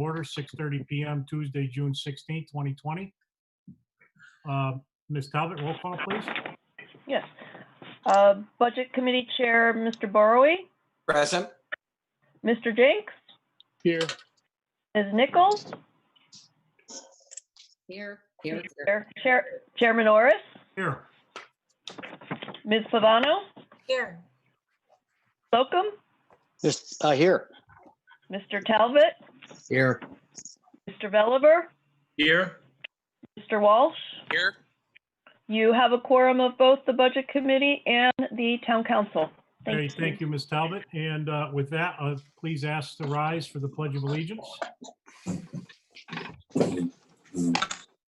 order, 6:30 p.m. Tuesday, June 16th, 2020. Ms. Talbot, roll call, please. Yes. Budget Committee Chair, Mr. Borowey. Present. Mr. Jenks. Here. Ms. Nichols. Here. Chairman Orris. Here. Ms. Pavano. Here. Slocum. Yes, here. Mr. Talbot. Here. Mr. Veliver. Here. Mr. Walsh. Here. You have a quorum of both the Budget Committee and the Town Council. Okay, thank you, Ms. Talbot. And with that, please ask to rise for the Pledge of Allegiance.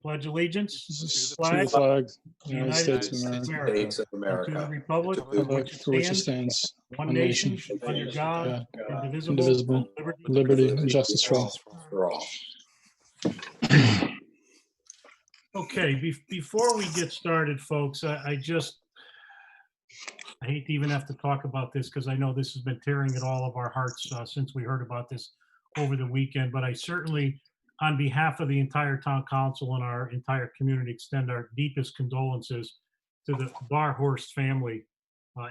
Pledge allegiance to the To the flag, United States of America, States of and to the America. republic for which it stands, one nation, under God, indivisible, indivisible, liberty and justice for all. For all. Okay, before we get started, folks, I hate to even have to talk about this because I know this has been tearing at all of our hearts since we heard about this over the weekend, but I certainly, on behalf of the entire town council and our entire community, extend our deepest condolences to the Barhorst family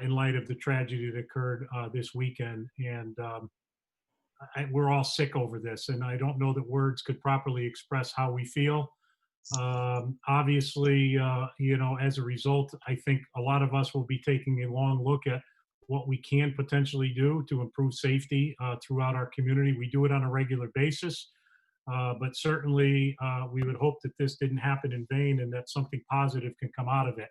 in light of the tragedy that occurred this weekend. And we're all sick over this, and I don't know that words could properly express how we feel. Obviously, as a result, I think a lot of us will be taking a long look at what we can potentially do to improve safety throughout our community. We do it on a regular basis, but certainly we would hope that this didn't happen in vain and that something positive can come out of it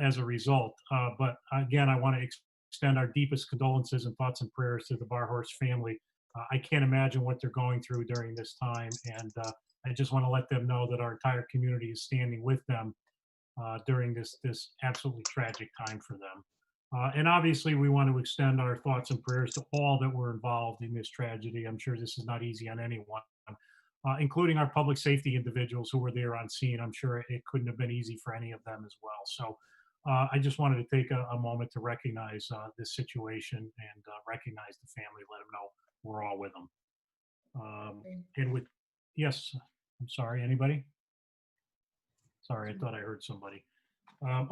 as a result. But again, I want to extend our deepest condolences and thoughts and prayers to the Barhorst family. I can't imagine what they're going through during this time, and I just want to let them know that our entire community is standing with them during this absolutely tragic time for them. And obviously, we want to extend our thoughts and prayers to all that were involved in this tragedy. I'm sure this is not easy on anyone, including our public safety individuals who were there on scene. I'm sure it couldn't have been easy for any of them as well. So I just wanted to take a moment to recognize this situation and recognize the family, let them know we're all with them. And with, yes, I'm sorry, anybody? Sorry, I thought I heard somebody.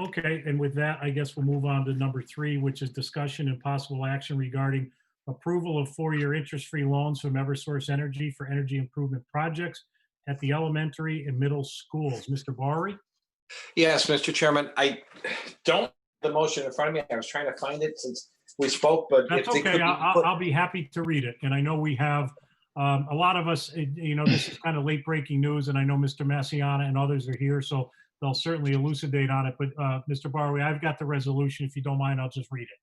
Okay, and with that, I guess we'll move on to number 3, which is discussion and possible action regarding approval of 4-year interest-free loans from Eversource Energy for energy improvement projects at the elementary and middle schools. Mr. Borowey? Yes, Mr. Chairman, I don't have the motion in front of me. I was trying to find it since we spoke, but that's okay. I'll be happy to read it. And I know we have a lot of us, this is kind of late breaking news, and I know Mr. Massiana and others are here, so they'll certainly elucidate on it. But Mr. Borowey, I've got the resolution. If you don't mind, I'll just read it.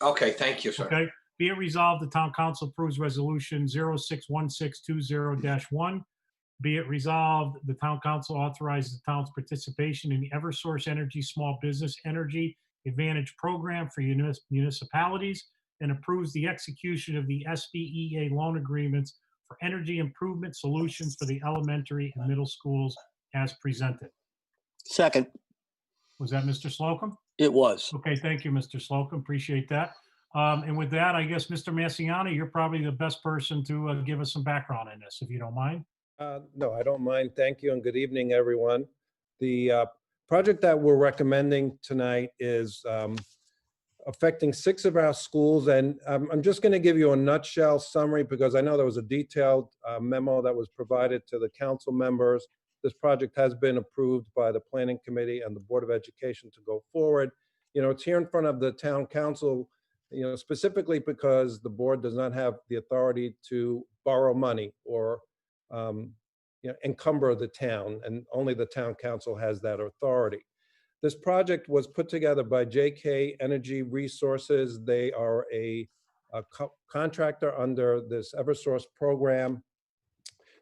Okay, thank you, sir. Okay. Be it resolved, the town council approves resolution 061620-1. Be it resolved, the town council authorizes the town's participation in the Eversource Energy Small Business Energy Advantage Program for municipalities and approves the execution of the SBEA loan agreements for energy improvement solutions for the elementary and middle schools as presented. Second. Was that Mr. Slocum? It was. Okay, thank you, Mr. Slocum. Appreciate that. And with that, I guess, Mr. Massiani, you're probably the best person to give us some background on this, if you don't mind. No, I don't mind. Thank you and good evening, everyone. The project that we're recommending tonight is affecting 6 of our schools, and I'm just going to give you a nutshell summary because I know there was a detailed memo that was provided to the council members. This project has been approved by the Planning Committee and the Board of Education to go forward. It's here in front of the town council, specifically because the board does not have the authority to borrow money or encumber the town, and only the town council has that authority. This project was put together by JK Energy Resources. They are a contractor under this Eversource program.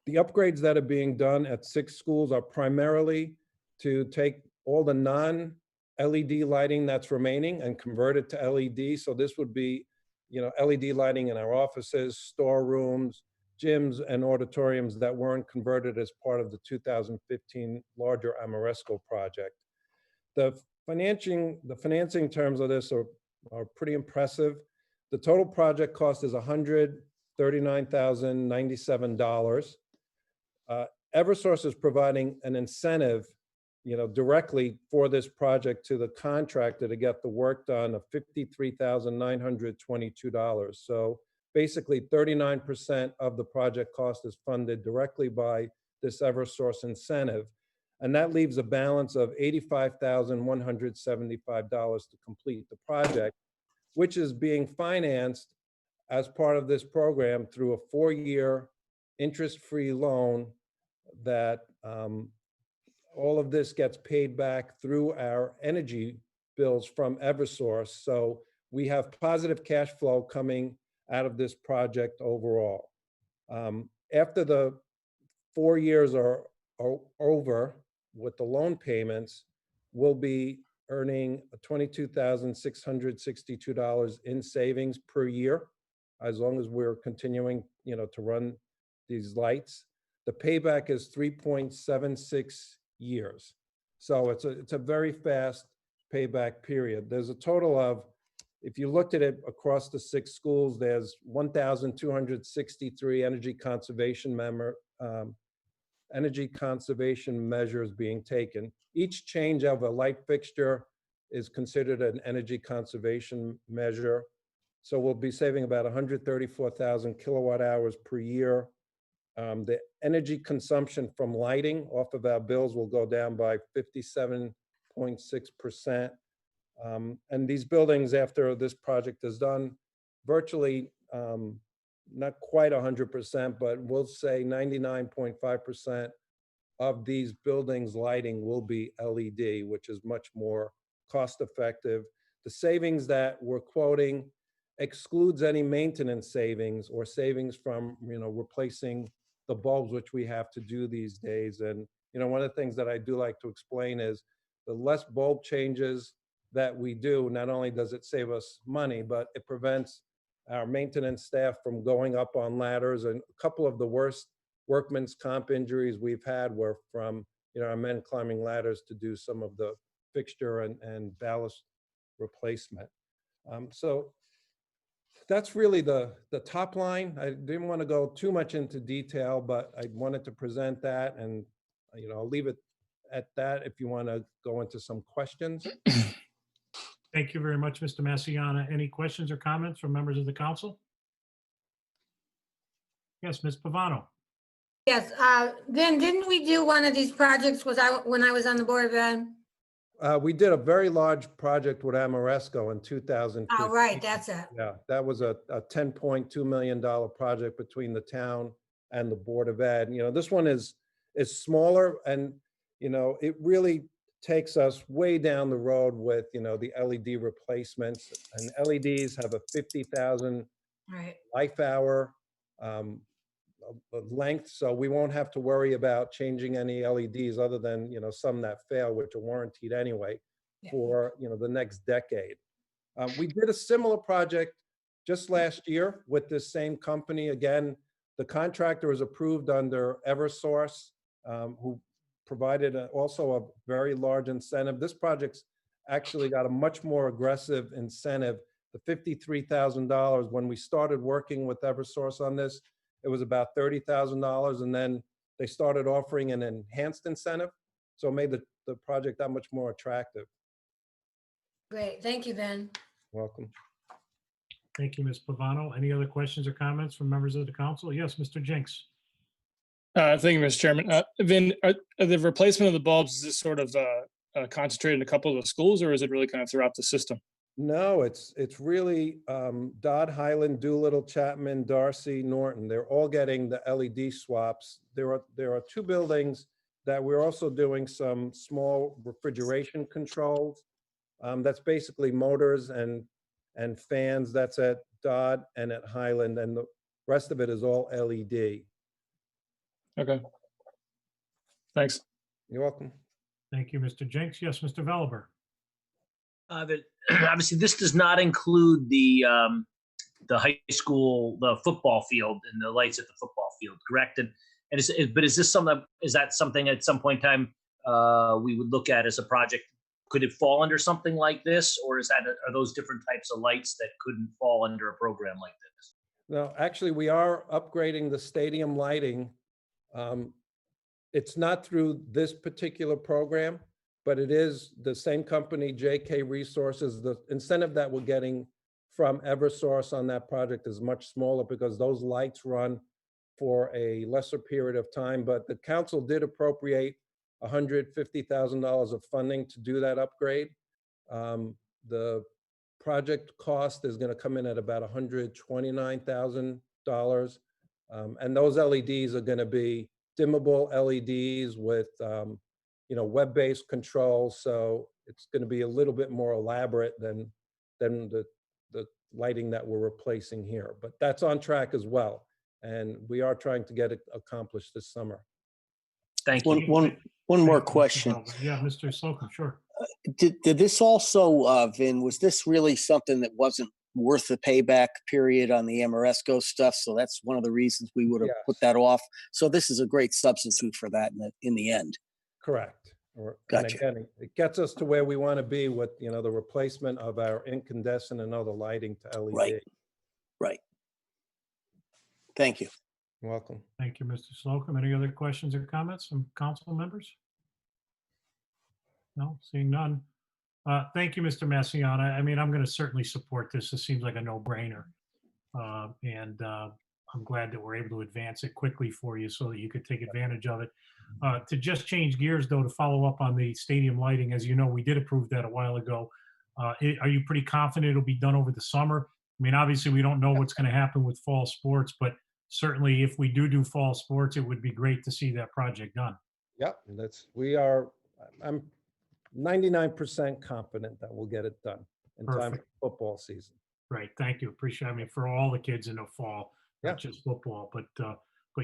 The upgrades that are being done at 6 schools are primarily to take all the non-LED lighting that's remaining and convert it to LED. So this would be, LED lighting in our offices, storerooms, gyms, and auditoriums that weren't converted as part of the 2015 larger Amoresco project. The financing terms of this are pretty impressive. The total project cost is $100 $39,097. Eversource is providing an incentive, directly for this project to the contractor to get the work done of $53,922. So basically 39% of the project cost is funded directly by this Eversource incentive. And that leaves a balance of $85,175 to complete the project, which is being financed as part of this program through a 4-year interest-free loan that all of this gets paid back through our energy bills from Eversource. So we have positive cash flow coming out of this project overall. After the 4 years are over with the loan payments, we'll be earning $22,662 in savings per year, as long as we're continuing, to run these lights. The payback is 3.76 years. So it's a very fast payback period. There's a total of, if you looked at it across the 6 schools, there's 1,263 energy conservation measures being taken. Each change of a light fixture is considered an energy conservation measure. So we'll be saving about 134,000 kilowatt hours per year. The energy consumption from lighting off of our bills will go down by 57.6%. And these buildings, after this project is done, virtually not quite 100%, but we'll say 99.5% of these buildings' lighting will be LED, which is much more cost effective. The savings that we're quoting excludes any maintenance savings or savings from, replacing the bulbs, which we have to do these days. And, one of the things that I do like to explain is the less bulb changes that we do, not only does it save us money, but it prevents our maintenance staff from going up on ladders. And a couple of the worst workman's comp injuries we've had were from, our men climbing ladders to do some of the fixture and ballast replacement. So that's really the top line. I didn't want to go too much into detail, but I wanted to present that, and I'll leave it at that if you want to go into some questions. Thank you very much, Mr. Massiana. Any questions or comments from members of the council? Yes, Ms. Pavano. Yes, Vin, didn't we do one of these projects when I was on the board of ed? We did a very large project with Amoresco in 2015. Oh, right, that's it. Yeah, that was a $10.2 million project between the town and the Board of Ed. This one is smaller, and, it really takes us way down the road with, the LED replacements. And LEDs have a 50,000 Right. life hour length, so we won't have to worry about changing any LEDs other than, some that fail, which are warranted anyway, Yeah. for, the next decade. We did a similar project just last year with this same company. Again, the contractor was approved under Eversource, who provided also a very large incentive. This project's actually got a much more aggressive incentive. The $53,000, when we started working with Eversource on this, it was about $30,000, and then they started offering an enhanced incentive, so it made the project that much more attractive. Great, thank you, Vin. Welcome. Thank you, Ms. Pavano. Any other questions or comments from members of the council? Yes, Mr. Jenks. Thank you, Mr. Chairman. Vin, the replacement of the bulbs, is this sort of concentrated in a couple of the schools, or is it really kind of throughout the system? No, it's really Dodd, Highland, Doolittle, Chapman, Darcy, Norton. They're all getting the LED swaps. There are 2 buildings that we're also doing some small refrigeration controls. That's basically motors and fans. That's at Dodd and at Highland, and the rest of it is all LED. Okay. Thanks. You're welcome. Thank you, Mr. Jenks. Yes, Mr. Vollmer. Obviously, this does not include the high school, the football field, and the lights at the football field, correct? But is that something at some point in time we would look at as a project? Could it fall under something like this, or are those different types of lights that couldn't fall under a program like this? No, actually, we are upgrading the stadium lighting. It's not through this particular program, but it is the same company, JK Resources. The incentive that we're getting from Eversource on that project is much smaller because those lights run for a lesser period of time. But the council did appropriate $150,000 of funding to do that upgrade. The project cost is going to come in at about $129,000. And those LEDs are going to be dimmable LEDs with, web-based control. So it's going to be a little bit more elaborate than the lighting that we're replacing here. But that's on track as well. And we are trying to get it accomplished this summer. Thank you. One more Thank you, Mr. question. Veltman. Yeah, Mr. Slocum, sure. Did this also, Vin, was this really something that wasn't worth the payback period on the Amoresco stuff? So that's one of the reasons we would have put Yes. that off. So this is a great substitute for that in the end. Correct. And Gotcha. again, it gets us to where we want to be with, the replacement of our incandescent and other lighting to LED. Right. Right. Thank you. You're welcome. Thank you, Mr. Slocum. Any other questions or comments from council members? No, seeing none. Thank you, Mr. Massiana. I mean, I'm going to certainly support this. This seems like a no-brainer. And I'm glad that we're able to advance it quickly for you so that you could take advantage of it. To just change gears, though, to follow up on the stadium lighting, as you know, we did approve that a while ago. Are you pretty confident it'll be done over the summer? I mean, obviously, we don't know what's going to happen with fall sports, but certainly if we do fall sports, it would be great to see that project done. Yep, I'm 99% confident that we'll get it done in time for Perfect. football season. Right. Thank you. Appreciate it. I mean, for all the kids in the fall, Yeah. not just football, but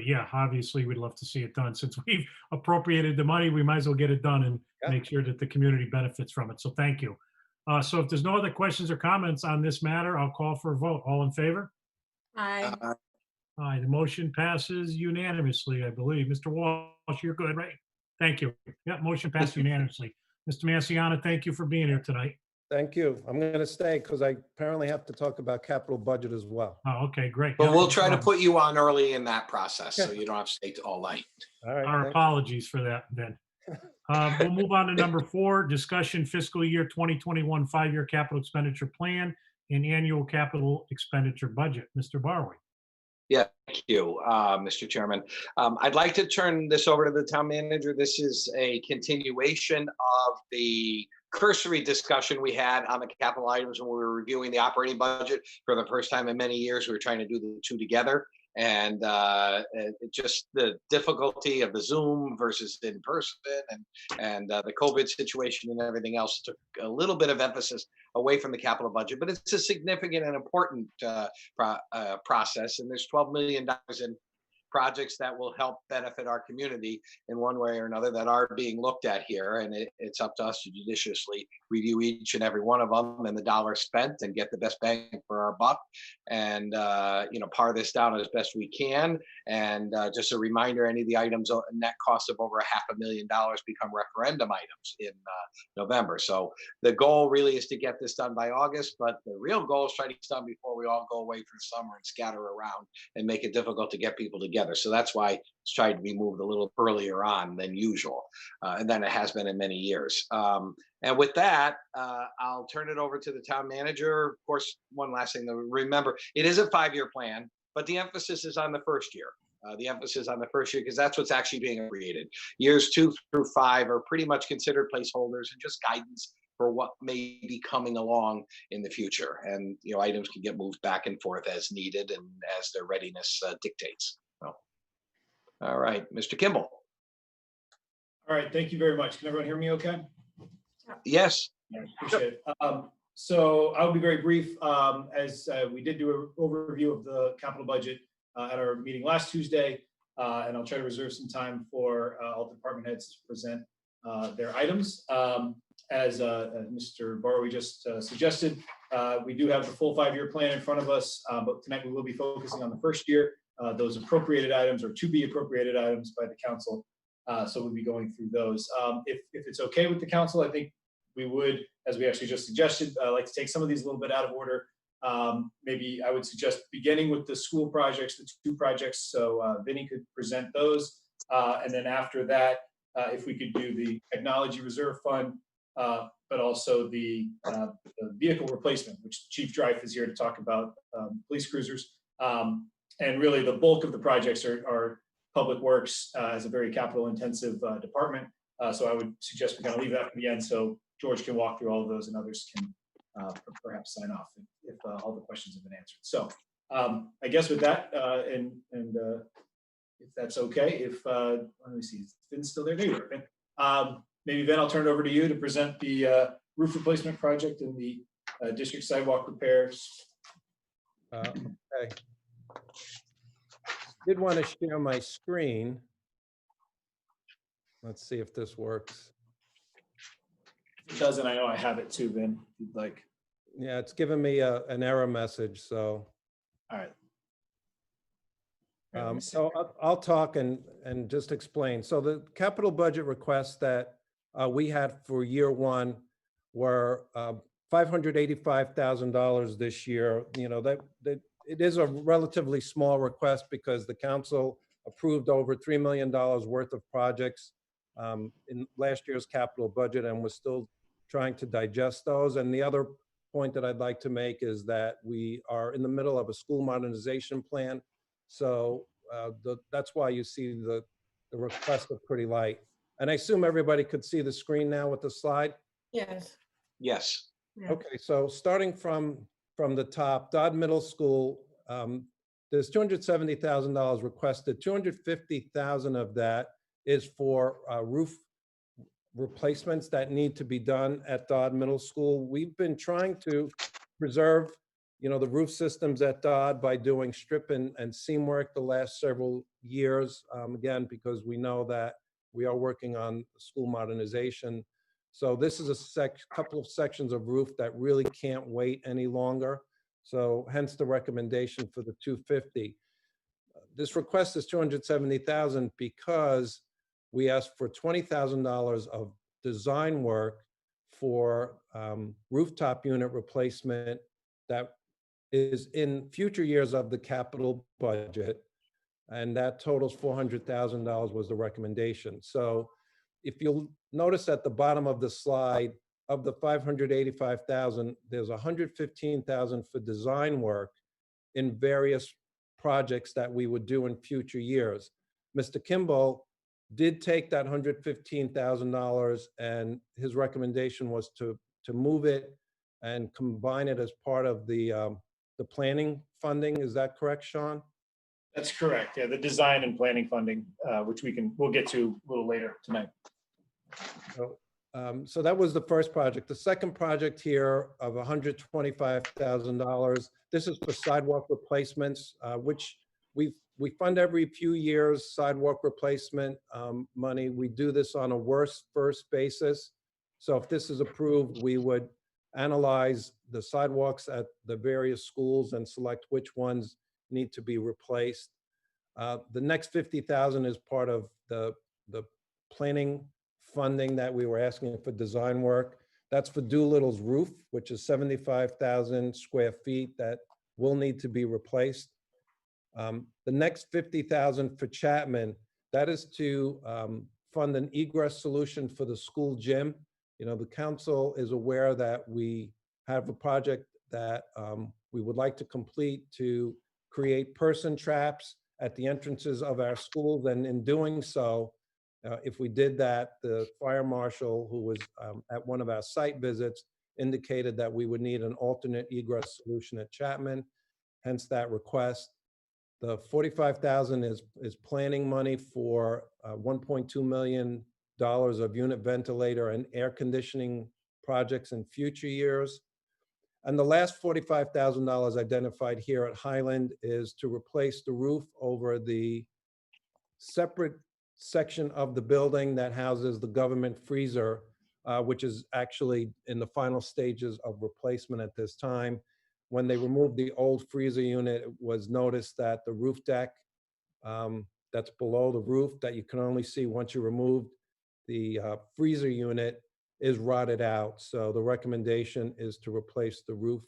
yeah, obviously we'd love to see it done. Since we've appropriated the money, we might as well get it done and Yeah. make sure that the community benefits from it. So thank you. So if there's no other questions or comments on this matter, I'll call for a vote. All in favor? Aye. Aye. The motion passes unanimously, I believe. Mr. Walsh, you're good, right? Thank you. Yeah, motion passed unanimously. Mr. Massiana, thank you for being here tonight. Thank you. I'm going to stay because I apparently have to talk about capital budget as well. Oh, okay, great. But Yeah, we'll no try to problem. put you on early in that process, so Yeah. you don't have to stay all night. All right. Our thank- apologies for that, Ben. We'll move on to number 4, discussion fiscal year 2021 5-year capital expenditure plan and annual capital expenditure budget. Mr. Barway. Yeah, thank you, Mr. Chairman. I'd like to turn this over to the town manager. This is a continuation of the cursory discussion we had on the capital items when we were reviewing the operating budget for the first time in many years. We were trying to do the two together. And just the difficulty of the Zoom versus in person and the COVID situation and everything else took a little bit of emphasis away from the capital budget, but it's a significant and important process. And there's $12 million in projects that will help benefit our community in one way or another that are being looked at here. And it's up to us to judiciously review each and every one of them and the dollars spent and get the best bang for our buck and, par this down as best we can. And just a reminder, any of the items net cost of over $500,000 become referendum items in November. So the goal really is to get this done by August, but the real goal is try to get done before we all go away for summer and scatter around and make it difficult to get people together. So that's why it's tried to be moved a little earlier on than usual, and then it has been in many years. And with that, I'll turn it over to the town manager. Of course, one last thing to remember, it is a 5-year plan, but the emphasis is on the first year. The emphasis on the first year, because that's what's actually being created. Years 2 through 5 are pretty much considered placeholders and just guidance for what may be coming along in the future. And, items can get moved back and forth as needed and as their readiness dictates. So, all right, Mr. Kimball. All right, thank you very much. Can everyone hear me okay? Yes. Appreciate it. So I'll be very brief. As we did do an overview of the capital budget at our meeting last Tuesday, and I'll try to reserve some time for all department heads to present their items. As Mr. Barway just suggested, we do have the full 5-year plan in front of us, but tonight we will be focusing on the first year, those appropriated items or to be appropriated items by the council. So we'll be going through those. If it's okay with the council, I think we would, as we actually just suggested, like to take some of these a little bit out of order Maybe I would suggest beginning with the school projects, the two projects, so Vinny could present those. And then after that, if we could do the technology reserve fund, but also the vehicle replacement, which Chief Drive is here to talk about, police cruisers. And really the bulk of the projects are public works, as a very capital intensive department. So I would suggest we kind of leave that for the end so George can walk through all of those and others can perhaps sign off if all the questions have been answered. So I guess with that, and if that's okay, let me see, is Finn's still there? There you are, Finn. Maybe Vin, I'll turn it over to you to present the roof replacement project and the district sidewalk repairs. Okay. Did want to share my screen. Let's see if this works. If it doesn't, I know I have it too, Vin, if you'd like. Yeah, it's giving me an error message, so. All right. So I'll talk and just explain. So the capital budget requests that we had for year one were $585,000 this year. You know, that it is a relatively small request because the council approved over $3 million worth of projects in last year's capital budget, and we're still trying to digest those. And the other point that I'd like to make is that we are in the middle of a school modernization plan. So that's why you see the requests are pretty light. And I assume everybody could see the screen now with the slide? Yes. Yes. Yeah. Okay, so starting from the top, Dodd Middle School, there's $270,000 requested. $250,000 of that is for roof replacements that need to be done at Dodd Middle School. We've been trying to preserve, you know, the roof systems at Dodd by doing strip and seam work the last several years, again, because we know that we are working on school modernization. So this is a couple of sections of roof that really can't wait any longer. So hence the recommendation for the 250. This request is 270,000 because we asked for $20,000 of design work for rooftop unit replacement that is in future years of the capital budget. And that totals $400,000 was the recommendation. So if you'll notice at the bottom of the slide, of the 585,000, there's 115,000 for design work in various projects that we would do in future years. Mr. Kimball did take that $115,000 and his recommendation was to move it and combine it as part of the planning funding. Is that correct, Sean? That's correct. Yeah, the design and planning funding, which we'll get to a little later tonight. So that was the first project. The second project here of $125,000. This is for sidewalk replacements, which we fund every few years, sidewalk replacement money. We do this on a worst first basis. So if this is approved, we would analyze the sidewalks at the various schools and select which ones need to be replaced. The next 50,000 is part of the planning funding that we were asking for design work. That's for Doolittle's roof, which is 75,000 square feet that will need to be replaced. The next 50,000 for Chapman, that is to fund an egress solution for the school gym. You know, the council is aware that we have a project that we would like to complete to create person traps at the entrances of our schools. And in doing so, if we did that, the fire marshal who was at one of our site visits indicated that we would need an alternate egress solution at Chapman, hence that request. The 45,000 is planning money for $1.2 million of unit ventilator and air conditioning projects in future years. And the last $45,000 identified here at Highland is to replace the roof over the separate section of the building that houses the government freezer, which is actually in the final stages of replacement at this time. When they removed the old freezer unit, it was noticed that the roof deck that's below the roof that you can only see once you remove the freezer unit is rotted out. So the recommendation is to replace the roof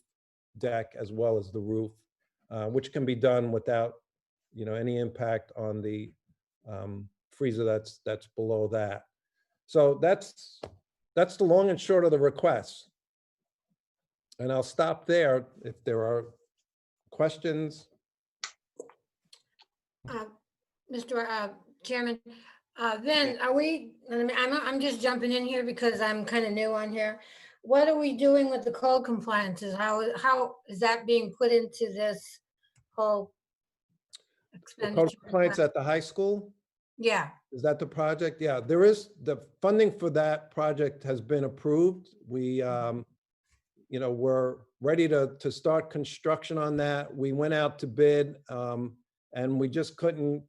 deck as well as the roof, which can be done without, any impact on the freezer that's below that. So that's the long and short of the requests. And I'll stop there if there are questions. Mr. Chairman, Vin, are we, I'm just jumping in here because I'm kind of new on here. What are we doing with the code compliances? How is that being put into this whole The expenditure? code compliance at the high school? Yeah, Is that the project? Yeah, there is, the funding for that project has been approved. We, we're ready to start construction on that. We went out to bid, and we just couldn't,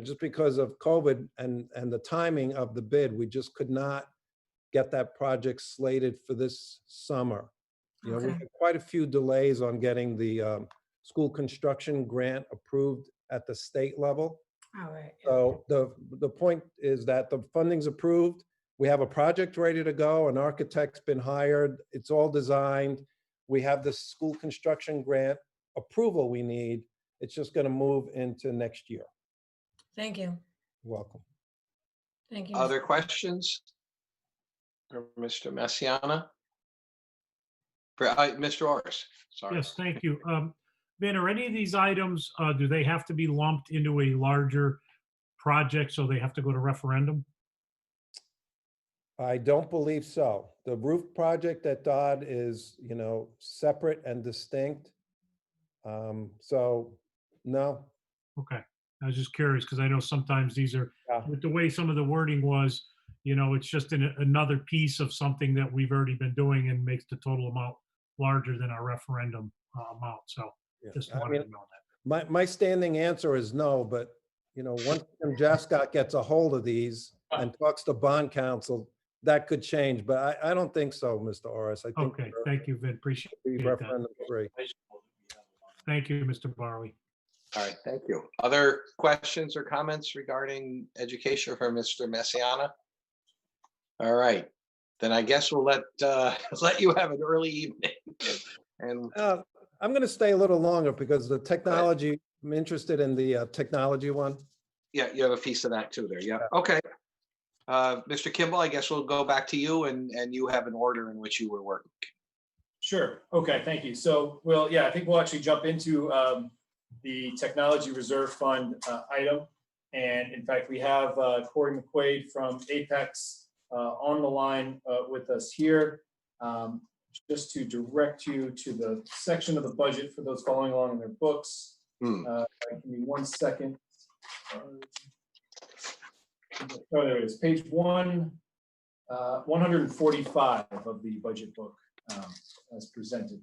just because of COVID and the timing of the bid, we just could not get that project slated for this summer. We Okay. had quite a few delays on getting the school construction grant approved at the state level. all right. So the point is that the funding's approved. We have a project ready to go. An architect's been hired. It's all designed. We have the school construction grant approval we need. It's just going to move into next year. Thank you. You're welcome. Thank you. Other questions? For Mr. Messiana? Mr. Orris, sorry. Yes, thank you. Ben, are any of these items, do they have to be lumped into a larger project, so they have to go to referendum? I don't believe so. The roof project at Dodd is, separate and distinct. So, no. Okay, I was just curious, because I know sometimes these are, Yeah. with the way some of the wording was, it's just another piece of something that we've already been doing and makes the total amount larger than our referendum amount, so Yeah. just I wanted mean, to know that. my standing answer is no, but, once Jim Jascott gets a hold of these and talks to bond counsel, that could change, but I don't think so, Mr. Orris. I think Okay, thank you, Vin, appreciate be that. referendum free. Thank you, Mr. Barley. All right, thank you. Other questions or comments regarding education for Mr. Messiana? All right, then I guess we'll let you have an early evening. And I'm going to stay a little longer because the technology, I'm interested in the technology one. yeah, you have a piece of that too there. Yeah, okay. Mr. Kimball, I guess we'll go back to you, and you have an order in which you were working. Sure. Okay, thank you. So, I think we'll actually jump into the Technology Reserve Fund item. And in fact, we have Corey McQuaid from Apex on the line with us here. Just to direct you to the section of the budget for those following along in their books. Give me 1 second. Oh, there it is. Page 145 of the budget book as presented,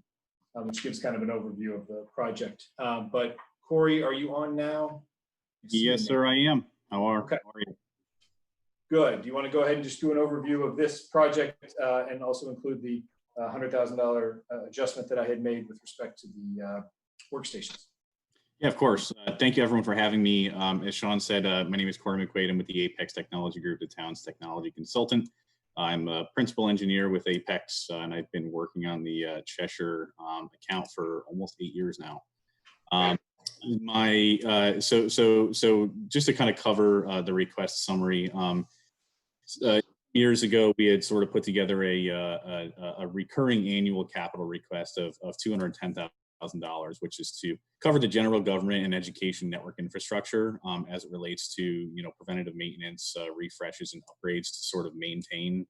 which gives kind of an overview of the project. But Corey, are you on now? Yes, sir, I am. How are you? Good. Do you want to go ahead and just do an overview of this project and also include the $100,000 adjustment that I had made with respect to the workstations? Yeah, of course. Thank you, everyone, for having me. As Sean said, my name is Corey McQuaid. I'm with the Apex Technology Group, the town's technology consultant. I'm a principal engineer with Apex, and I've been working on the Cheshire account for almost 8 years now. So just to kind of cover the request summary, years ago we had sort of put together a recurring annual capital request of $210,000, which is to cover the general government and education network infrastructure as it relates to preventative maintenance, refreshes, and upgrades to sort of maintain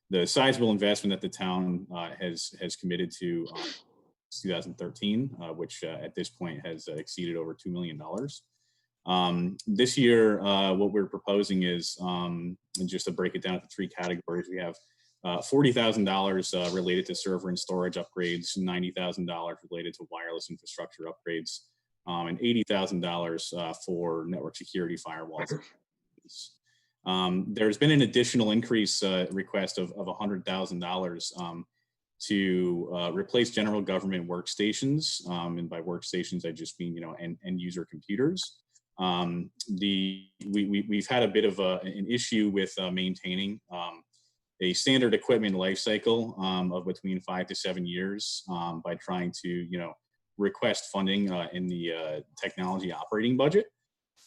the sizable investment that the town has committed to 2013, which at this point has exceeded over $2 million. This year, what we're proposing is, and just to break it down into 3 categories, we have $40,000 related to server and storage upgrades, $90,000 related to wireless infrastructure upgrades, and $80,000 for network security firewalls. There's been an additional increase request of $100,000 to replace general government workstations, and by workstations I just mean end user computers. We've had a bit of an issue with maintaining standard equipment life cycle of between 5 to 7 years by trying to, request funding in the technology operating budget.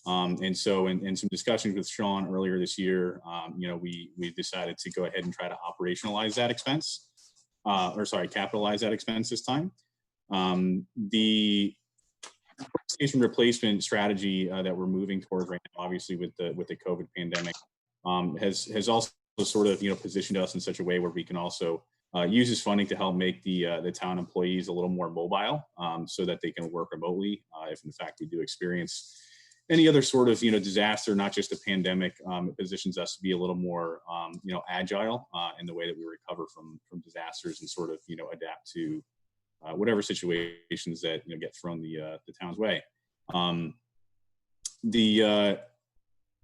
And so in some discussions with Sean earlier this year, we decided to go ahead and try to operationalize that expense, capitalize that expense this time. The station replacement strategy that we're moving towards right now, obviously with the COVID pandemic, has also sort of positioned us in such a way where we can also use this funding to help make the town employees a little more mobile, so that they can work remotely if in fact we do experience any other sort of disaster, not just a pandemic. It positions us to be a little more agile in the way that we recover from disasters and sort of adapt to whatever situations that get thrown the town's way. The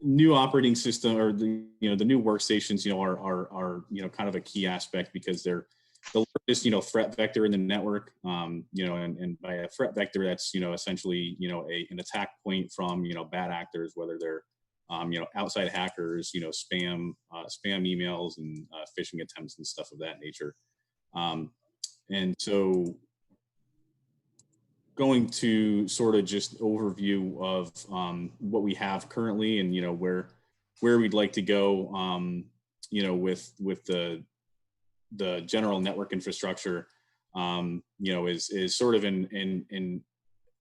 new operating system, or the new workstations, are kind of a key aspect because they're the largest threat vector in the network. And by a threat vector, that's essentially an attack point from bad actors, whether they're outside hackers, spam emails and phishing attempts and stuff of that nature. And so going to sort of just overview of what we have currently and where we'd like to go with the general network infrastructure is sort of in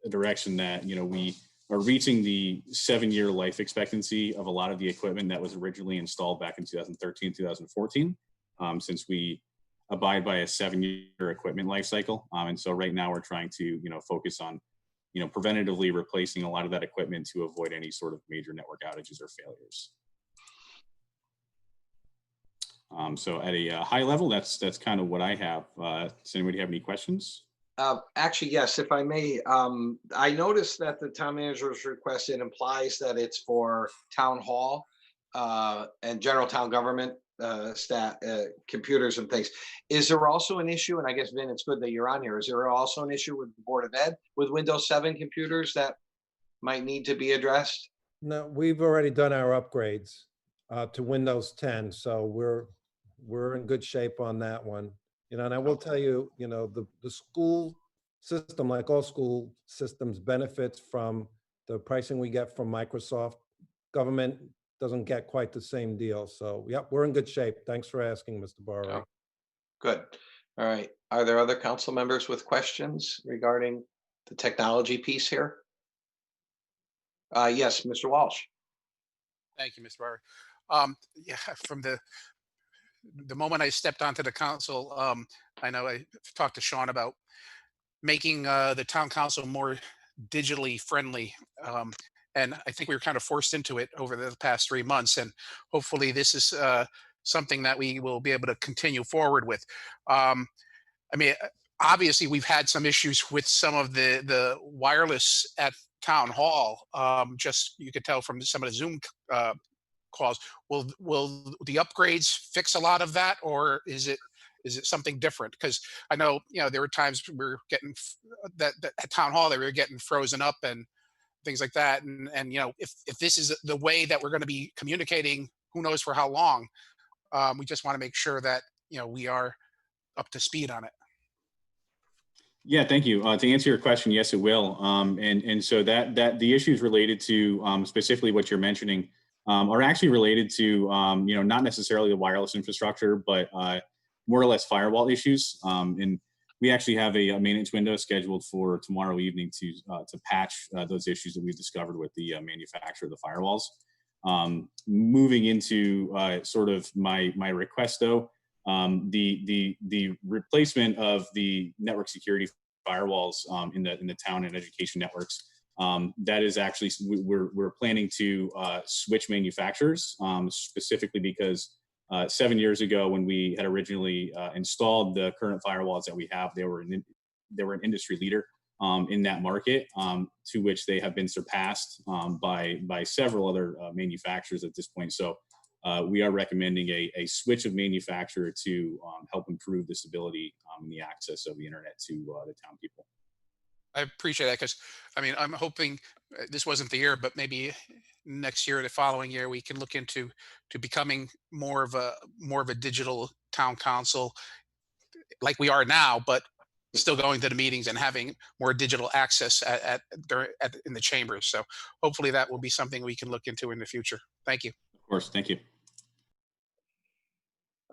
a direction that we are reaching the 7-year life expectancy of a lot of the equipment that was originally installed back in 2013 2014, since we abide by a 7-year equipment life cycle. And so right now we're trying to, focus on, preventatively replacing a lot of that equipment to avoid any sort of major network outages or failures. So at a high level, that's kind of what I have. Does anybody have any questions? Actually, yes, if I may. I noticed that the town manager's request, it implies that it's for town hall and general town government staff, computers and things. Is there also an issue, and I guess, Vin, it's good that you're on here, is there also an issue with the Board of Ed with Windows 7 computers that might need to be addressed? No, we've already done our upgrades to Windows 10, so we're in good shape on that one. And I will tell you, the school system, like all school systems, benefits from the pricing we get from Microsoft. Government doesn't get quite the same deal. So, yep, we're in good shape. Thanks for asking, Mr. Barry. Oh, good. All right. Are there other council members with questions regarding the technology piece here? Yes, Mr. Walsh. Thank you, Mr. Barry. Yeah, from the moment I stepped onto the council, I know I talked to Sean about making the town council more digitally friendly. And I think we were kind of forced into it over the past 3 months. And hopefully this is something that we will be able to continue forward with. I mean, obviously we've had some issues with some of the wireless at town hall. Just, you could tell from some of the Zoom calls. Will the upgrades fix a lot of that, or is it something different? Because I know, there were times we were getting that at town hall, they were getting frozen up and things like that. And if this is the way that we're going to be communicating, who knows for how long, we just want to make sure that, we are up to speed on it. Yeah, thank you. To answer your question, yes, it will. And so that the issues related to specifically what you're mentioning are actually related to, not necessarily the wireless infrastructure, but more or less firewall issues. And we actually have a maintenance window scheduled for tomorrow evening to patch those issues that we've discovered with the manufacturer of the firewalls. Moving into sort of my request, though, the replacement of the network security firewalls in the town and education networks. That is actually, we're planning to switch manufacturers, specifically because 7 years ago, when we had originally installed the current firewalls that we have, they were an industry leader in that market, to which they have been surpassed by several other manufacturers at this point. So we are recommending a switch of manufacturer to help improve the stability and the access of the internet to the town people. I appreciate that because, I mean, I'm hoping this wasn't the year, but maybe next year or the following year, we can look into becoming more of a digital town council like we are now, but still going to the meetings and having more digital access in the chambers. So hopefully that will be something we can look into in the future. Thank you. Of course, thank you.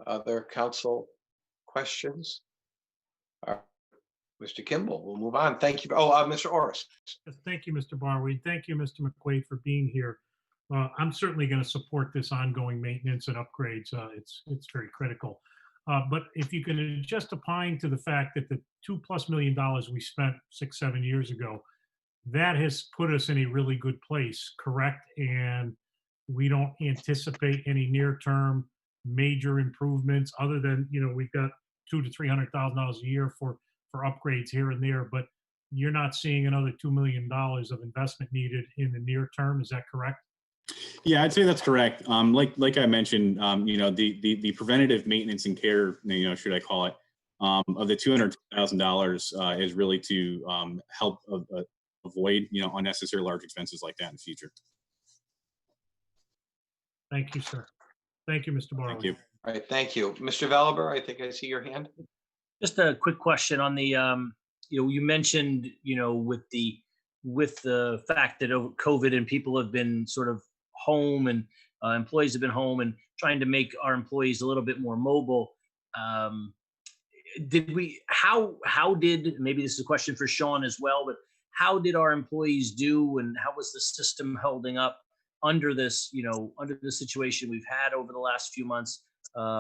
Other council questions? Mr. Kimball, we'll move on. Thank you. Oh, Mr. Orris. Thank you, Mr. Barway. Thank you, Mr. McQuaid, for being here. I'm certainly going to support this ongoing maintenance and upgrades. It's very critical. But if you can just opine to the fact that the $2+ million we spent 6-7 years ago, that has put us in a really good place, correct? And we don't anticipate any near-term major improvements other than, we've got $200,000 to $300,000 a year for upgrades here and there, but you're not seeing another $2 million of investment needed in the near term. Is that correct? Yeah, I'd say that's correct. Like I mentioned, the preventative maintenance and care, should I call it, of the $200,000 is really to help avoid, unnecessary large expenses like that in the future. Thank you, sir. Thank you, Mr. Barley. Thank you. All right, thank you. Mr. Valiber, I think I see your hand. Just a quick question on the, you mentioned, with the fact that over COVID and people have been sort of home and employees have been home and trying to make our employees a little bit more mobile. How did, maybe this is a question for Sean as well, but how did our employees do and how was the system holding up under this, under the situation we've had over the last few months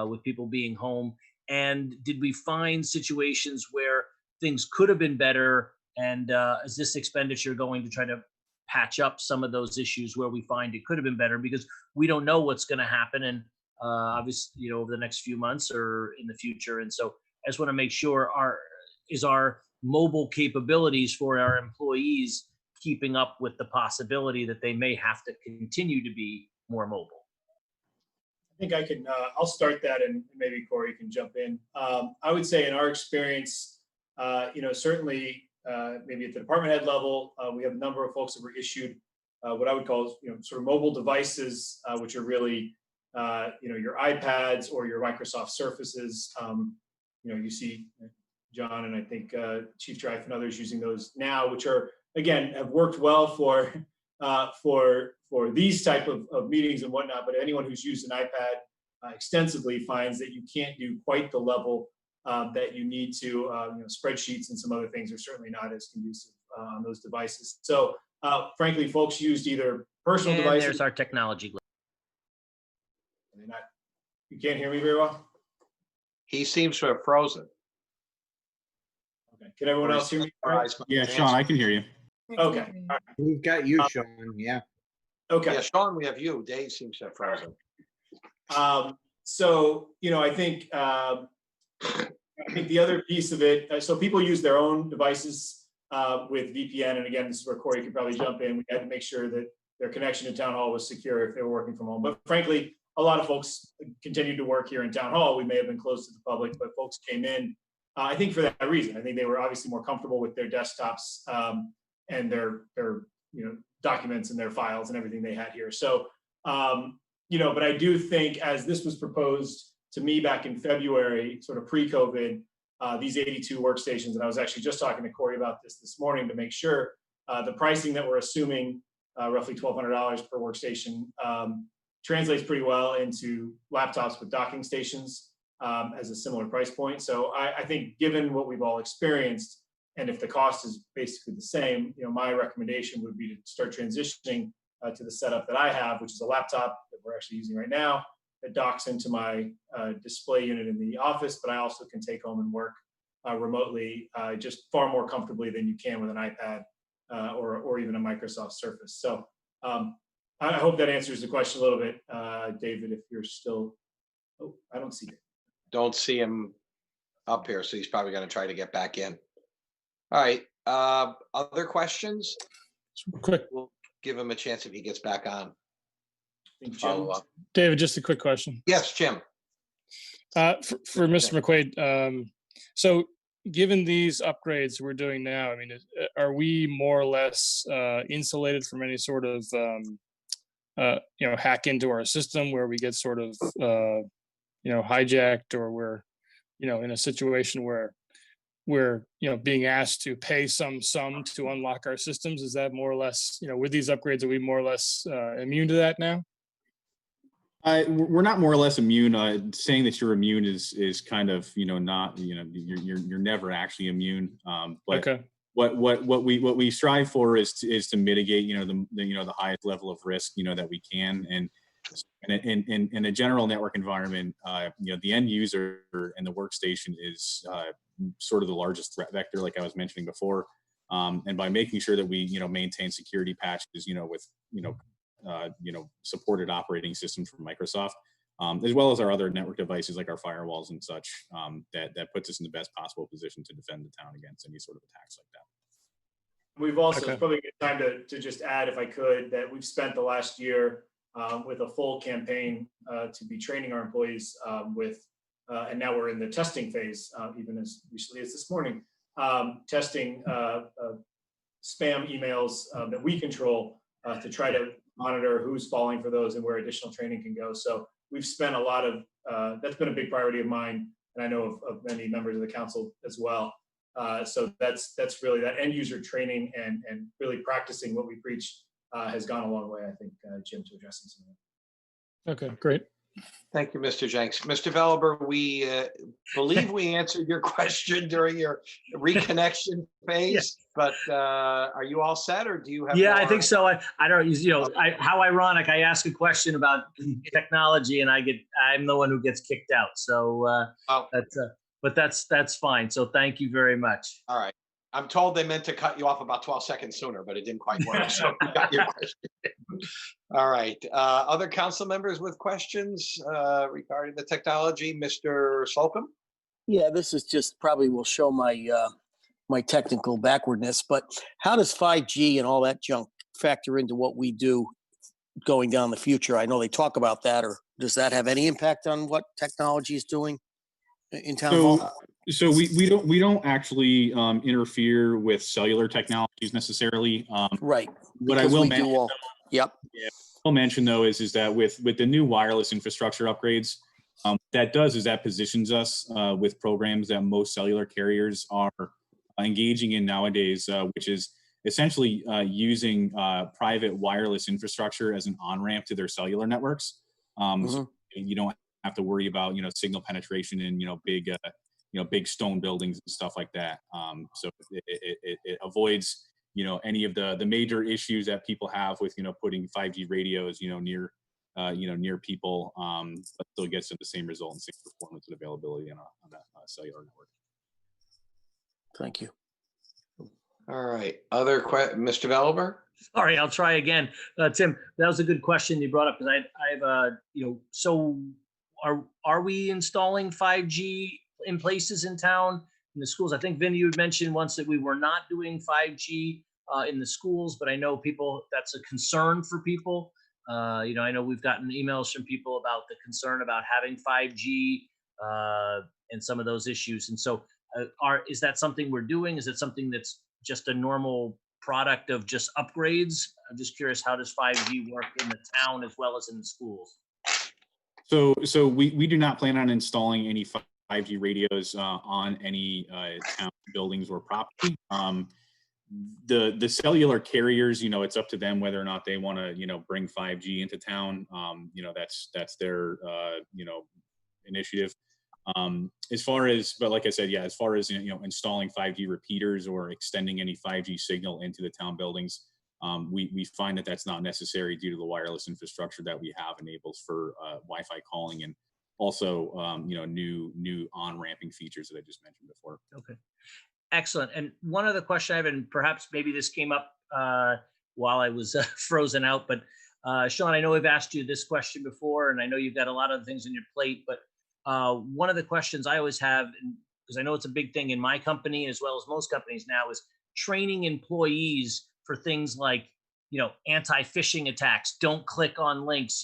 with people being home? And did we find situations where things could have been better? And is this expenditure going to try to patch up some of those issues where we find it could have been better? Because we don't know what's going to happen, and obviously, over the next few months or in the future. And so I just want to make sure our mobile capabilities for our employees keeping up with the possibility that they may have to continue to be more mobile. I think I can, I'll start that and maybe Corey can jump in. I would say in our experience, certainly maybe at the department head level, we have a number of folks that were issued what I would call, sort of mobile devices, which are really, your iPads or your Microsoft Surfaces. You see John and I think Chief Drive and others using those now, which are, again, have worked well for these type of meetings and whatnot, but anyone who's used an iPad extensively finds that you can't do quite the level that you need to. Spreadsheets and some other things are certainly not as conducive on those devices. So frankly, folks used either personal devices. There's our technology. You can't hear me very well? He seems to have frozen. Okay. Can everyone else hear me? Yeah, Sean, I can hear you. Okay. All right. We've got you, Sean. Yeah. Okay. Yeah, Sean, we have you. Dave seems to have frozen. So, I think the other piece of it, so people use their own devices with VPN. And again, this is where Corey could probably jump in. We had to make sure that their connection to town hall was secure if they were working from home. But frankly, a lot of folks continued to work here in town hall. We may have been closed to the public, but folks came in, I think for that reason. I think they were obviously more comfortable with their desktops and their documents and their files and everything they had here. So, but I do think as this was proposed to me back in February, sort of pre-COVID, these 82 workstations, and I was actually just talking to Corey about this morning to make sure the pricing that we're assuming, roughly $1,200 per workstation, translates pretty well into laptops with docking stations as a similar price point. So I think given what we've all experienced, and if the cost is basically the same, my recommendation would be to start transitioning to the setup that I have, which is a laptop that we're actually using right now that docks into my display unit in the office, but I also can take home and work remotely just far more comfortably than you can with an iPad or even a Microsoft Surface. So I hope that answers the question a little bit, David, if you're still, I don't see it. Don't see him up here, so he's probably going to try to get back in. All right. Other questions? Quick. We'll give him a chance if he gets back on. Follow up. David, just a quick question. Yes, Jim. For Mr. McQuaid, so given these upgrades we're doing now, I mean, are we more or less insulated from any sort of hack into our system where we get sort of hijacked, or we're in a situation where we're being asked to pay some sum to unlock our systems? Is that more or less, with these upgrades, are we more or less immune to that now? We're not more or less immune. Saying that you're immune is kind of not you're never actually immune. But Okay. What we strive for is to mitigate the highest level of risk that we can, and in a general network environment, the end user and the workstation is sort of the largest threat vector, like I was mentioning before. And by making sure that we maintain security patches with supported operating systems from Microsoft, as well as our other network devices like our firewalls and such, that puts us in the best possible position to defend the town against any sort of attacks like that. We've also, Okay. it's probably a good time to just add, if I could, that we've spent the last year with a full campaign to be training our employees and now we're in the testing phase, even as recently as this morning, testing spam emails that we control to try to monitor who's falling for those and where additional training can go. So we've spent a lot of, that's been a big priority of mine, and I know of many members of the council as well. So that's really that end user training and really practicing what we preach has gone a long way, I think, Jim, to addressing some of that. Okay, great. Thank you, Mr. Jenks. Mr. Vollmer, we believe we answered your question during your reconnection phase, but are you all set, or do you have Yeah, more? I think so. I don't, how ironic, I ask a question about technology and I'm the one who gets kicked out. So that's fine. So thank you very much. All right. I'm told they meant to cut you off about 12 seconds sooner, but it didn't quite work. So we got your question. All right. Other council members with questions regarding the technology? Mr. Slocum? Yeah, this is just probably will show my my technical backwardness, but how does 5G and all that junk factor into what we do going down the future? I know they talk about that, or does that have any impact on what technology is doing in town hall? So we don't actually interfere with cellular technologies necessarily. Right. What I Because will we mention, do all. Yep. I'll mention though is that with the new wireless infrastructure upgrades, that positions us with programs that most cellular carriers are engaging in nowadays, which is essentially using private wireless infrastructure as an on-ramp to their cellular networks. So you don't have to worry about signal penetration in big stone buildings and stuff like that. So it avoids any of the major issues that people have with putting 5G radios near people, but still gets to the same result and same performance and availability on a cellular network. Thank you. All right. Other Mr. Vollmer? Sorry, I'll try again. Tim, that was a good question you brought up, because I've so are we installing 5G in places in town, in the schools? I think, Vin, you had mentioned once that we were not doing 5G in the schools, but I know that's a concern for people. I know we've gotten emails from people about the concern about having 5G and some of those issues. And so is that something we're doing? Is it something that's just a normal product of just upgrades? I'm just curious, how does 5G work in the town as well as in the schools? So we do not plan on installing any 5G radios on any town buildings or property. The cellular carriers, it's up to them whether or not they want to, bring 5G into town. That's their, initiative. But like I said, as far as, installing 5G repeaters or extending any 5G signal into the town buildings, we find that that's not necessary due to the wireless infrastructure that we have enables for Wi-Fi calling, and also, new on-ramping features that I just mentioned before. Okay. Excellent. And one other question I have, and perhaps maybe this came up while I was frozen out, but Sean, I know I've asked you this question before, and I know you've got a lot of things on your plate, but one of the questions I always have, because I know it's a big thing in my company as well as most companies now, is training employees for things like, anti-phishing attacks. Don't click on links,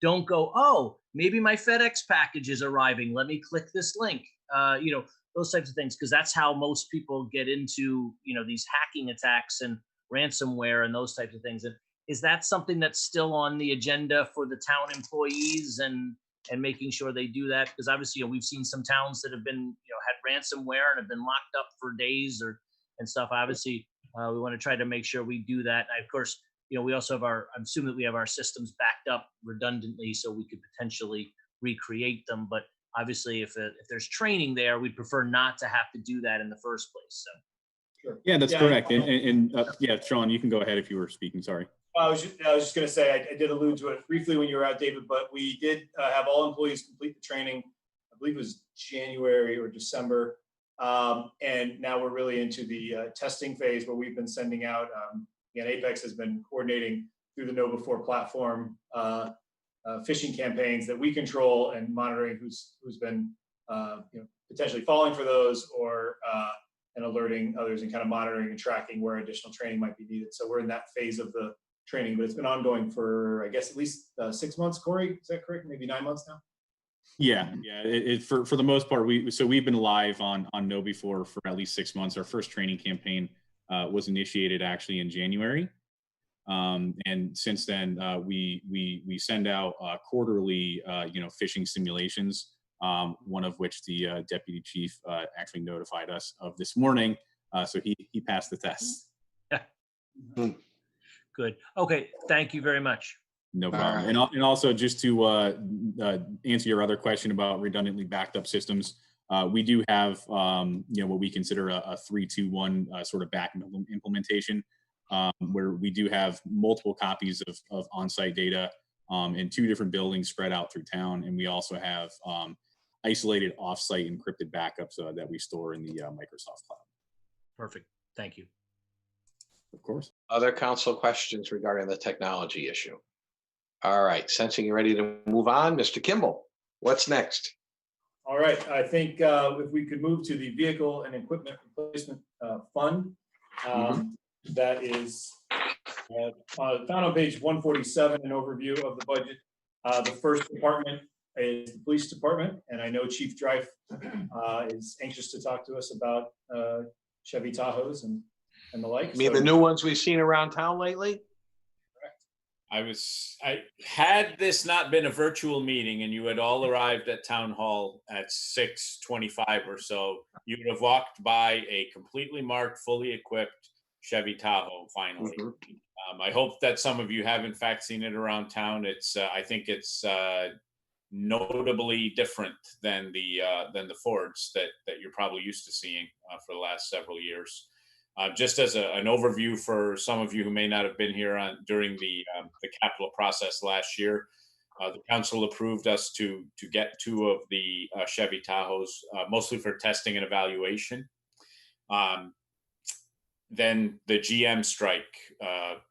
don't go, oh, maybe my FedEx package is arriving. Let me click this link. those types of things, because that's how most people get into, these hacking attacks and ransomware and those types of things. And is that something that's still on the agenda for the town employees and making sure they do that? Because obviously, we've seen some towns that have been, had ransomware and have been locked up for days and stuff. Obviously, we want to try to make sure we do that. And of course, we also have I'm assuming that we have our systems backed up redundantly, so we could potentially recreate them. But obviously, if there's training there, we'd prefer not to have to do that in the first place. So. Sure. Yeah, that's correct. And yeah, Sean, you can go ahead if you were speaking. Sorry. I was just going to say, I did allude to it briefly when you were out, David, but we did have all employees complete the training. I believe it was January or December. And now we're really into the testing phase where we've been sending out, and Apex has been coordinating through the Know-Before platform phishing campaigns that we control and monitoring who's been potentially falling for those or and alerting others and kind of monitoring and tracking where additional training might be needed. So we're in that phase of the training, but it's been ongoing for, I guess, at least 6 months. Corey, is that correct? Maybe 9 months now? Yeah. For the most part, we've been live on Know-Before for at least 6 months. Our first training campaign was initiated actually in January. And since then, we send out quarterly, phishing simulations, one of which the deputy chief actually notified us of this morning. So he passed the test. Yeah. Good. Okay. Thank you very much. No problem. And also just to answer your other question about redundantly backed up systems, we do have, what we consider a 3-2-1 sort of backup implementation, where we do have multiple copies of on-site data in 2 different buildings spread out through town. And we also have isolated off-site encrypted backups that we store in the Microsoft Cloud. Perfect. Thank you. Of course. Other council questions regarding the technology issue? All right, sensing you're ready to move on, Mr. Kimball, what's next? All right, I think if we could move to the Vehicle and Equipment Replacement Fund. That is found on page 147, an overview of the budget. The first department is the police department, and I know Chief Drife is anxious to talk to us about Chevy Tahoes and the like. You mean the new ones we've seen around town lately? Had this not been a virtual meeting and you had all arrived at town hall at 6:25 or so, you would have walked by a completely marked, fully equipped Chevy Tahoe finally. I hope that some of you have in fact seen it around town. I think it's notably different than the Fords that you're probably used to seeing for the last several years. Just as an overview for some of you who may not have been here during the capital process last year, the council approved us to get 2 of the Chevy Tahoes, mostly for testing and evaluation. Then the GM strike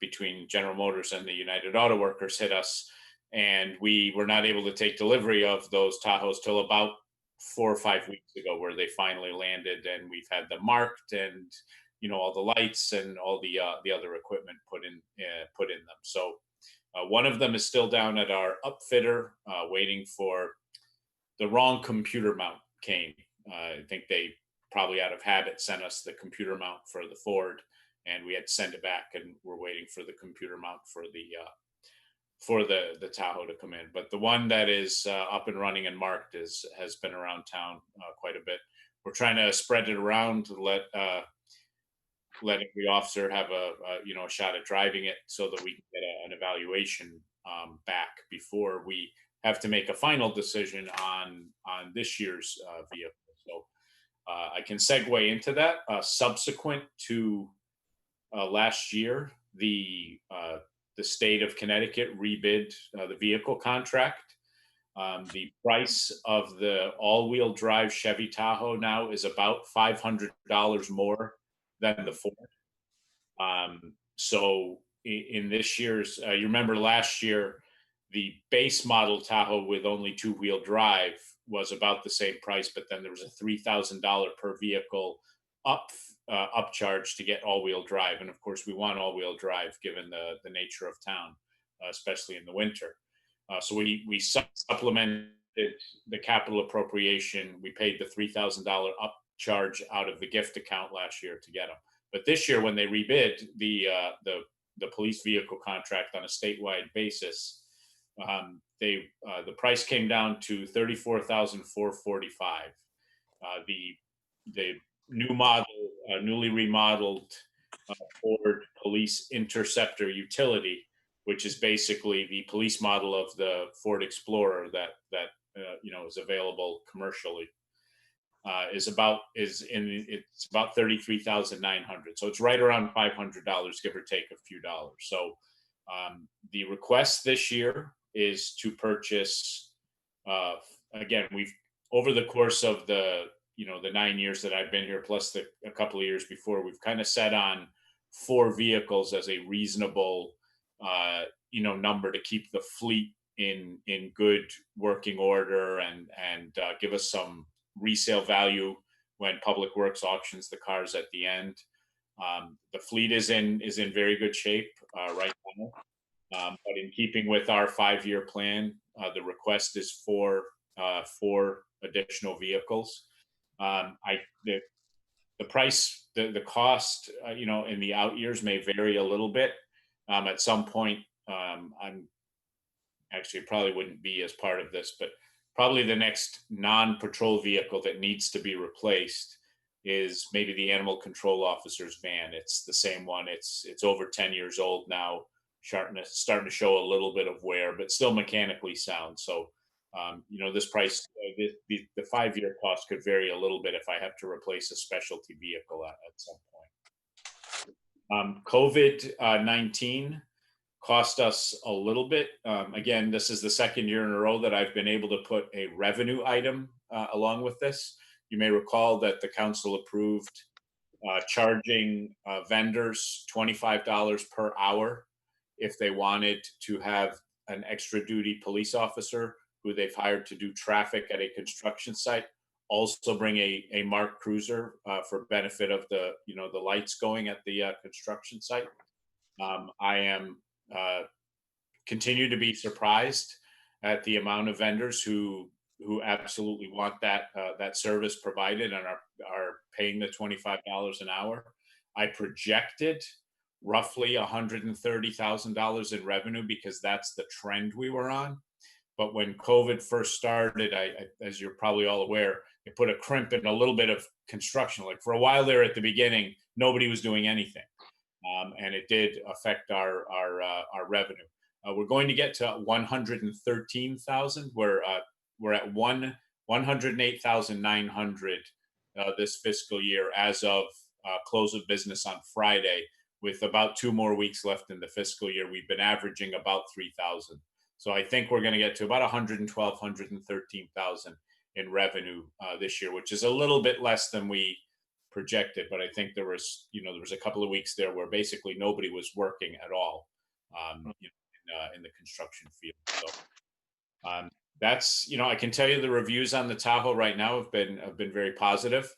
between General Motors and the United Auto Workers hit us, and we were not able to take delivery of those Tahoes till about 4 or 5 weeks ago, where they finally landed, and we've had them marked and all the lights and all the other equipment put in them. So one of them is still down at our upfitter, waiting for the wrong computer mount came. I think they probably out of habit sent us the computer mount for the Ford, and we had to send it back, and we're waiting for the computer mount for the Tahoe to come in. But the one that is up and running and marked has been around town quite a bit. We're trying to spread it around to let every officer have a shot at driving it, so that we can get an evaluation back before we have to make a final decision on this year's vehicle. So I can segue into that. Subsequent to last year, the state of Connecticut rebid the vehicle contract. The price of the all-wheel drive Chevy Tahoe now is about $500 more than the Ford. So in this year's, you remember last year, the base model Tahoe with only 2-wheel drive was about the same price, but then there was a $3,000 per vehicle upcharge to get all-wheel drive. And of course, we want all-wheel drive given the nature of town, especially in the winter. So we supplemented the capital appropriation. We paid the $3,000 upcharge out of the gift account last year to get them. But this year, when they rebid the police vehicle contract on a statewide basis, the price came down to $34,445. The new model, newly remodeled Ford Police Interceptor utility, which is basically the police model of the Ford Explorer that is available commercially, it's about $33,900. So it's right around $500, give or take a few dollars. So the request this year is to purchase. Again, we've over the course of the 9 years that I've been here, plus a couple of years before, we've kind of set on 4 vehicles as a reasonable number to keep the fleet in good working order and give us some resale value when Public Works auctions the cars at the end. The fleet is in very good shape right now, but in keeping with our 5-year plan, the request is for 4 additional vehicles. The price, the cost, in the out years may vary a little bit. At some point, I'm actually probably wouldn't be as part of this, but probably the next non-patrol vehicle that needs to be replaced is maybe the animal control officer's van. It's the same one. It's over 10 years old now, starting to show a little bit of wear, but still mechanically sound. So, this price, the 5-year cost could vary a little bit if I have to replace a specialty vehicle at some point. COVID-19 cost us a little bit. Again, this is the second year in a row that I've been able to put a revenue item along with this. You may recall that the council approved charging vendors $25 per hour if they wanted to have an extra duty police officer who they've hired to do traffic at a construction site, also bring a marked cruiser for benefit of the lights going at the construction site. I am continue to be surprised at the amount of vendors who absolutely want that service provided and are paying the $25 an hour. I projected roughly $130,000 in revenue because that's the trend we were on. But when COVID first started, as you're probably all aware, it put a crimp in a little bit of construction. Like for a while there at the beginning, nobody was doing anything. And it did affect our revenue. We're going to get to 113,000. We're at 108,900 this fiscal year as of close of business on Friday. With about 2 more weeks left in the fiscal year, we've been averaging about 3,000. So I think we're going to get to about 112, 113,000 in revenue this year, which is a little bit less than we projected. But I think there was a couple of weeks there where basically nobody was working at all in the construction field. So that's, I can tell you the reviews on the Tahoe right now have been very positive.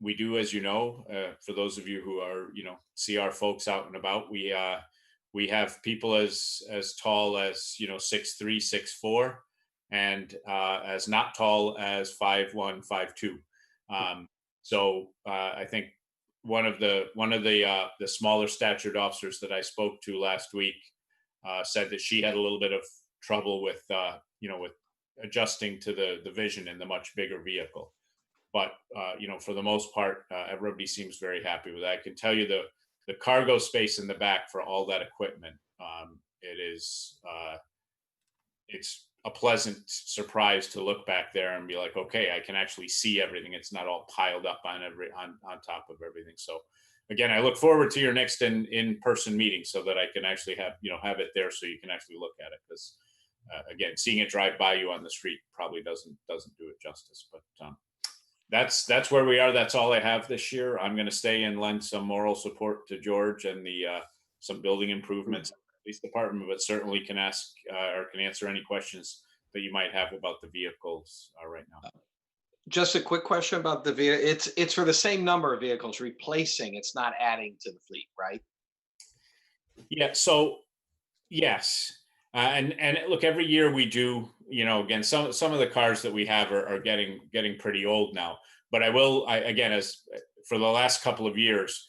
We do, as you know, for those of you who are, see our folks out and about, we have people as tall as 6'3", 6'4", and as not tall as 5'1", 5'2". So I think one of the smaller statured officers that I spoke to last week said that she had a little bit of trouble with with adjusting to the vision in the much bigger vehicle. But for the most part, everybody seems very happy with that. I can tell you the cargo space in the back for all that equipment, it's a pleasant surprise to look back there and be like, okay, I can actually see everything. It's not all piled up on top of everything. So again, I look forward to your next in-person meeting so that I can actually have it there so you can actually look at it. Because again, seeing it drive by you on the street probably doesn't do it justice. But that's where we are. That's all I have this year. I'm going to stay and lend some moral support to George and some building improvements at the police department, but certainly can ask or can answer any questions that you might have about the vehicles right now. Just a quick question about the vehicle. It's for the same number of vehicles replacing. It's not adding to the fleet, right? Yeah. So yes. And look, every year we do again, some of the cars that we have are getting pretty old now. But again, as for the last couple of years,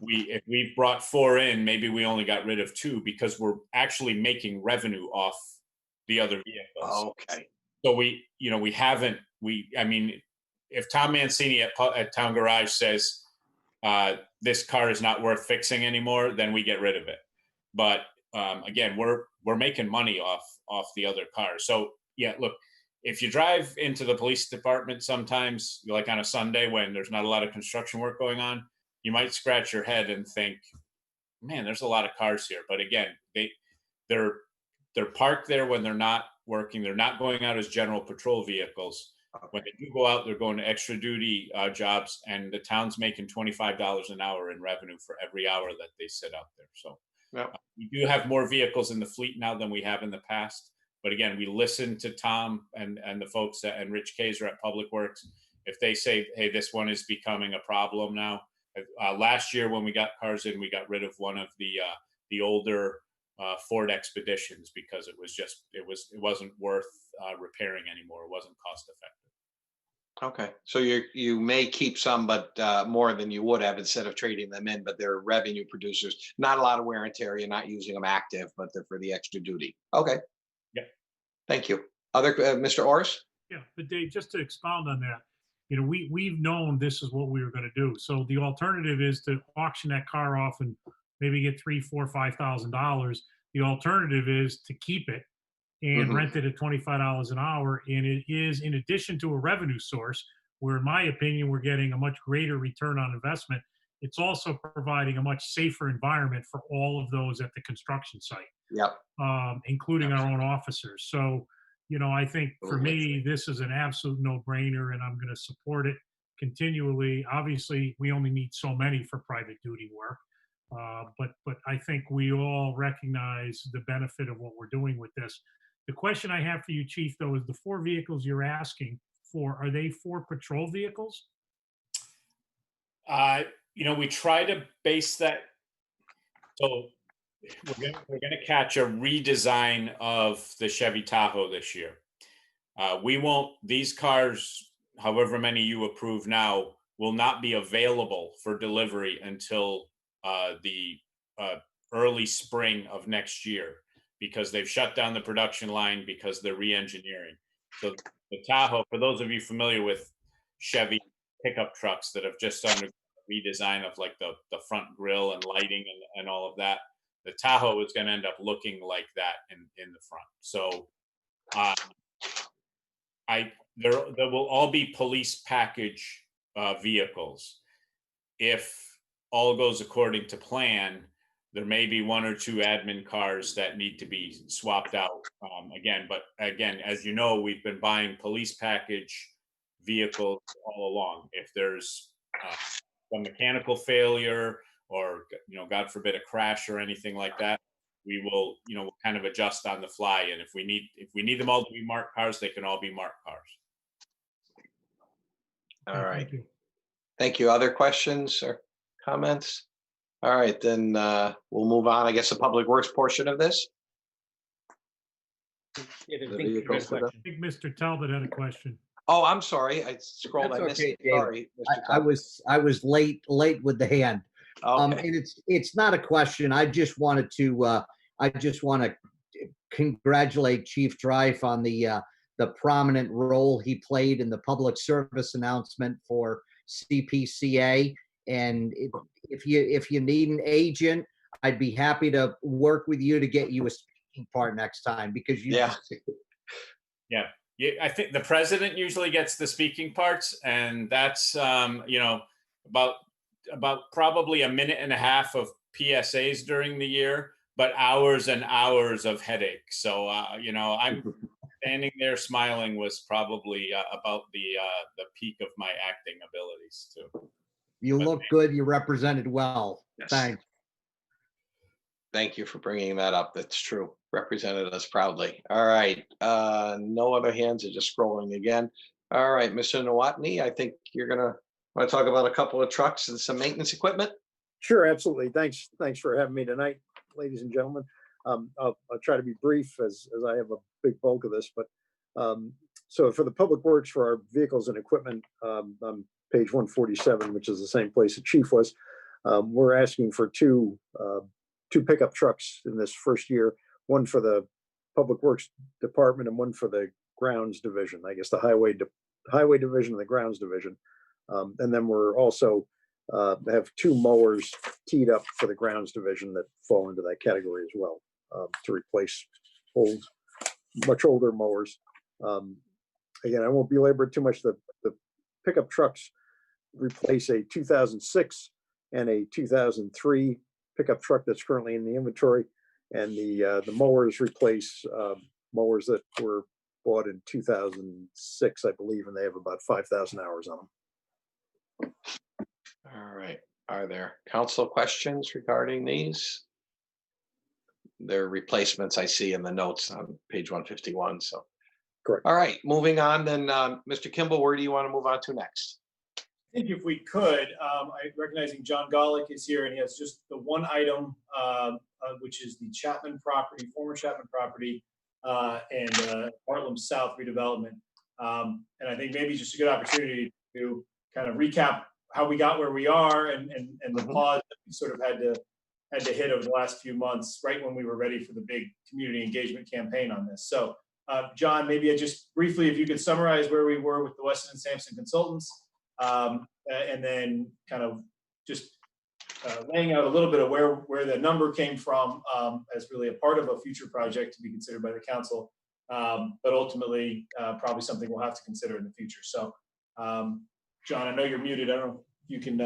if we brought 4 in, maybe we only got rid of 2 because we're actually making revenue off the other vehicles. Okay. So I mean, if Tom Mancini at Town Garage says this car is not worth fixing anymore, then we get rid of it. But again, we're making money off the other cars. So yeah, look, if you drive into the police department sometimes, like on a Sunday when there's not a lot of construction work going on, you might scratch your head and think, man, there's a lot of cars here. But again, they're parked there when they're not working. They're not going out as general patrol vehicles. When they do go out, they're going to extra duty jobs, and the town's making $25 an hour in revenue for every hour that they sit out there. So we do have more vehicles in the fleet now than we have in the past. But again, we listen to Tom and the folks and Rich Kaiser at Public Works. If they say, hey, this one is becoming a problem now. Last year when we got cars in, we got rid of one of the older Ford Expeditions because it wasn't worth repairing anymore. It wasn't cost effective. Okay, so you may keep some, but more than you would have instead of trading them in. But they're revenue producers. Not a lot of wear and tear. You're not using them active, but they're for the extra duty. Okay. Yeah. Thank you. Other Mr. Orris? Yeah, but Dave, just to expound on that, we've known this is what we were going to do. So the alternative is to auction that car off and maybe get $3,000, $4,000, $5,000. The alternative is to keep it and rent it at $25 an hour. And it is, in addition to a revenue source, where in my opinion, we're getting a much greater return on investment. It's also providing a much safer environment for all of those at the construction site. Yep. Including our own officers. So, I think for me, this is an absolute no-brainer, and I'm going to support it continually. Obviously, we only need so many for private duty work, but I think we all recognize the benefit of what we're doing with this. The question I have for you, Chief, though, is the 4 vehicles you're asking for, are they 4 patrol vehicles? We try to base that. So we're going to catch a redesign of the Chevy Tahoe this year. These cars, however many you approve now, will not be available for delivery until the early spring of next year, because they've shut down the production line because they're re-engineering. So the Tahoe, for those of you familiar with Chevy pickup trucks that have just undergone a redesign of like the front grille and lighting and all of that, the Tahoe is going to end up looking like that in the front. So there will all be police package vehicles. If all goes according to plan, there may be 1 or 2 admin cars that need to be swapped out but as you know, we've been buying police package vehicles all along. If there's a mechanical failure or, God forbid, a crash or anything like that, we will, we'll kind of adjust on the fly. And if we need them all to be marked cars, they can all be marked cars. All right. Thank you. Thank you. Other questions or comments? All right, then we'll move on, I guess, the Public Works portion of this. I think Mr. Talbot had a question. Oh, I'm sorry. I scrolled. That's I missed okay, it. David. Sorry, Mr. Talbot. I was late with the hand. Okay. And it's not a question. I just want to congratulate Chief Drive on the prominent role he played in the public service announcement for CPCA. And if you need an agent, I'd be happy to work with you to get you a speaking part next time, because you. Yeah. I think the president usually gets the speaking parts, and that's about probably a minute and a half of PSAs during the year, but hours and hours of headache. So I'm standing there smiling was probably about the peak of my acting abilities too. You look good. You represented well. Yes. Thanks. Thank you for bringing that up. That's true. Represented us proudly. All right. No other hands are just scrolling again. All right, Mr. Nowotny, I think you're want to talk about a couple of trucks and some maintenance equipment. Sure, absolutely. Thanks for having me tonight, ladies and gentlemen. I'll try to be brief as I have a big bulk of this, but So for the public works for our vehicles and equipment, on page 147, which is the same place the chief was, we're asking for two pickup trucks in this first year, one for the public works department and one for the grounds division, I guess the highway division and the grounds division. And then we're also have two mowers teed up for the grounds division that fall into that category as well, to replace much older mowers. Again, I won't belabor too much. The pickup trucks replace a 2006 and a 2003 pickup truck that's currently in the inventory, and the mowers replace mowers that were bought in 2006, I believe, and they have about 5,000 hours on them. All right. Are there council questions regarding these? They're replacements I see in the notes on page 151. So, correct. All right, moving on then, Mr. Kimball, where do you want to move on to next? I think if we could, recognizing John Golick is here and he has just the one item, which is the Chapman property, former Chapman property, and Bartlett South redevelopment. And I think maybe just a good opportunity to kind of recap how we got where we are and the pause that we sort of had to hit over the last few months, right when we were ready for the big community engagement campaign on this. So, John, maybe just briefly, if you could summarize where we were with the Weston and Sampson consultants, and then kind of just laying out a little bit of where the number came from, as really a part of a future project to be considered by the council, but ultimately probably something we'll have to consider in the future. So, John, I know you're muted. I don't know if you can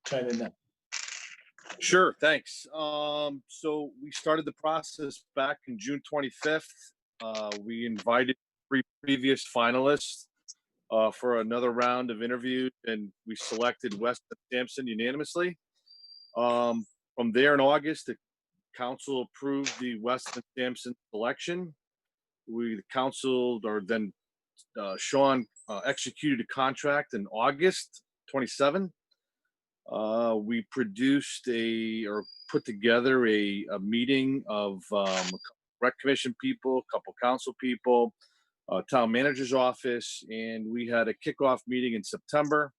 chime in now. Sure, thanks. So we started the process back in June 25th. We invited 3 previous finalists for another round of interviews, and we selected Weston Sampson unanimously. From there in August, the council approved the Weston Sampson selection. The council, or then Sean executed a contract in August 27. We produced or put together a meeting of rec commission people, a couple council people, town manager's office, and we had a kickoff meeting in September.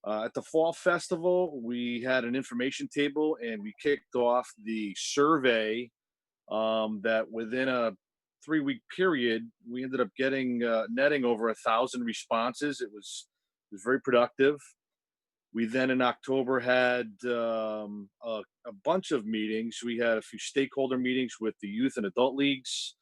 At the fall festival, we had an information table and we kicked off the survey that within a 3-week period, we ended up getting netting over 1,000 responses. It was very productive. We then in October had a bunch of meetings. We had a few stakeholder meetings with the youth and adult leagues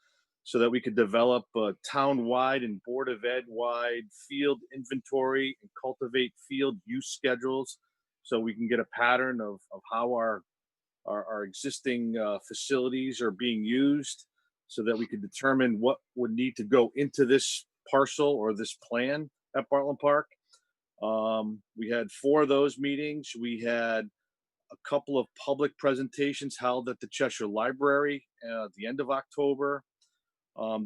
so that we could develop a town-wide and Board of Ed-wide field inventory and cultivate field use schedules so we can get a pattern of how our existing facilities are being used so that we could determine what would need to go into this parcel or this plan at Bartlett Park. We had 4 of those meetings. We had a couple of public presentations held at the Cheshire Library at the end of October.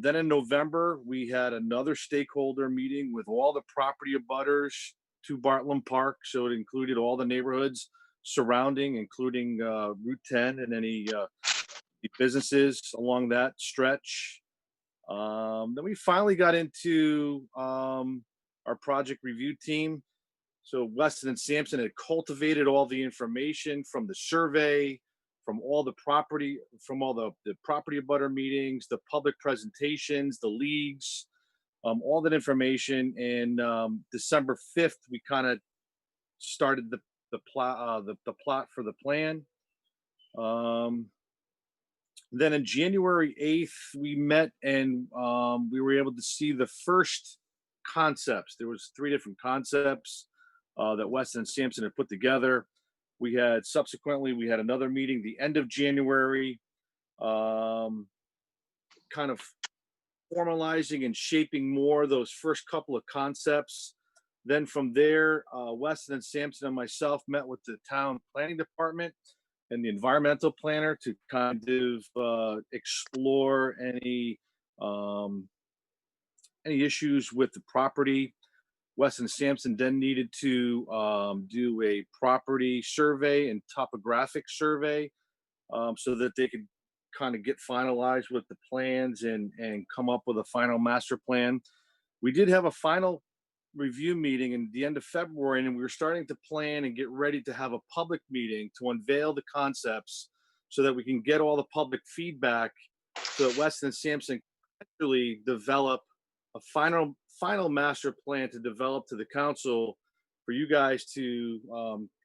Then in November, we had another stakeholder meeting with all the property abutters to Bartlett Park. So it included all the neighborhoods surrounding, including Route 10 and any businesses along that stretch. Then we finally got into our project review team. So Weston and Sampson had cultivated all the information from the survey, from all the property abutter meetings, the public presentations, the leagues, all that information. And December 5th, we kind of started the plot for the plan. Then on January 8th, we met and we were able to see the first concepts. There was 3 different concepts that Weston and Sampson had put together. We had another meeting the end of January, kind of formalizing and shaping more those first couple of concepts. Then from there, Weston and Sampson and myself met with the town planning department and the environmental planner to kind of explore any issues with the property. Weston and Sampson then needed to do a property survey and topographic survey so that they could kind of get finalized with the plans and come up with a final master plan. We did have a final review meeting in the end of February, and we were starting to plan and get ready to have a public meeting to unveil the concepts so that we can get all the public feedback so that Weston and Sampson can actually develop a final master plan to develop to the council for you guys to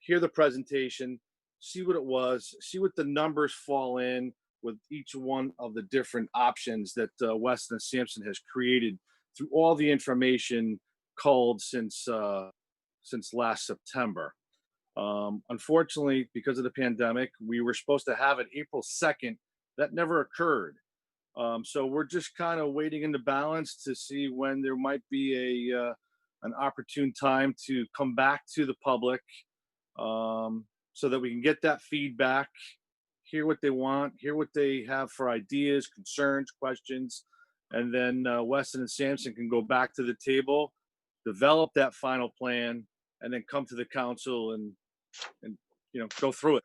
hear the presentation, see what it was, see what the numbers fall in with each one of the different options that Weston and Sampson has created through all the information culled since last September. Unfortunately, because of the pandemic, we were supposed to have it April 2nd. That never occurred. So we're just kind of waiting in the balance to see when there might be an opportune time to come back to the public so that we can get that feedback, hear what they want, hear what they have for ideas, concerns, questions, and then Weston and Sampson can go back to the table, develop that final plan, and then come to the council and go through it.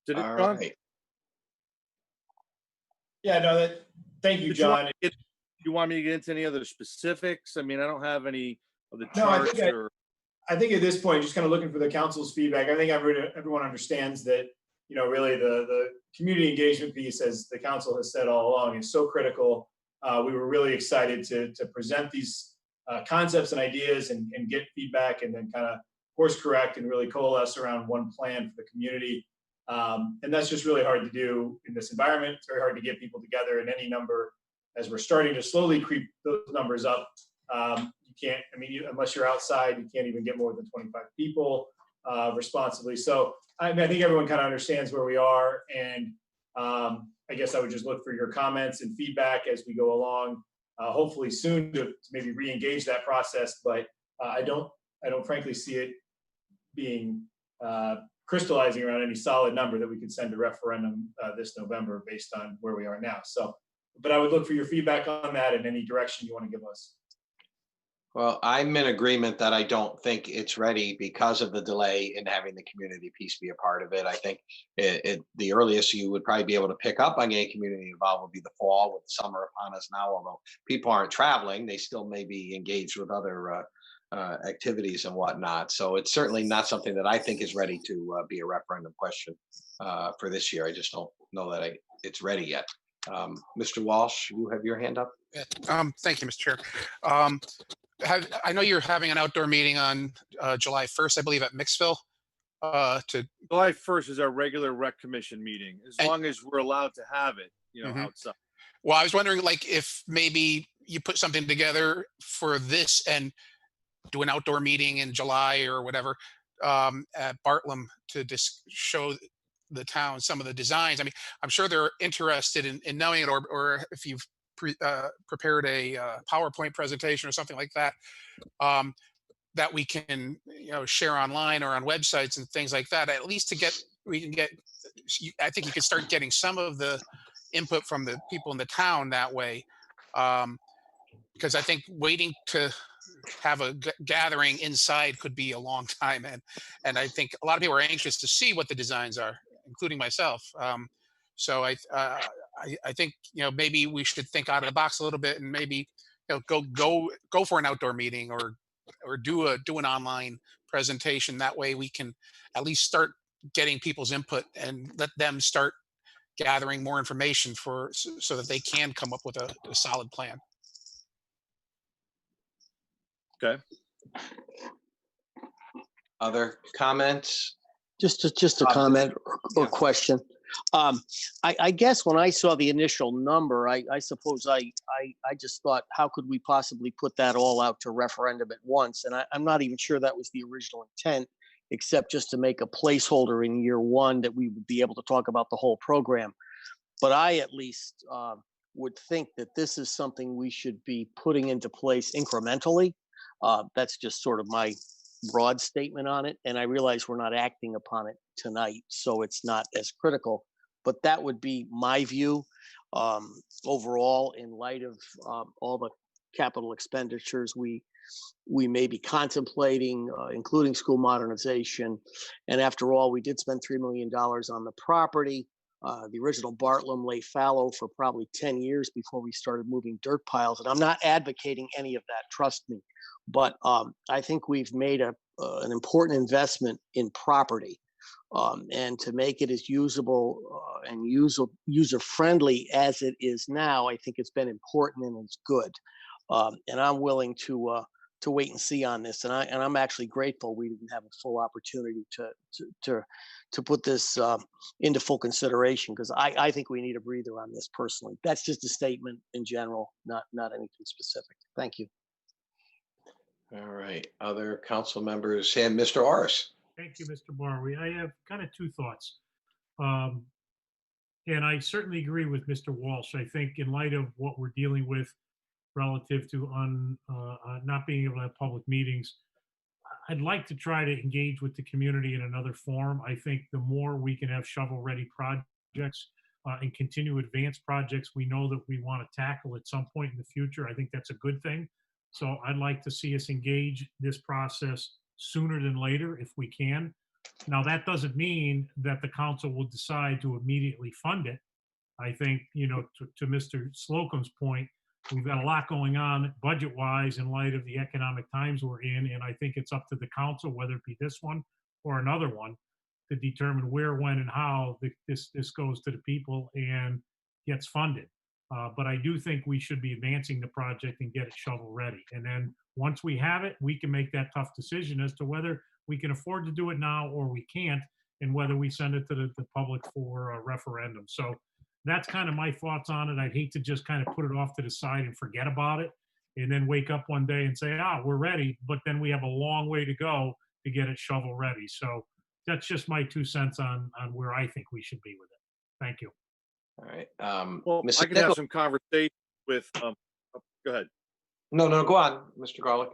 Did it, All John? right. Yeah, no, thank you, John. You want me to get into any other specifics? I mean, I don't have any of the No, I charts think or. I think at this point, just kind of looking for the council's feedback. I think everyone understands that, really the community engagement piece, as the council has said all along, is so critical. We were really excited to present these concepts and ideas and get feedback, and then kind of course correct and really coalesce around one plan for the community. And that's just really hard to do in this environment. It's very hard to get people together in any number. As we're starting to slowly creep those numbers up, you can't, unless you're outside, you can't even get more than 25 people responsibly. So I think everyone kind of understands where we are. And I guess I would just look for your comments and feedback as we go along, hopefully soon to maybe re-engage that process. But I don't frankly see it being crystallizing around any solid number that we could send to referendum this November based on where we are now. So, but I would look for your feedback on that and any direction you want to give us. Well, I'm in agreement that I don't think it's ready because of the delay in having the community piece be a part of it. I think the earliest you would probably be able to pick up on getting community involved would be the fall, with summer upon us now. Although people aren't traveling, they still may be engaged with other activities and whatnot. So it's certainly not something that I think is ready to be a referendum question for this year. I just don't know that it's ready yet. Mr. Walsh, you have your hand up. Yeah, thank you, Mr. Chair. I know you're having an outdoor meeting on July 1st, I believe, at Mixville. July 1st is our regular rec commission meeting, as long as we're allowed to have it, outside. Well, I was wondering, if maybe you put something together for this and do an outdoor meeting in July or whatever at Bartlam to just show the town some of the designs. I'm sure they're interested in knowing it, or if you've prepared a PowerPoint presentation or something like that, that we can share online or on websites and things like that. At least I think you can start getting some of the input from the people in the town that way, because I think waiting to have a gathering inside could be a long time, and I think a lot of people are anxious to see what the designs are, including myself. So I think maybe we should think out of the box a little bit and maybe go for an outdoor meeting or do an online presentation. That way we can at least start getting people's input and let them start gathering more information so that they can come up with a solid plan. Okay. Other comments? Just a comment or question. I guess when I saw the initial number, I suppose I just thought, how could we possibly put that all out to referendum at once? And I'm not even sure that was the original intent, except just to make a placeholder in year one that we would be able to talk about the whole program. But I at least would think that this is something we should be putting into place incrementally. That's just sort of my broad statement on it. And I realize we're not acting upon it tonight, so it's not as critical. But that would be my view overall, in light of all the capital expenditures we we may be contemplating, including school modernization. And after all, we did spend $3 million on the property. The original Bartlam lay fallow for probably 10 years before we started moving dirt piles. And I'm not advocating any of that, trust me. But I think we've made an important investment in property. And to make it as usable and user-friendly as it is now, I think it's been important and it's good. And I'm willing to wait and see on this. And I'm actually grateful we didn't have a full opportunity to put this into full consideration, because I think we need a breather on this personally. That's just a statement in general, not anything specific. Thank you. All right, other council members, and Mr. Orris. Thank you, Mr. Barwi. I have kind of two thoughts. And I certainly agree with Mr. Walsh. I think in light of what we're dealing with relative to not being able to have public meetings, I'd like to try to engage with the community in another form. I think the more we can have shovel-ready projects and continue advanced projects we know that we want to tackle at some point in the future, I think that's a good thing. So I'd like to see us engage this process sooner than later if we can. Now, that doesn't mean that the council will decide to immediately fund it. I think, to Mr. Slocum's point, we've got a lot going on budget-wise in light of the economic times we're in, and I think it's up to the council, whether it be this one or another one, to determine where, when, and how this goes to the people and gets funded. But I do think we should be advancing the project and get it shovel-ready. And then once we have it, we can make that tough decision as to whether we can afford to do it now or we can't, and whether we send it to the public for a referendum. So that's kind of my thoughts on it. I'd hate to just kind of put it off to the side and forget about it and then wake up one day and say, we're ready, but then we have a long way to go to get it shovel ready. So that's just my 2 cents on where I think we should be with it. Thank you. All right. Well, I can have some conversation with, go ahead. No, go on, Mr. Garlick.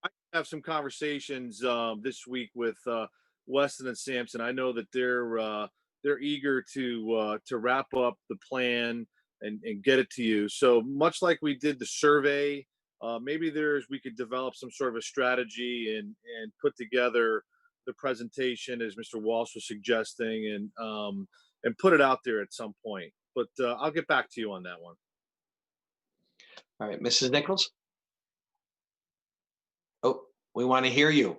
I have some conversations this week with Weston and Sampson. I know that they're eager to wrap up the plan and get it to you. So much like we did the survey, maybe we could develop some sort of a strategy and put together the presentation as Mr. Walsh was suggesting, and put it out there at some point. But I'll get back to you on that one. All right, Mrs. Nichols. Oh, we want to hear you.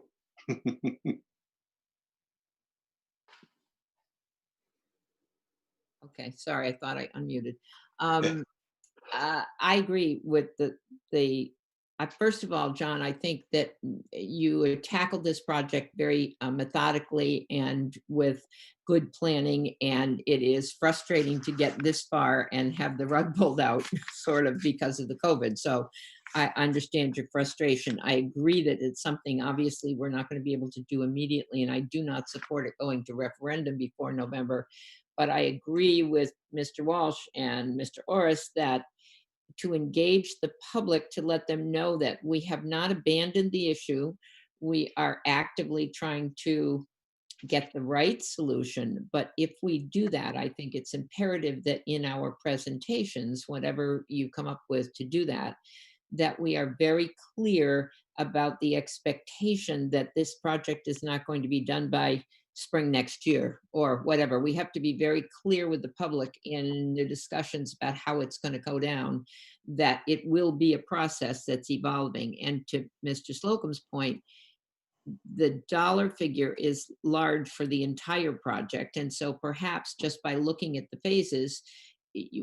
Okay, sorry, I thought I unmuted. I agree with first of all, John, I think that you tackled this project very methodically and with good planning, and it is frustrating to get this far and have the rug pulled out sort of because of the COVID. So I understand your frustration. I agree that it's something obviously we're not going to be able to do immediately, and I do not support it going to referendum before November. But I agree with Mr. Walsh and Mr. Orris that to engage the public, to let them know that we have not abandoned the issue. We are actively trying to get the right solution. But if we do that, I think it's imperative that in our presentations, whatever you come up with to do that, that we are very clear about the expectation that this project is not going to be done by spring next year or whatever. We have to be very clear with the public in the discussions about how it's going to go down, that it will be a process that's evolving. And to Mr. Slocum's point, the dollar figure is large for the entire project. And so perhaps just by looking at the phases,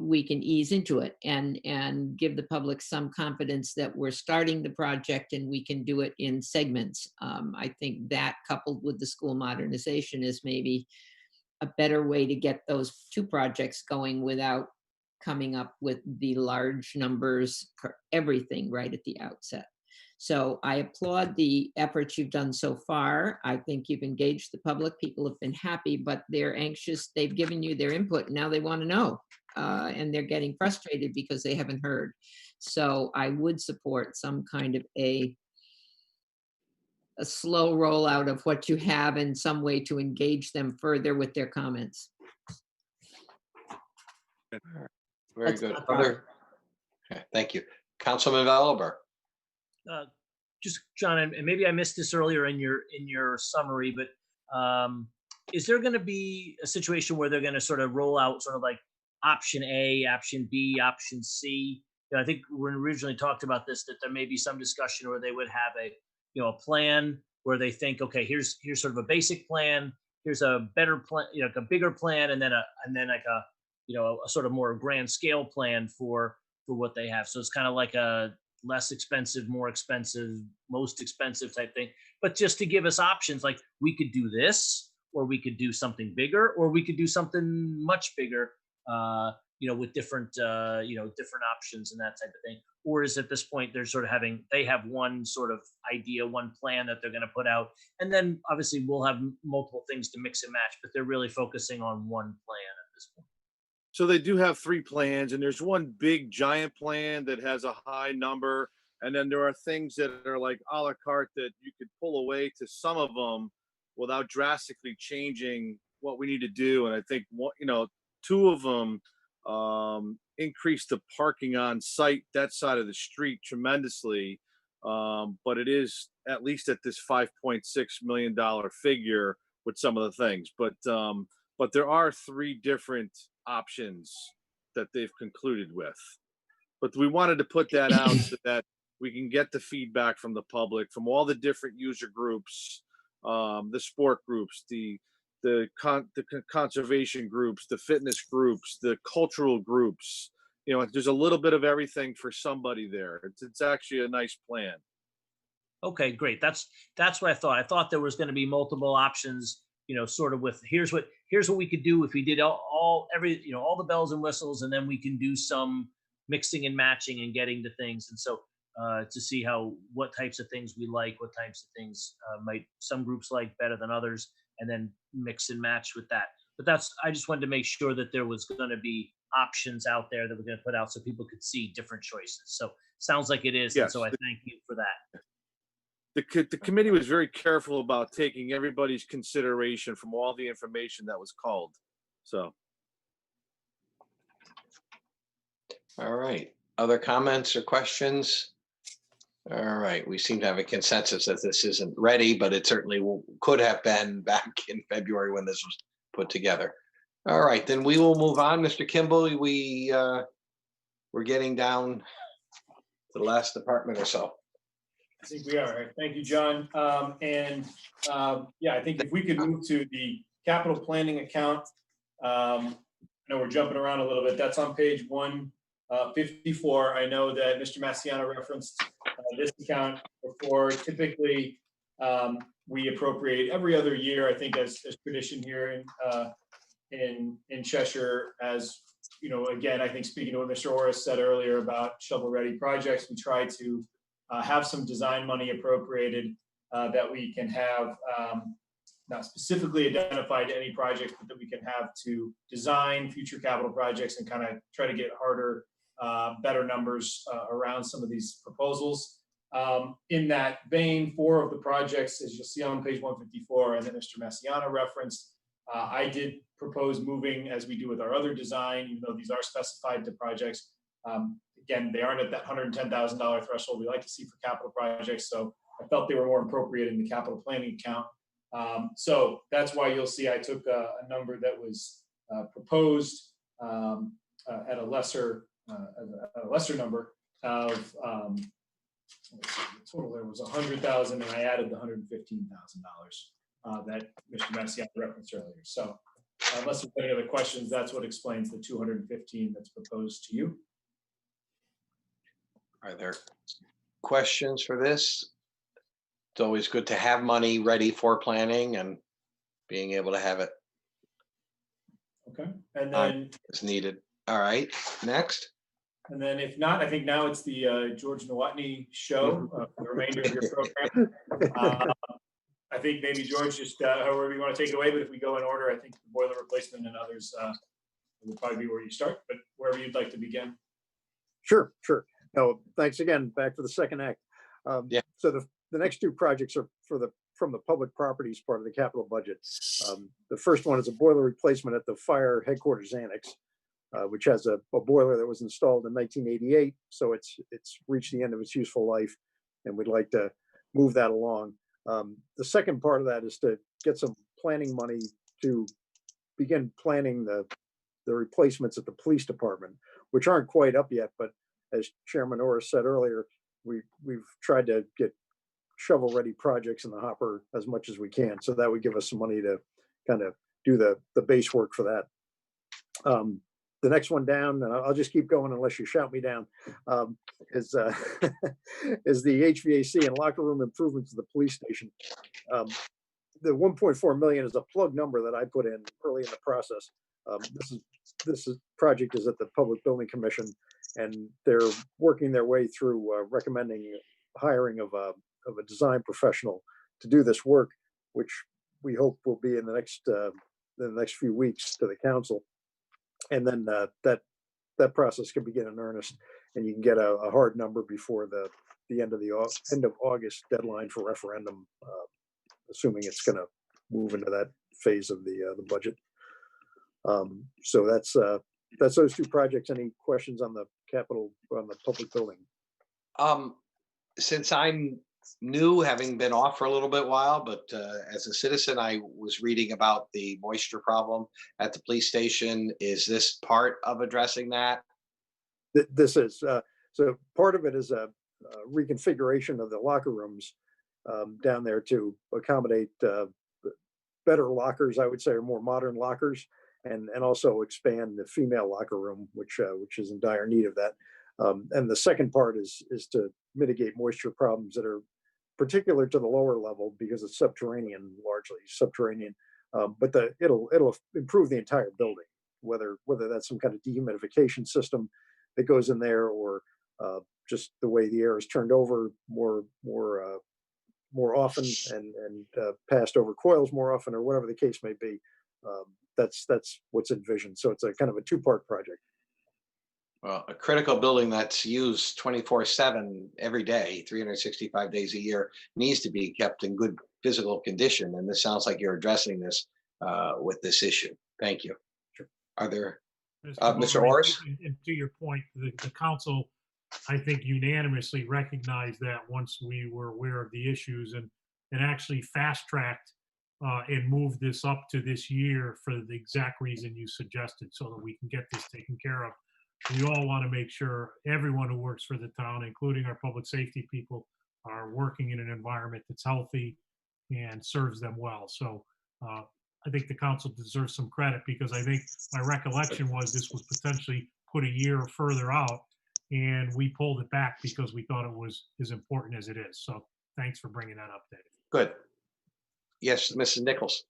we can ease into it and give the public some confidence that we're starting the project and we can do it in segments. I think that coupled with the school modernization is maybe a better way to get those two projects going without coming up with the large numbers for everything right at the outset. So I applaud the efforts you've done so far. I think you've engaged the public. People have been happy, but they're anxious. They've given you their input. Now they want to know. And they're getting frustrated because they haven't heard. So I would support some kind of a slow rollout of what you have in some way to engage them further with their comments. Very good. Okay, thank you. Councilman Vollmer. just John, and maybe I missed this earlier in your summary, but is there going to be a situation where they're going to sort of roll out sort of like option A, option B, option C? You know, I think when we originally talked about this, that there may be some discussion where they would have a plan where they think, okay, here's sort of a basic plan, here's a better plan, like a bigger plan, and then like a sort of more grand scale plan for what they have. So it's kind of like a less expensive, more expensive, most expensive type thing. But just to give us options, like we could do this, or we could do something bigger, or we could do something much bigger, with different options and that type of thing. Or is at this point they're sort of they have one sort of idea, one plan that they're going to put out, and then obviously we'll have multiple things to mix and match, but they're really focusing on one plan at this point. So they do have 3 plans, and there's one big giant plan that has a high number. And then there are things that are like a la carte that you could pull away to some of them without drastically changing what we need to do. And I think, 2 of them increase the parking on site, that side of the street, tremendously. But it is at least at this $5.6 million figure with some of the things. But there are 3 different options that they've concluded with. But we wanted to put that out so that we can get the feedback from the public, from all the different user groups, the sport groups, the conservation groups, the fitness groups, the cultural groups. There's a little bit of everything for somebody there. It's actually a nice plan. Okay, great. That's what I thought. I thought there was going to be multiple options, sort of with here's what we could do if we did all the bells and whistles, and then we can do some mixing and matching and getting to things. And so to see what types of things we like, what types of things might some groups like better than others, and then mix and match with that. But I just wanted to make sure that there was going to be options out there that we're going to put out so people could see different choices. So sounds like it is. Yes. And so I thank you for that. The committee was very careful about taking everybody's consideration from all the information that was called. So. All right. Other comments or questions? All right. We seem to have a consensus that this isn't ready, but it certainly could have been back in February when this was put together. All right, then we will move on. Mr. Kimball, we're getting down to the last department or so. I think we are. Thank you, John. I think if we could move to the capital planning account. I know we're jumping around a little bit. That's on page 154. I know that Mr. Massiano referenced this account before. Typically, we appropriate every other year, I think, as tradition here in Cheshire. As you know, again, I think speaking to what Mr. Orris said earlier about shovel-ready projects, we try to have some design money appropriated that we can have not specifically identified to any project, but that we can have to design future capital projects and kind of try to get harder, better numbers around some of these proposals. In that vein, 4 of the projects, as you'll see on page 154, and that Mr. Massiano referenced, I did propose moving, as we do with our other design, even though these are specified to projects. Again, they aren't at that $110,000 threshold we like to see for capital projects, so I felt they were more appropriate in the capital planning account. So that's why you'll see I took a number that was proposed at a lesser number of the total there was $100,000, and I added the $115,000 that Mr. Massiano referenced earlier. So unless there's any other questions, that's what explains the 215 that's proposed to you. Are there questions for this? It's always good to have money ready for planning and being able to have it. Okay, and then as needed. All right, next. And then if not, I think now it's the George Nowotny show for the remainder of your program. I think maybe George, just however you want to take it away, but if we go in order, I think the boiler replacement and others will probably be where you start, but wherever you'd like to begin. Sure. No, thanks again. Back for the second act. So the next 2 projects are from the public properties part of the capital budget. The first one is a boiler replacement at the fire headquarters annex, which has a boiler that was installed in 1988. So it's reached the end of its useful life. and we'd like to move that along. The second part of that is to get some planning money to begin planning the replacements at the police department, which aren't quite up yet, but as Chairman Orris said earlier, we've tried to get shovel-ready projects in the hopper as much as we can. So that would give us some money to kind of do the base work for that. The next one down, and I'll just keep going unless you shout me down, is is the HVAC and locker room improvements to the police station. The 1.4 million is a plug number that I put in early in the process. This project is at the Public Building Commission, and they're working their way through recommending hiring of a design professional to do this work, which we hope will be in the next few weeks to the council. And then that process can begin in earnest, and you can get a hard number before the end of August deadline for referendum, assuming it's going to move into that phase of the budget. So that's those two projects. Any questions on the public building? Since I'm new, having been off for a little bit while, but as a citizen, I was reading about the moisture problem at the police station. Is this part of addressing that? This is so part of it is a reconfiguration of the locker rooms down there to accommodate better lockers, I would say, or more modern lockers, and also expand the female locker room, which is in dire need of that. And the second part is to mitigate moisture problems that are particular to the lower level because it's subterranean, largely subterranean. But it'll improve the entire building, whether that's some kind of dehumidification system that goes in there, or just the way the air is turned over more often and passed over coils more often, or whatever the case may be. That's what's envisioned. So it's a kind of a two-part project. Well, a critical building that's used 24/7 every day, 365 days a year, needs to be kept in good physical condition. And this sounds like you're addressing this with this issue. Thank you. Sure. Are there, Mr. Mr. Orris? And to your point, the council, I think, unanimously recognized that once we were aware of the issues, and actually fast-tracked and moved this up to this year for the exact reason you suggested, so that we can get this taken care of. We all want to make sure everyone who works for the town, including our public safety people, are working in an environment that's healthy and serves them well. So I think the council deserves some credit, because I think my recollection was this was potentially put a year further out, and we pulled it back because we thought it was as important as it is. So thanks for bringing that up, Dave. Good. Yes, Mrs. Nichols.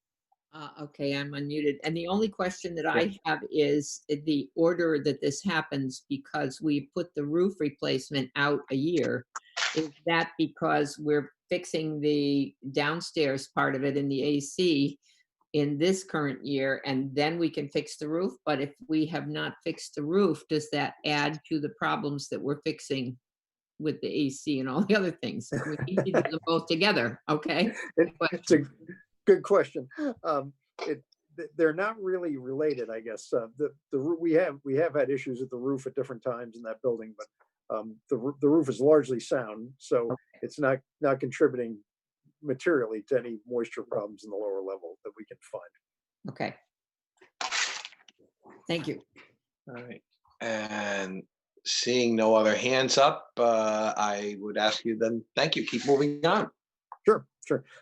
Okay, I'm unmuted. And the only question that I have is the order that this happens, because we put the roof replacement out a year. Is that because we're fixing the downstairs part of it in the AC in this current year, and then we can fix the roof? But if we have not fixed the roof, does that add to the problems that we're fixing with the AC and all the other things? We need to do them both together, okay? It's a good question. They're not really related, I guess. We have had issues with the roof at different times in that building, but the roof is largely sound, so it's not contributing materially to any moisture problems in the lower level that we can find. Okay. Thank you. All right. And seeing no other hands up, I would ask you then, thank you. Keep moving on. Sure.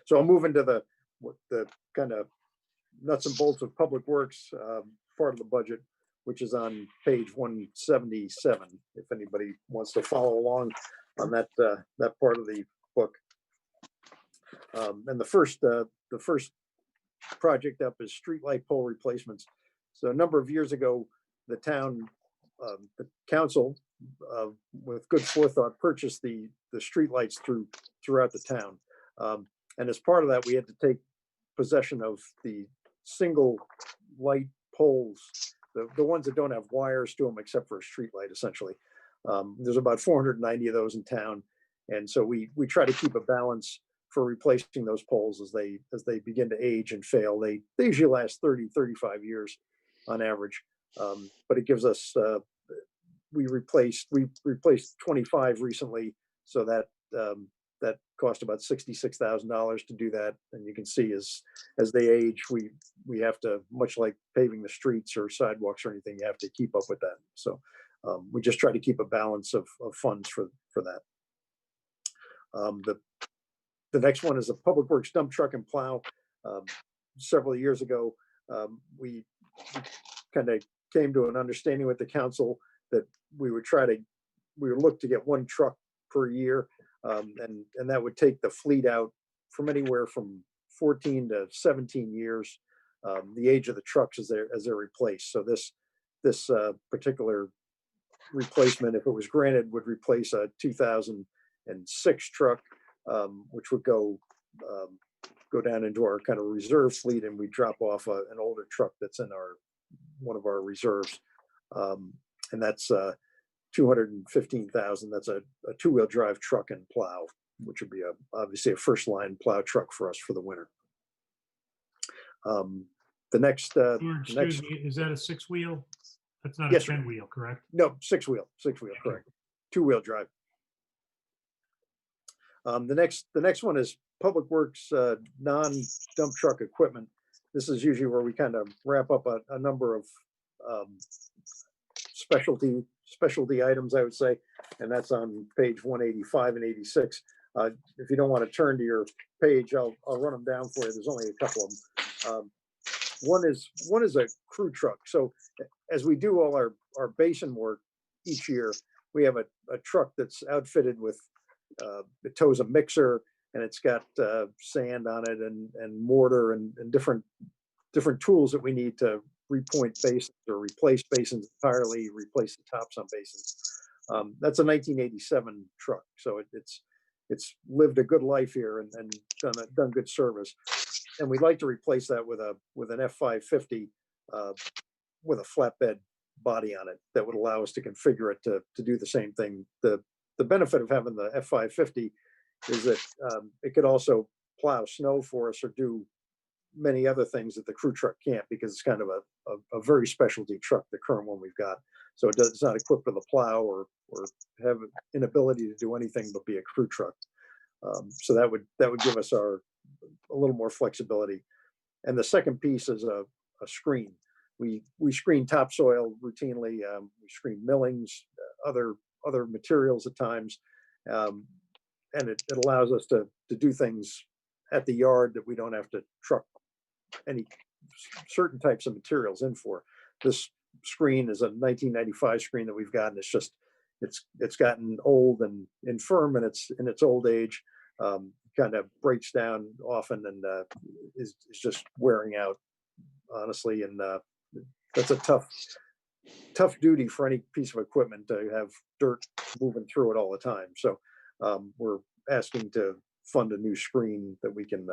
So I'll move into the kind of nuts and bolts of public works part of the budget, which is on page 177. If anybody wants to follow along on that part of the book. And the first project up is streetlight pole replacements. So a number of years ago, the council, with good forethought, purchased the streetlights throughout the town. And as part of that, we had to take possession of the single light poles, the ones that don't have wires to them except for a street light, essentially. There's about 490 of those in town. And so we try to keep a balance for replacing those poles as they begin to age and fail. They usually last 30, 35 years on average. But it gives us, we replaced 25 recently, so that that cost about $66,000 to do that. And you can see as they age, we have to, much like paving the streets or sidewalks or anything, you have to keep up with that. So we just try to keep a balance of funds for that. The next one is a Public Works dump truck and plow. Several years ago, we kind of came to an understanding with the council that we would look to get one truck per year. And that would take the fleet out from anywhere from 14 to 17 years, the age of the trucks as they're replaced. So this particular replacement, if it was granted, would replace a 2006 truck, which would go down into our kind of reserve fleet, and we drop off an older truck that's in one of our reserves, and that's $215,000. That's a two-wheel drive truck and plow, which would be obviously a first line plow truck for us for the winter. The next, excuse me, is that a 6-wheel? That's not Yes, a sir. 10-wheel, correct? No, six-wheel, correct. Two-wheel drive. The next one is Public Works non-dump truck equipment. This is usually where we kind of wrap up a number of specialty items, I would say, and that's on page 185 and 86. If you don't want to turn to your page, I'll run them down for you. There's only a couple of them. One is a crew truck. So as we do all our basin work each year, we have a truck that's outfitted with it tows a mixer, and it's got sand on it and mortar and different tools that we need to repoint basins or replace basins entirely, replace the tops on basins. That's a 1987 truck, so it's lived a good life here and done good service. And we'd like to replace that with an F550 with a flatbed body on it that would allow us to configure it to do the same thing. The benefit of having the F550 is that it could also plow snow for us or do many other things that the crew truck can't, because it's kind of a very specialty truck, the current one we've got. So it's not equipped with a plow or have an inability to do anything but be a crew truck. So that would give us a little more flexibility. And the second piece is a screen. We screen topsoil routinely. We screen millings, other materials at times, and it allows us to do things at the yard that we don't have to truck any certain types of materials in for. This screen is a 1995 screen that we've got, and it's gotten old and infirm in its old age. Kind of breaks down often and is just wearing out, honestly. And that's a tough duty for any piece of equipment to have dirt moving through it all the time. So we're asking to fund a new screen that we can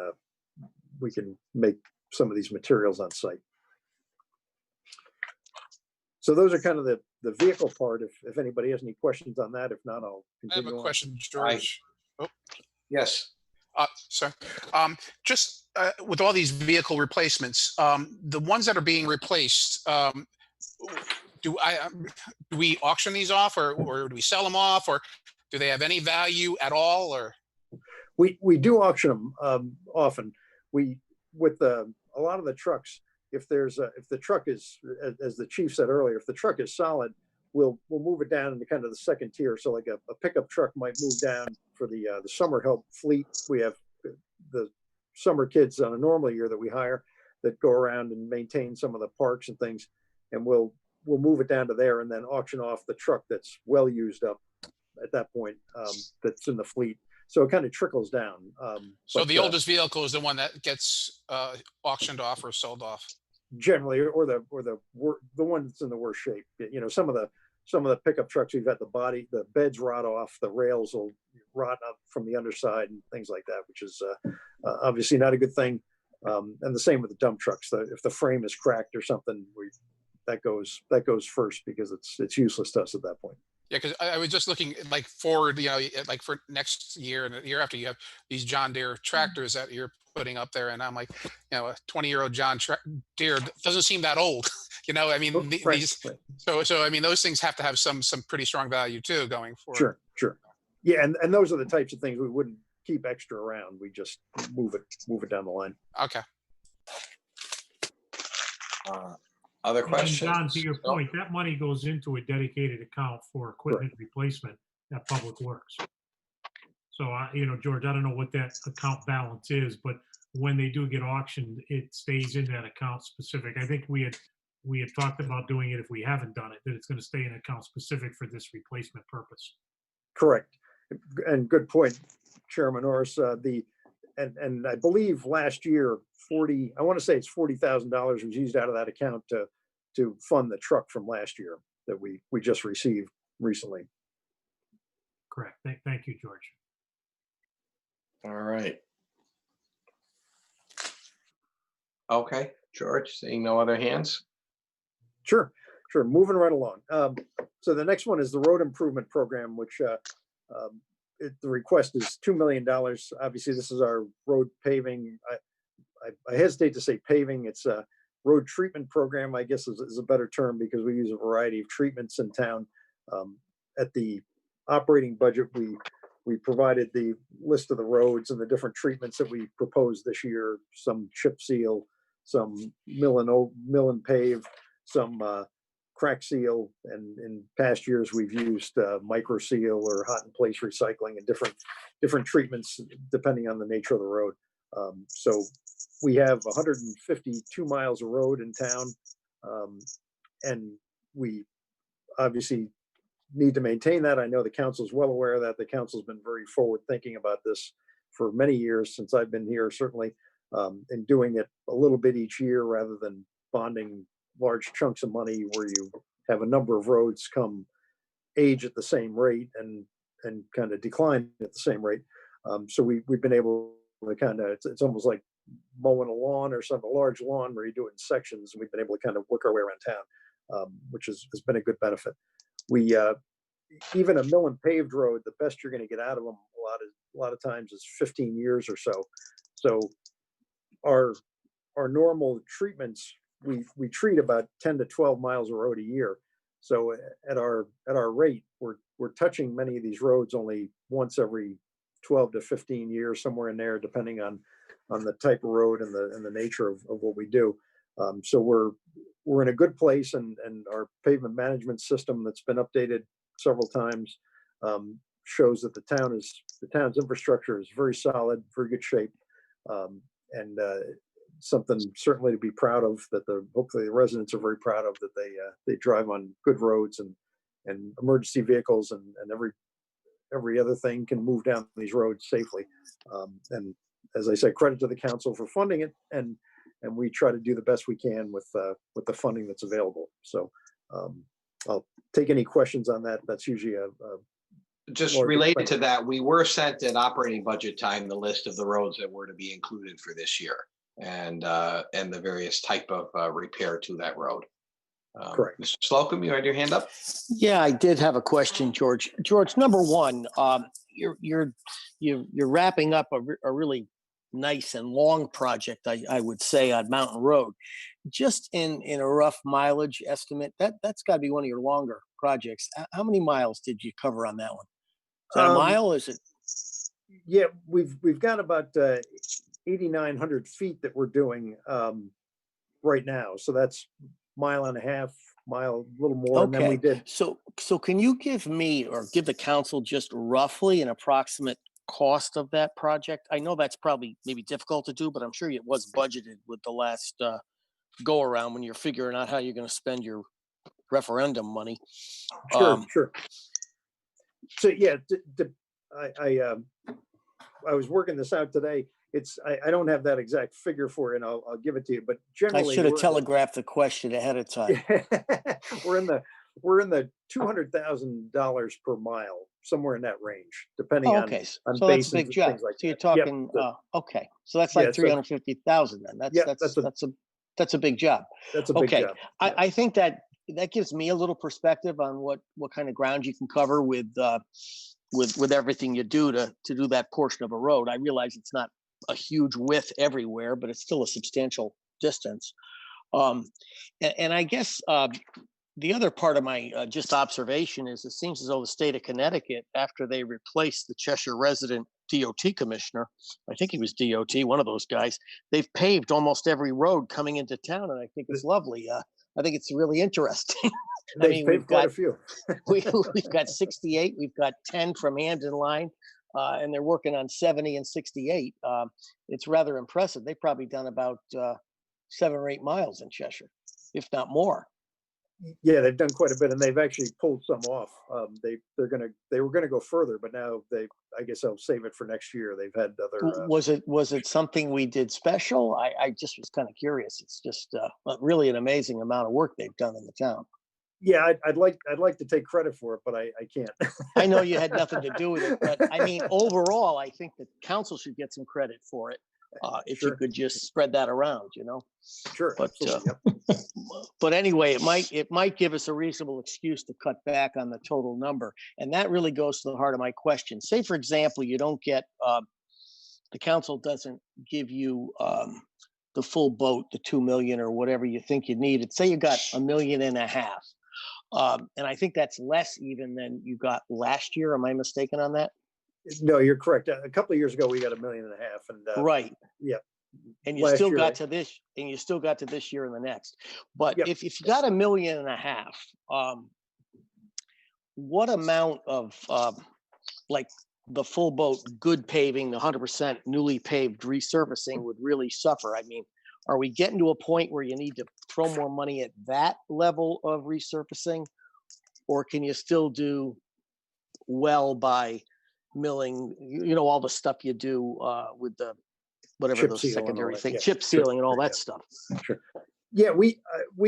make some of these materials on site. So those are kind of the vehicle part. If anybody has any questions on that, if not, I'll continue. I have a question, on. George. Yes. Sorry. Just with all these vehicle replacements, the ones that are being replaced, do we auction these off, or do we sell them off, or do they have any value at all? Or we do auction them often. With a lot of the trucks, if the truck is, as the chief said earlier, if the truck is solid, we'll move it down into kind of the second tier. So like a pickup truck might move down for the summer help fleet. We have the summer kids on a normal year that we hire that go around and maintain some of the parks and things, and we'll move it down to there and then auction off the truck that's well used up at that point, that's in the fleet. So it kind of trickles down. So the oldest vehicle is the one that gets auctioned off or sold off. Generally, or the one that's in the worst shape. You know, some of the pickup trucks, we've got the beds rot off, the rails will rot up from the underside and things like that, which is obviously not a good thing. And the same with the dump trucks. If the frame is cracked or something, that goes first, because it's useless to us at that point. Yeah, because I was just looking like forward, like for next year and the year after, you have these John Deere tractors that you're putting up there, and I'm like, a 20-year-old John Deere doesn't seem that old. I mean, Right. these. So I mean, those things have to have some pretty strong value too going forward. Sure. Yeah, and those are the types of things we wouldn't keep extra around. We just move it down the line. Okay. Other And questions? John, to your No? point, that money goes into a dedicated account for equipment replacement at Public Works. So, George, I don't know what that account balance is, but when they do get auctioned, it stays in that account specific. I think we had talked about doing it if we haven't done it, that it's going to stay in account specific for this replacement purpose. Correct. And good point, Chairman Norris. And I believe last year, I want to say it's $40,000 was used out of that account to fund the truck from last year that we just received recently. Correct. Thank you, George. All right. Okay, George, seeing no other hands? Sure. Moving right along. So the next one is the road improvement program, which the request is $2 million. Obviously, this is our road paving. I hesitate to say paving. It's a road treatment program, I guess is a better term, because we use a variety of treatments in town. At the operating budget, we provided the list of the roads and the different treatments that we proposed this year. Some chip seal, some mill and pave, some crack seal, and in past years we've used micro seal or hot in place recycling and different treatments depending on the nature of the road. So we have 152 miles of road in town, and we obviously need to maintain that. I know the council's well aware of that. The council's been very forward thinking about this for many years since I've been here, certainly, and doing it a little bit each year rather than bonding large chunks of money where you have a number of roads come age at the same rate and kind of decline at the same rate. So we've been able to kind of, it's almost like mowing a lawn or something, a large lawn where you do it in sections. And we've been able to kind of work our way around town, which has been a good benefit. We, even a mill and paved road, the best you're going to get out of them a lot of times is 15 years or so. So our normal treatments, we treat about 10 to 12 miles of road a year. So at our rate, we're touching many of these roads only once every 12 to 15 years, somewhere in there, depending on the type of road and the nature of what we do. So we're in a good place, and our pavement management system that's been updated several times shows that the town's infrastructure is very solid, very good shape, and something certainly to be proud of, that hopefully the residents are very proud of, that they drive on good roads, and emergency vehicles and every other thing can move down these roads safely. And as I said, credit to the council for funding it, and we try to do the best we can with the funding that's available. So I'll take any questions on that. That's usually just related to that. We were sent at operating budget time the list of the roads that were to be included for this year, and the various type of repair to that road. Correct. Mr. Slocum, you had your hand up? Yeah, I did have a question, George. George, number one, you're wrapping up a really nice and long project, I would say, on Mountain Road. Just in a rough mileage estimate, that's got to be one of your longer projects. How many miles did you cover on that one? Is that a mile? Is it? Yeah, we've got about 8,900 feet that we're doing right now. So that's mile and a half, mile, a little more. Okay. And then we did. So can you give me, or give the council, just roughly an approximate cost of that project? I know that's probably maybe difficult to do, but I'm sure it was budgeted with the last go around when you're figuring out how you're going to spend your referendum money. Sure. So yeah, I was working this out today. I don't have that exact figure for it, and I'll give it to you. But generally, I should have telegraphed the question ahead of time. we're in the $200,000 per mile, somewhere in that range, depending on so that's a big job. Like so you're talking okay, so that's like 350,000 then. That's a big job. That's a big job. I think that gives me a little perspective on what kind of ground you can cover with everything you do to do that portion of a road. I realize it's not a huge width everywhere, but it's still a substantial distance. And I guess The other part of my just observation is it seems as though the state of Connecticut, after they replaced the Cheshire resident DOT commissioner, I think he was DOT, one of those guys, they've paved almost every road coming into town, and I think it's lovely. I think it's really interesting. I mean, They've quite a few. we've got 68, we've got 10 from Hamden Line, and they're working on 70 and 68. It's rather impressive. They've probably done about 7 or 8 miles in Cheshire, if not more. Yeah, they've done quite a bit, and they've actually pulled some off. They were gonna go further, but now I guess I'll save it for next year. They've had other. Was it something we did special? I just was kind of curious. It's just really an amazing amount of work they've done in the town. Yeah, I'd like to take credit for it, but I can't. I know you had nothing to do with it, but I mean, overall, I think the council should get some credit for it. If you could just spread that around, you know. Sure. But but anyway, it might give us a reasonable excuse to cut back on the total number, and that really goes to the heart of my question. Say, for example, you don't get the council doesn't give you the full boat, the 2 million or whatever you think you needed. Say you got $1.5 million, and I think that's less even than you got last year. Am I mistaken on that? No, you're correct. A couple of years ago, we got $1.5 million, and right. Yeah. And you still got to this, and you still got to this year and the next. But if you got $1.5 million, what amount of like the full boat, good paving, the 100% newly paved resurfacing would really suffer? I mean, are we getting to a point where you need to throw more money at that level of resurfacing, or can you still do well by milling, you know, all the stuff you do with the whatever chip those secondary things, yeah, chip sealing and all that stuff? Sure. Yeah, we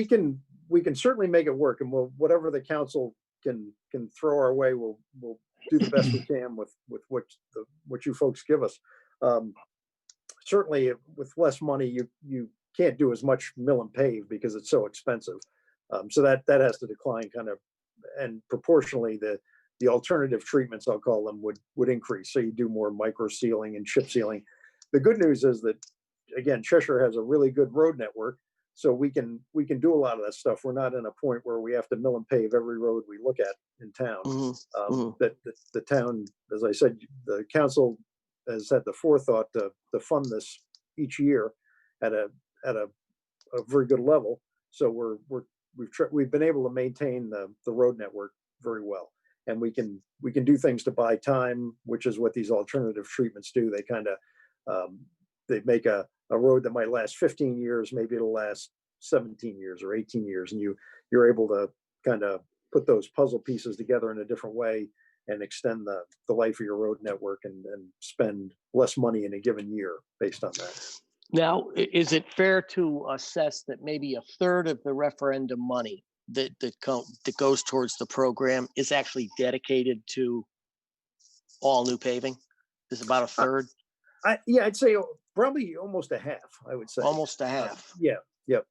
can certainly make it work, and whatever the council can throw our way, we'll do the best we can with what you folks give us. Certainly, with less money, you can't do as much mill and pave because it's so expensive. So that has to decline kind of, and proportionally the alternative treatments, I'll call them, would increase. So you do more micro sealing and chip sealing. The good news is that, again, Cheshire has a really good road network, so we can do a lot of that stuff. We're not in a point where we have to mill and pave every road we look at in town. That the town, as I said, the council has had the forethought to fund this each year at a very good level. So we've been able to maintain the road network very well. And we can do things to buy time, which is what these alternative treatments do. They kind of they make a road that might last 15 years, maybe it'll last 17 years or 18 years, and you're able to kind of put those puzzle pieces together in a different way and extend the life of your road network and spend less money in a given year based on that. Now, is it fair to assess that maybe a third of the referendum money that goes towards the program is actually dedicated to all new paving? Is about a third? Yeah, I'd say probably almost a half, I would say. Almost a half. Yeah.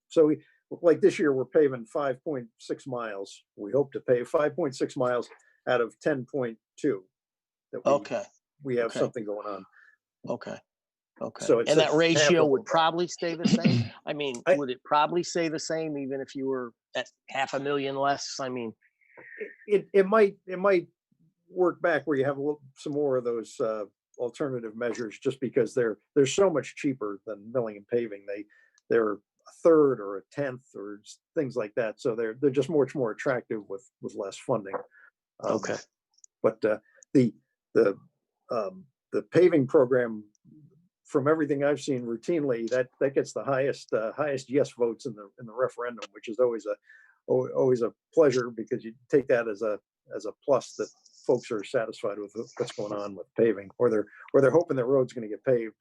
So like this year, we're paving 5.6 miles. We hope to pave 5.6 miles out of 10.2. We have something going on. Okay. So and that ratio would probably stay the same. I mean, would it probably stay the same even if you were at $500,000 less? I mean, it might work back where you have some more of those alternative measures, just because they're so much cheaper than milling and paving. They're a third or a tenth or things like that. So they're just much more attractive with less funding. But the paving program, from everything I've seen routinely, that gets the highest yes votes in the referendum, which is always a pleasure, because you take that as a plus that folks are satisfied with what's going on with paving, or they're hoping the road's going to get paved,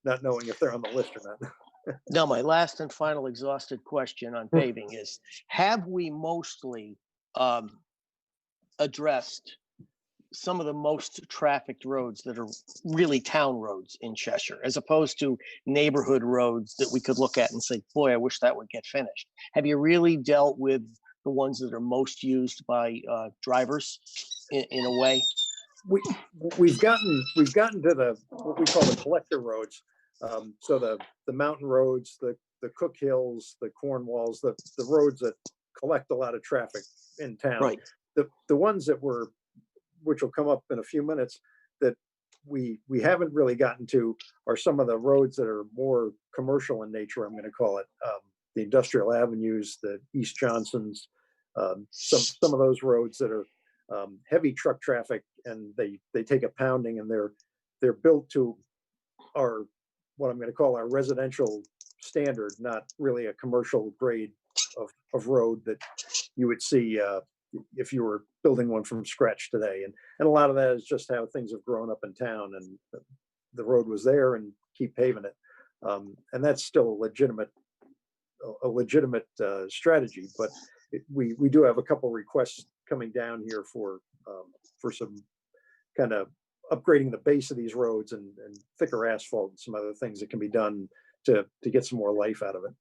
not knowing if they're on the list or not. Now, my last and final exhausted question on paving is: have we mostly addressed some of the most trafficked roads that are really town roads in Cheshire, as opposed to neighborhood roads that we could look at and say, boy, I wish that would get finished? Have you really dealt with the ones that are most used by drivers in a way? We've gotten to what we call the collector roads. So the mountain roads, the Cook Hills, the Cornwalls, the roads that collect a lot of traffic in town. Right. The ones which will come up in a few minutes, that we haven't really gotten to are some of the roads that are more commercial in nature, I'm going to call it. The industrial avenues, the East Johnsons, some of those roads that are heavy truck traffic, and they take a pounding, and they're built to our, what I'm going to call our residential standard, not really a commercial grade of road that you would see if you were building one from scratch today. And a lot of that is just how things have grown up in town, and the road was there and keep paving it. And that's still a legitimate strategy, but we do have a couple requests coming down here for some kind of upgrading the base of these roads and thicker asphalt and some other things that can be done to get some more life out of it.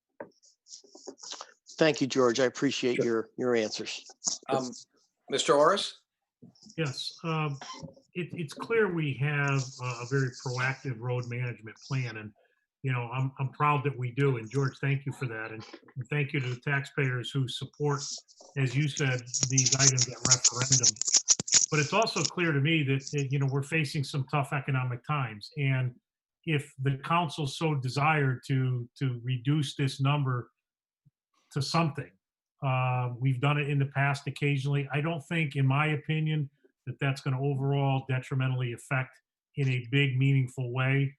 Thank you, George. I appreciate Sure. your answers. Mr. Orris? Yes, it's clear we have a very proactive road management plan, and I'm proud that we do. And George, thank you for that, and thank you to the taxpayers who support, as you said, these items at referendum. But it's also clear to me that we're facing some tough economic times, and if the council so desired to reduce this number to something. We've done it in the past occasionally. I don't think, in my opinion, that that's going to overall detrimentally affect in a big, meaningful way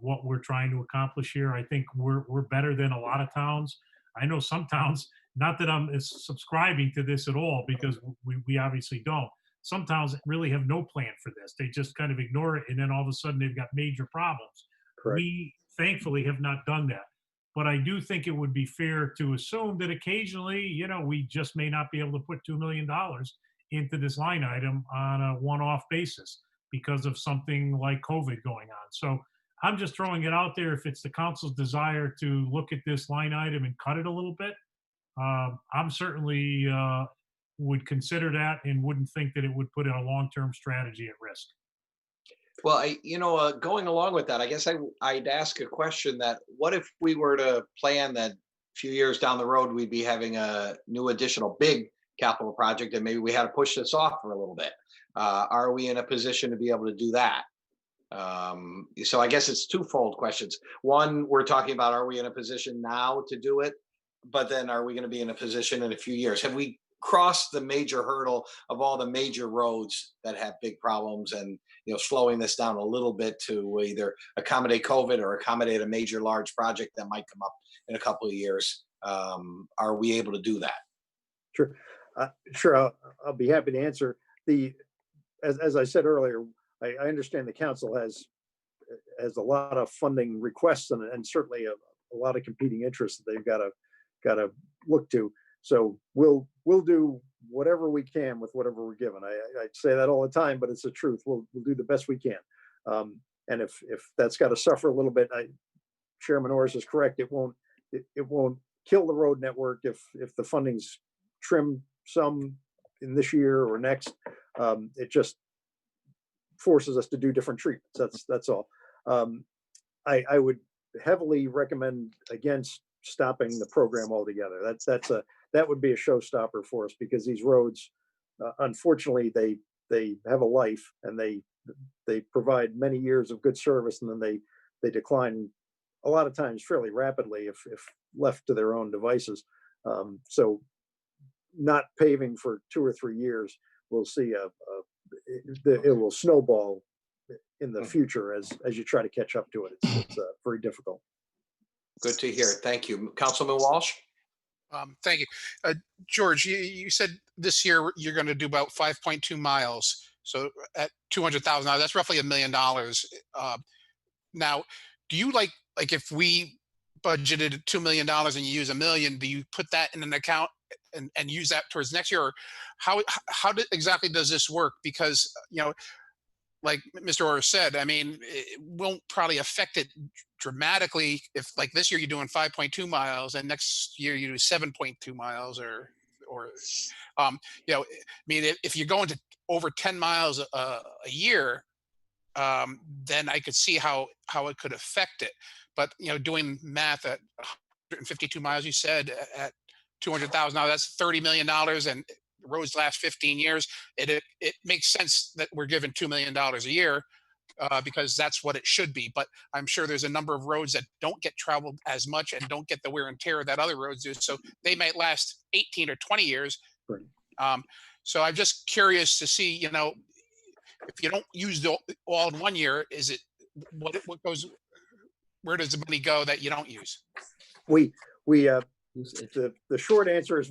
what we're trying to accomplish here. I think we're better than a lot of towns. I know some towns, not that I'm subscribing to this at all, because we obviously don't. Some towns really have no plan for this. They just kind of ignore it, and then all of a sudden they've got major problems. Correct. We thankfully have not done that. But I do think it would be fair to assume that occasionally, we just may not be able to put $2 million into this line item on a one-off basis because of something like COVID going on. So I'm just throwing it out there. If it's the council's desire to look at this line item and cut it a little bit, I'm certainly would consider that and wouldn't think that it would put a long-term strategy at risk. Well, going along with that, I guess I'd ask a question that what if we were to plan that a few years down the road, we'd be having a new additional big capital project, and maybe we had to push this off for a little bit. Are we in a position to be able to do that? So I guess it's twofold questions. One, we're talking about, are we in a position now to do it? But then are we going to be in a position in a few years? Have we crossed the major hurdle of all the major roads that have big problems, and slowing this down a little bit to either accommodate COVID or accommodate a major large project that might come up in a couple of years? Are we able to do that? Sure. Sure. I'll be happy to answer. As I said earlier, I understand the council has a lot of funding requests and certainly a lot of competing interests that they've got to look to. So we'll do whatever we can with whatever we're given. I say that all the time, but it's the truth. We'll do the best we can. And if that's got to suffer a little bit, Chairman Orris is correct. It won't kill the road network if the funding's trimmed some in this year or next. It just forces us to do different treatments. That's all. I would heavily recommend against stopping the program altogether. That would be a showstopper for us, because these roads, unfortunately, they have a life, and they provide many years of good service, and then they decline a lot of times fairly rapidly if left to their own devices. So not paving for 2 or 3 years, we'll see it will snowball in the future as you try to catch up to it. It's very difficult. Good to hear. Thank you. Councilman Walsh? Thank you. George, you said this year you're going to do about 5.2 miles. So at $200,000, that's roughly $1 million. Now, do you like if we budgeted $2 million and you use $1 million, do you put that in an account and use that towards next year? Or how exactly does this work? Because, like Mr. Orr said, I mean, it won't probably affect it dramatically if, like, this year you're doing 5.2 miles and next year you do 7.2 miles, or I mean, if you're going to over 10 miles a year, then I could see how it could affect it. But doing math at 152 miles, you said at $200,000. That's $30 million, and roads last 15 years. It makes sense that we're given $2 million a year because that's what it should be. But I'm sure there's a number of roads that don't get traveled as much and don't get the wear and tear that other roads do. So they might last 18 or 20 years. Right. So I'm just curious to see, you know, if you don't use all in one year, is it what goes? Where does the money go that you don't use? We the short answer is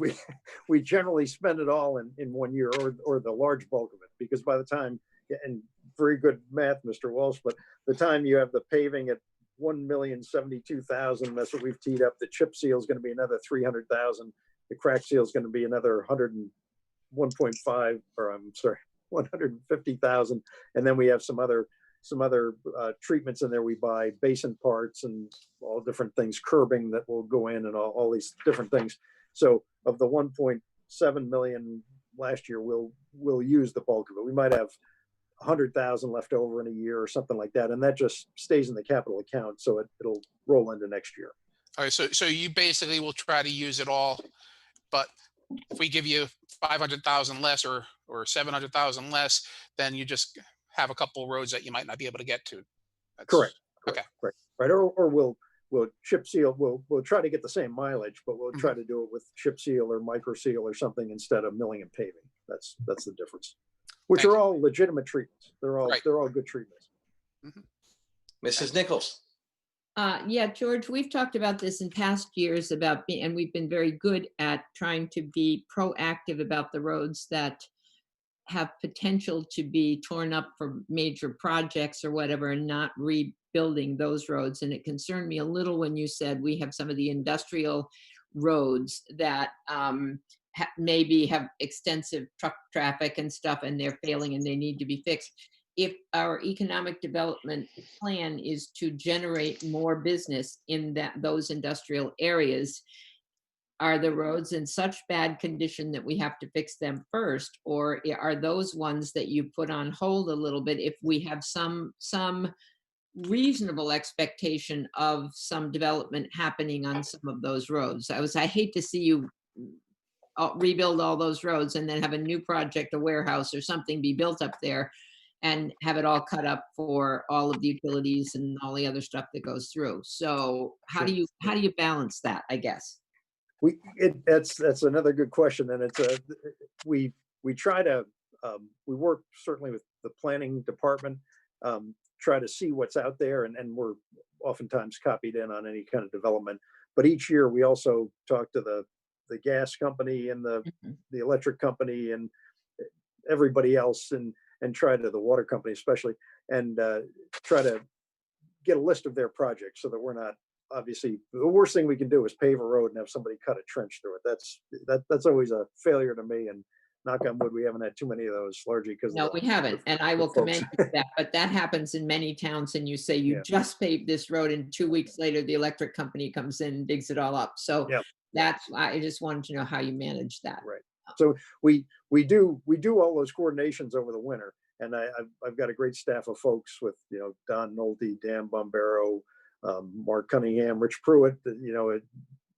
we generally spend it all in 1 year, or the large bulk of it, because by the time, and very good math, Mr. Walsh, but the time you have the paving at 1,072,000, that's what we've teed up. The chip seal is going to be another 300,000. The crack seal is going to be another 101.5, or I'm sorry, 150,000. And then we have some other treatments in there. We buy basin parts and all different things, curbing that will go in, and all these different things. So of the 1.7 million last year, we'll use the bulk of it. We might have 100,000 left over in a year or something like that, and that just stays in the capital account, so it'll roll into next year. All right, so you basically will try to use it all, but if we give you 500,000 less or 700,000 less, then you just have a couple of roads that you might not be able to get to. Correct. Okay. Right. Or we'll chip seal. We'll try to get the same mileage, but we'll try to do it with chip seal or micro seal or something instead of milling and paving. That's the difference. Which are all legitimate treatments. They're all good treatments. Mrs. Nichols. Yeah, George, we've talked about this in past years and we've been very good at trying to be proactive about the roads that have potential to be torn up for major projects or whatever, and not rebuilding those roads. And it concerned me a little when you said we have some of the industrial roads that maybe have extensive truck traffic and stuff, and they're failing and they need to be fixed. If our economic development plan is to generate more business in those industrial areas, are the roads in such bad condition that we have to fix them first, or are those ones that you put on hold a little bit if we have some reasonable expectation of some development happening on some of those roads? I hate to see you rebuild all those roads and then have a new project, a warehouse or something be built up there, and have it all cut up for all of the utilities and all the other stuff that goes through. So how do you balance that, I guess? That's another good question, and it's we try to we work certainly with the planning department, try to see what's out there, and we're oftentimes copied in on any kind of development. But each year we also talk to the gas company and the electric company and everybody else, and try to, the water company especially, and try to get a list of their projects so that we're not, obviously the worst thing we can do is pave a road and have somebody cut a trench through it. That's always a failure to me, and knock on wood, we haven't had too many of those, largely because we haven't, and I will commend you for that. But that happens in many towns, and you say you just paved this road, and 2 weeks later the electric company comes in and digs it all up. So that's, I just wanted to know how you manage that. Right. So we do all those coordinations over the winter, and I've got a great staff of folks with, Don Nolte, Dan Bombero, Mark Cunningham, Rich Pruitt,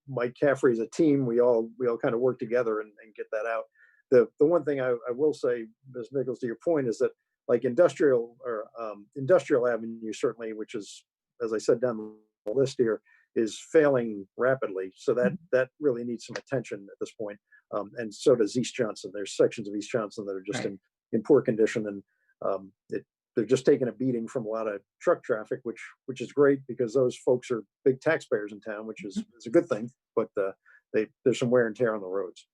Mike Caffrey's a team. We all kind of work together and get that out. The one thing I will say, Ms. Nichols, to your point, is that like industrial avenue, certainly, which is, as I said down the list here, is failing rapidly. So that really needs some attention at this point. And so does East Johnson. There's sections of East Johnson that are just in poor condition, and they're just taking a beating from a lot of truck traffic, which is great because those folks are big taxpayers in town, which is a good thing. But there's some wear and tear on the roads.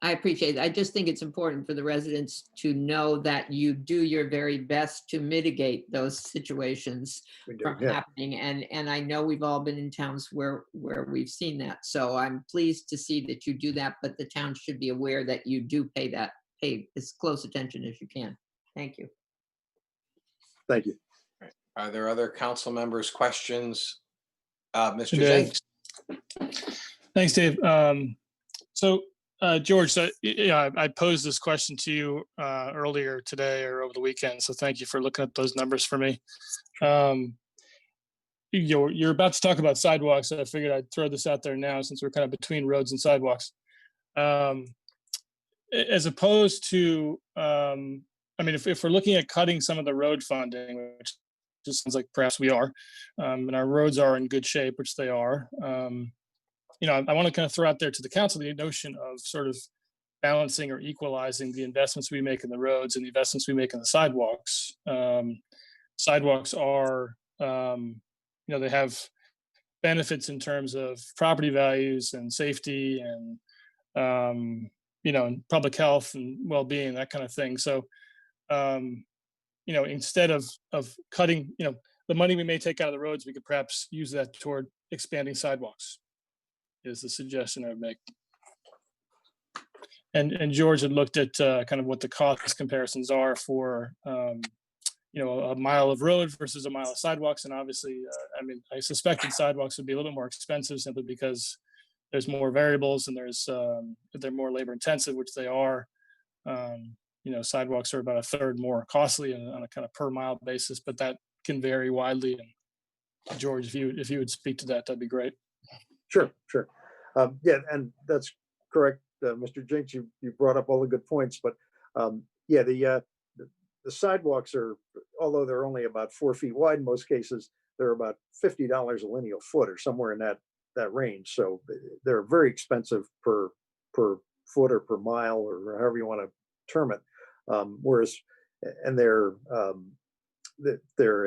I appreciate it. I just think it's important for the residents to know that you do your very best to mitigate those situations from happening. And I know we've all been in towns where we've seen that. So I'm pleased to see that you do that, but the town should be aware that you do pay as close attention as you can. Thank you. Thank you. Are there other council members' questions? Mr. Jenks. Thanks, Dave. George, I posed this question to you earlier today or over the weekend, so thank you for looking at those numbers for me. You're about to talk about sidewalks, so I figured I'd throw this out there now since we're kind of between roads and sidewalks. as opposed to, I mean, if we're looking at cutting some of the road funding, which just sounds like perhaps we are, and our roads are in good shape, which they are, you know, I want to kind of throw out there to the council the notion of sort of balancing or equalizing the investments we make in the roads and the investments we make in the sidewalks. Sidewalks are, you know, they have benefits in terms of property values and safety and, you know, and public health and well-being, that kind of thing. So, you know, instead of cutting, you know, the money we may take out of the roads, we could perhaps use that toward expanding sidewalks, is the suggestion I would make. And George had looked at kind of what the cost comparisons are for, you know, a mile of road versus a mile of sidewalks. And obviously, I mean, I suspected sidewalks would be a little bit more expensive simply because there's more variables and there's they're more labor intensive, which they are. You know, sidewalks are about a third more costly on a kind of per mile basis, but that can vary widely. And George, if you would speak to that, that'd be great. Sure. Yeah, and that's correct, Mr. Jenks. You brought up all the good points, but yeah, the sidewalks are, although they're only about 4 feet wide in most cases, they're about $50 a lineal foot or somewhere in that range. So they're very expensive per foot or per mile or however you want to term it. Whereas, and they're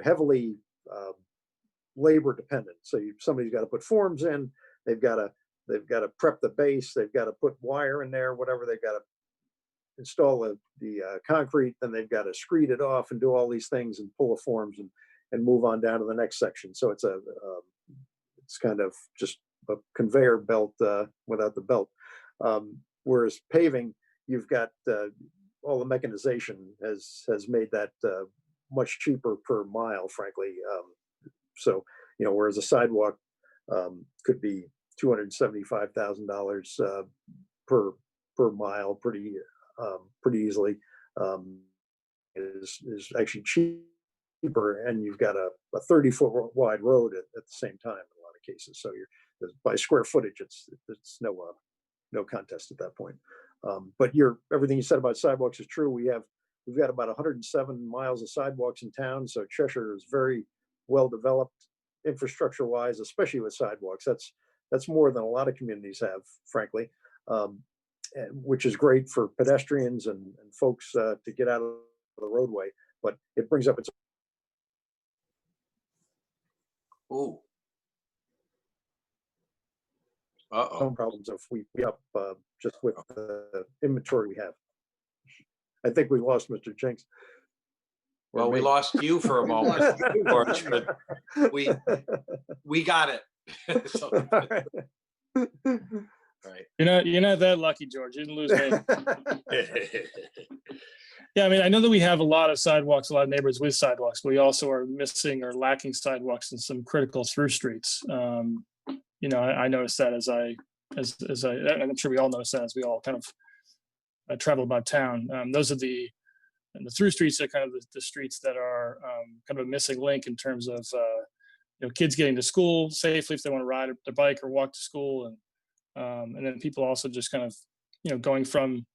heavily labor dependent. So somebody's got to put forms in. They've got to prep the base. They've got to put wire in there, whatever. They've got to install the concrete. Then they've got to screed it off and do all these things and pull the forms and move on down to the next section. So it's kind of just a conveyor belt without the belt. Whereas paving, you've got all the mechanization has made that much cheaper per mile, frankly. So, you know, whereas a sidewalk could be $275,000 per mile pretty easily, is actually cheaper, and you've got a 30-foot wide road at the same time in a lot of cases. So by square footage, it's no contest at that point. But everything you said about sidewalks is true. We've got about 107 miles of sidewalks in town, so Cheshire is very well developed infrastructure-wise, especially with sidewalks. That's more than a lot of communities have, frankly, which is great for pedestrians and folks to get out of the roadway. But it brings up its own problems if we up just with the inventory we have. I think we lost Mr. Jenks. Well, we lost you for a moment, George, but we got it. So, right. You're not that lucky, George. You didn't lose me. Yeah, I mean, I know that we have a lot of sidewalks, a lot of neighborhoods with sidewalks, but we also are missing or lacking sidewalks in some critical through streets. You know, I noticed that as I'm sure we all notice that as we all kind of travel about town. Those are the through streets are kind of the streets that are kind of a missing link in terms of you know, kids getting to school safely if they want to ride their bike or walk to school, and then people also just kind of, you know, going from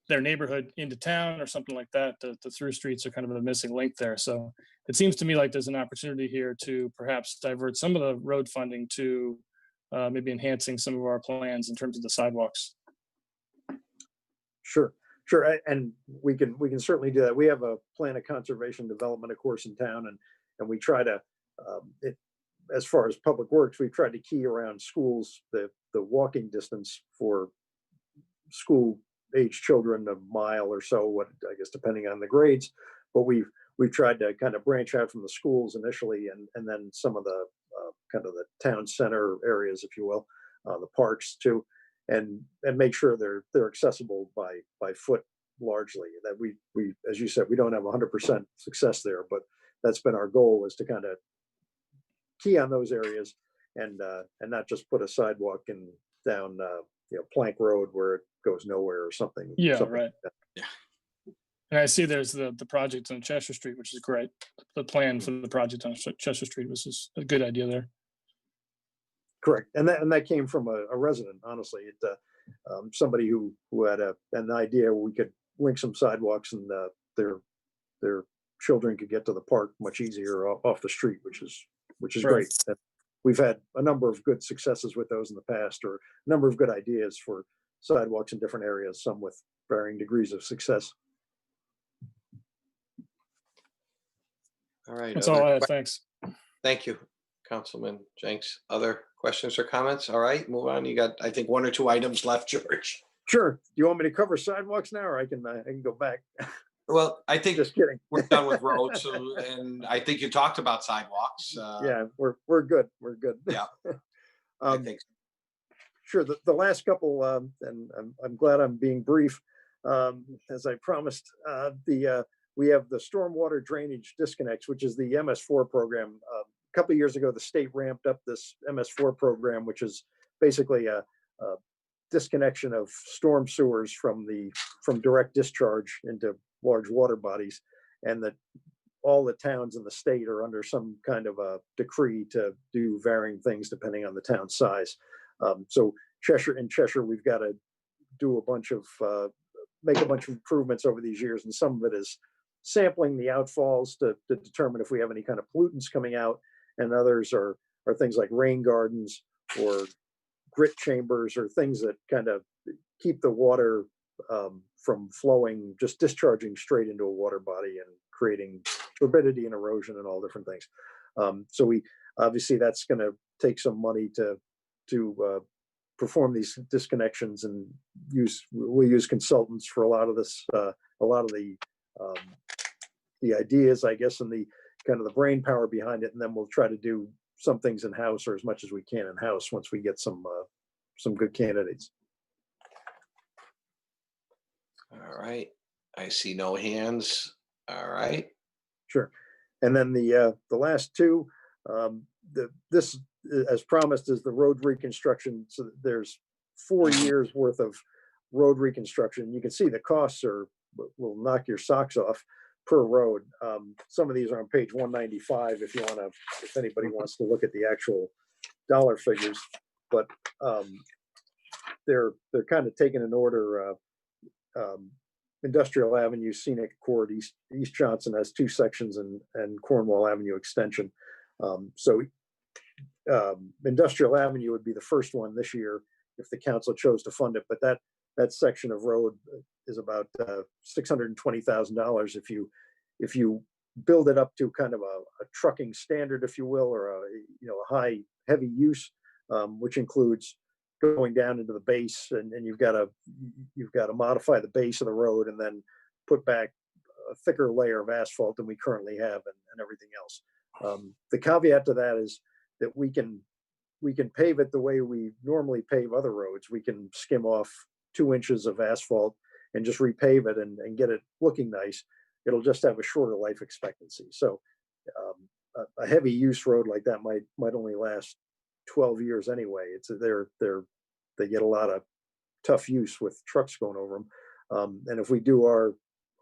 their neighborhood into town or something like that. The through streets are kind of a missing link there. So it seems to me like there's an opportunity here to perhaps divert some of the road funding to maybe enhancing some of our plans in terms of the sidewalks. Sure. And we can certainly do that. We have a plan of conservation development, of course, in town, and we try to, as far as public works, we've tried to key around schools, the walking distance for school age children, a mile or so, what I guess depending on the grades. But we've tried to kind of branch out from the schools initially, and then some of the kind of the town center areas, if you will, the parks too, and make sure they're accessible by foot largely. That we as you said, we don't have 100% success there, but that's been our goal, is to kind of key on those areas and not just put a sidewalk down Plank Road where it goes nowhere or something. Yeah, something right. like that. Yeah. And I see there's the project on Cheshire Street, which is great. The plan for the project on Cheshire Street was just a good idea there. Correct, and that came from a resident. Honestly, somebody who had an idea we could link some sidewalks and their children could get to the park much easier off the street, which is Sure. great. And we've had a number of good successes with those in the past, or a number of good ideas for sidewalks in different areas, some with varying degrees of success. All right. That's all I have. Thanks. Thank you, Councilman Jenks. Other questions or comments? All right, move on. You got, I think, 1 or 2 items left, George. Sure. Do you want me to cover sidewalks now, or I can go back? Well, I think Just kidding. we're done with roads, and I think you talked about sidewalks. Yeah, we're good. We're good. Yeah, I think so. Sure. The last couple, and I'm glad I'm being brief, as I promised. We have the stormwater drainage disconnects, which is the MS4 program. A couple of years ago, the state ramped up this MS4 program, which is basically a disconnection of storm sewers from direct discharge into large water bodies, and that all the towns in the state are under some kind of a decree to do varying things depending on the town size. So Cheshire, we've got to do make a bunch of improvements over these years, and some of it is sampling the outfalls to determine if we have any kind of pollutants coming out, and others are things like rain gardens or grit chambers, or things that kind of keep the water from flowing, just discharging straight into a water body and creating turbidity and erosion and all different things. So we obviously, that's going to take some money to perform these disconnections, and we'll use consultants for a lot of this, a lot of the ideas, I guess, and the kind of the brain power behind it. And then we'll try to do some things in-house, or as much as we can in-house, once we get some good candidates. All right. I see no hands. All right. Sure. And then the last two, this, as promised, is the road reconstruction. So there's 4 years worth of road reconstruction. You can see the costs will knock your socks off per road. Some of these are on page 195 if anybody wants to look at the actual dollar figures, but they're kind of taken in order. Industrial Avenue, Scenic Court, East Johnson has 2 sections, and Cornwall Avenue Extension. So Industrial Avenue would be the first one this year if the council chose to fund it, but that section of road is about $620,000 if you build it up to kind of a trucking standard, if you will, or a high heavy use, which includes going down into the base, and you've got to modify the base of the road and then put back a thicker layer of asphalt than we currently have, and everything else. The caveat to that is that we can pave it the way we normally pave other roads. We can skim off 2 inches of asphalt and just repave it and get it looking nice. It'll just have a shorter life expectancy. So a heavy use road like that might only last 12 years anyway. They get a lot of tough use with trucks going over them. And if we do our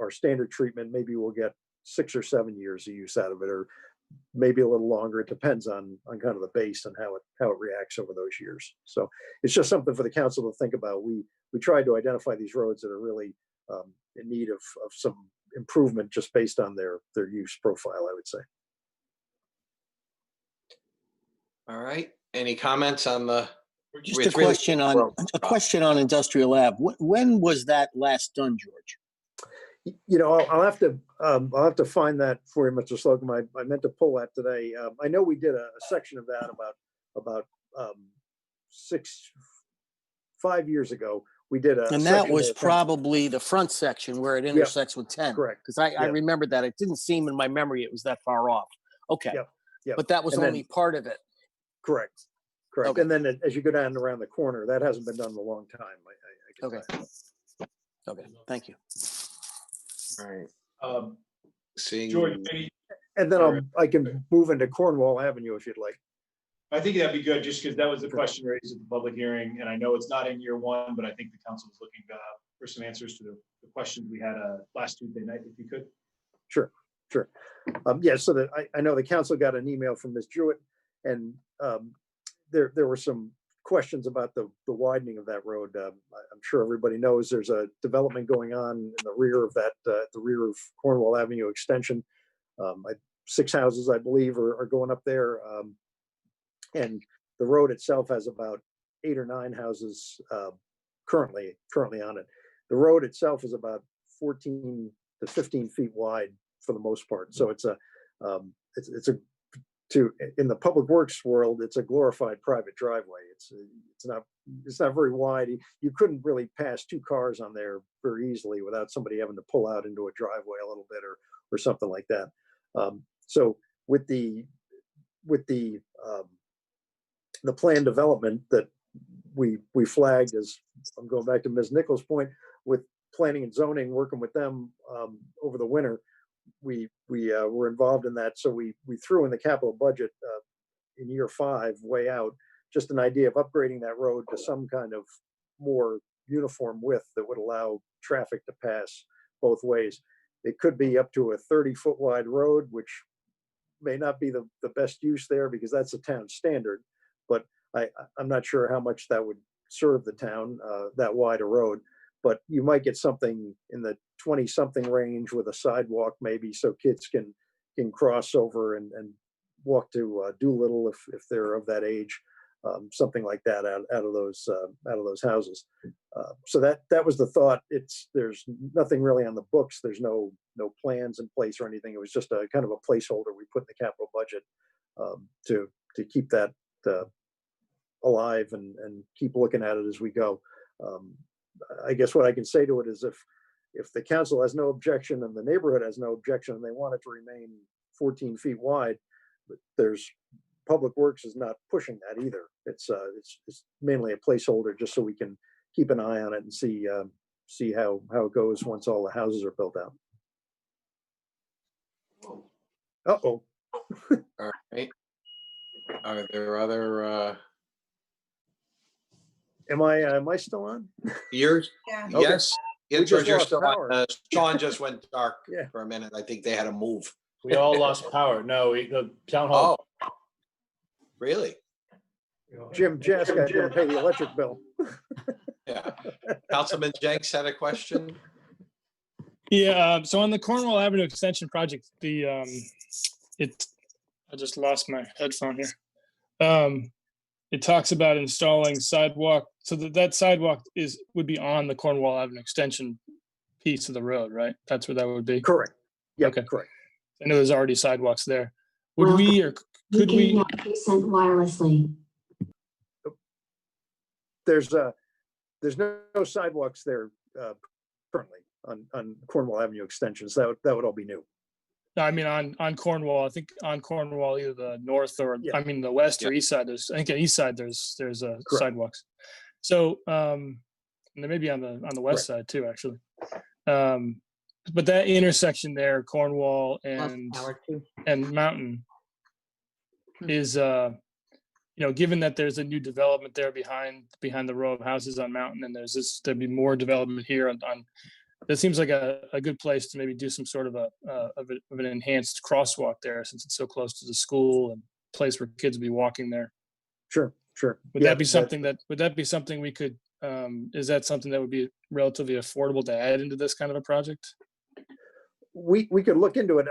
standard treatment, maybe we'll get 6 or 7 years of use out of it, or maybe a little longer. It depends on kind of the base and how it reacts over those years. So it's just something for the council to think about. We tried to identify these roads that are really in need of some improvement just based on their use profile, I would say. All right. Any comments on the? Just a question on Industrial Ave. When was that last done, George? I'll have to find that for you, Mr. Slocum. I meant to pull that today. I know we did a section of that about 5 years ago. We did and that was probably the front section where it intersects with 10. Correct. Because I remembered that. It didn't seem in my memory it was that far off. Okay. Yep. But that was only part of it. Correct. Okay. And then as you go down around the corner, that hasn't been done in a long time. I okay. Okay. Thank you. All right. Seeing. George, maybe, and then I can move into Cornwall Avenue if you'd like. I think that'd be good, just because that was the question raised at the public hearing, and I know it's not in year 1, but I think the council was looking for some answers to the questions we had last Tuesday night, if you could. Sure. So I know the council got an email from Ms. Jewett, and there were some questions about the widening of that road. I'm sure everybody knows there's a development going on in the rear of that, the rear of Cornwall Avenue extension. 6 houses, I believe, are going up there. And the road itself has about 8 or 9 houses currently on it. The road itself is about 14 to 15 feet wide for the most part. So it's in the public works world, it's a glorified private driveway. It's not very wide. You couldn't really pass 2 cars on there very easily without somebody having to pull out into a driveway a little bit or something like that. So with the planned development that we flagged, as I'm going back to Ms. Nichols' point, with planning and zoning, working with them over the winter, we were involved in that. So we threw in the capital budget in year 5, way out, just an idea of upgrading that road to some kind of more uniform width that would allow traffic to pass both ways. It could be up to a 30-foot wide road, which may not be the best use there because that's a town standard, but I'm not sure how much that would serve the town, that wide a road. But you might get something in the 20-something range with a sidewalk maybe, so kids can cross over and walk to Doolittle if they're of that age, something like that out of those houses. So that was the thought. There's nothing really on the books. There's no plans in place or anything. It was just a kind of a placeholder we put in the capital budget to keep that alive and keep looking at it as we go. I guess what I can say to it is if the council has no objection and the neighborhood has no objection and they want it to remain 14 feet wide, there's Public Works is not pushing that either. It's mainly a placeholder just so we can keep an eye on it and see how it goes once all the houses are built out. Uh-oh. All right. Are there other? Am I still on? Yours? Yeah. Yes. We Yes, just you're lost still on. power. Sean just went dark Yeah. for a minute. I think they had to move. We all lost power. No, the town hall. Oh, really? Jim Jaska didn't pay the electric bill. Yeah. Councilman Jenks had a question. Yeah, so on the Cornwall Avenue Extension project, I just lost my headphone here. It talks about installing sidewalk, so that sidewalk would be on the Cornwall Avenue Extension piece of the road, right? That's where that would be? Correct. Yeah, Okay. correct. I know there's already sidewalks there. Would we, or could we? You cannot be sent wirelessly. There's no sidewalks there currently on Cornwall Avenue extensions. That would all be new. No, I mean, on Cornwall, I think on Cornwall, either the north or, Yeah. I mean, the west or east side, I think on east side, there's sidewalks. So, and there may be on the west side too, actually. But that intersection there, Cornwall and Mountain is, given that there's a new development there behind the row of houses on Mountain, and there'd be more development here on that seems like a good place to maybe do some sort of an enhanced crosswalk there, since it's so close to the school and place where kids would be walking there. Sure. Would that be something we could, is that something that would be relatively affordable to add into this kind of a project? We could look into it.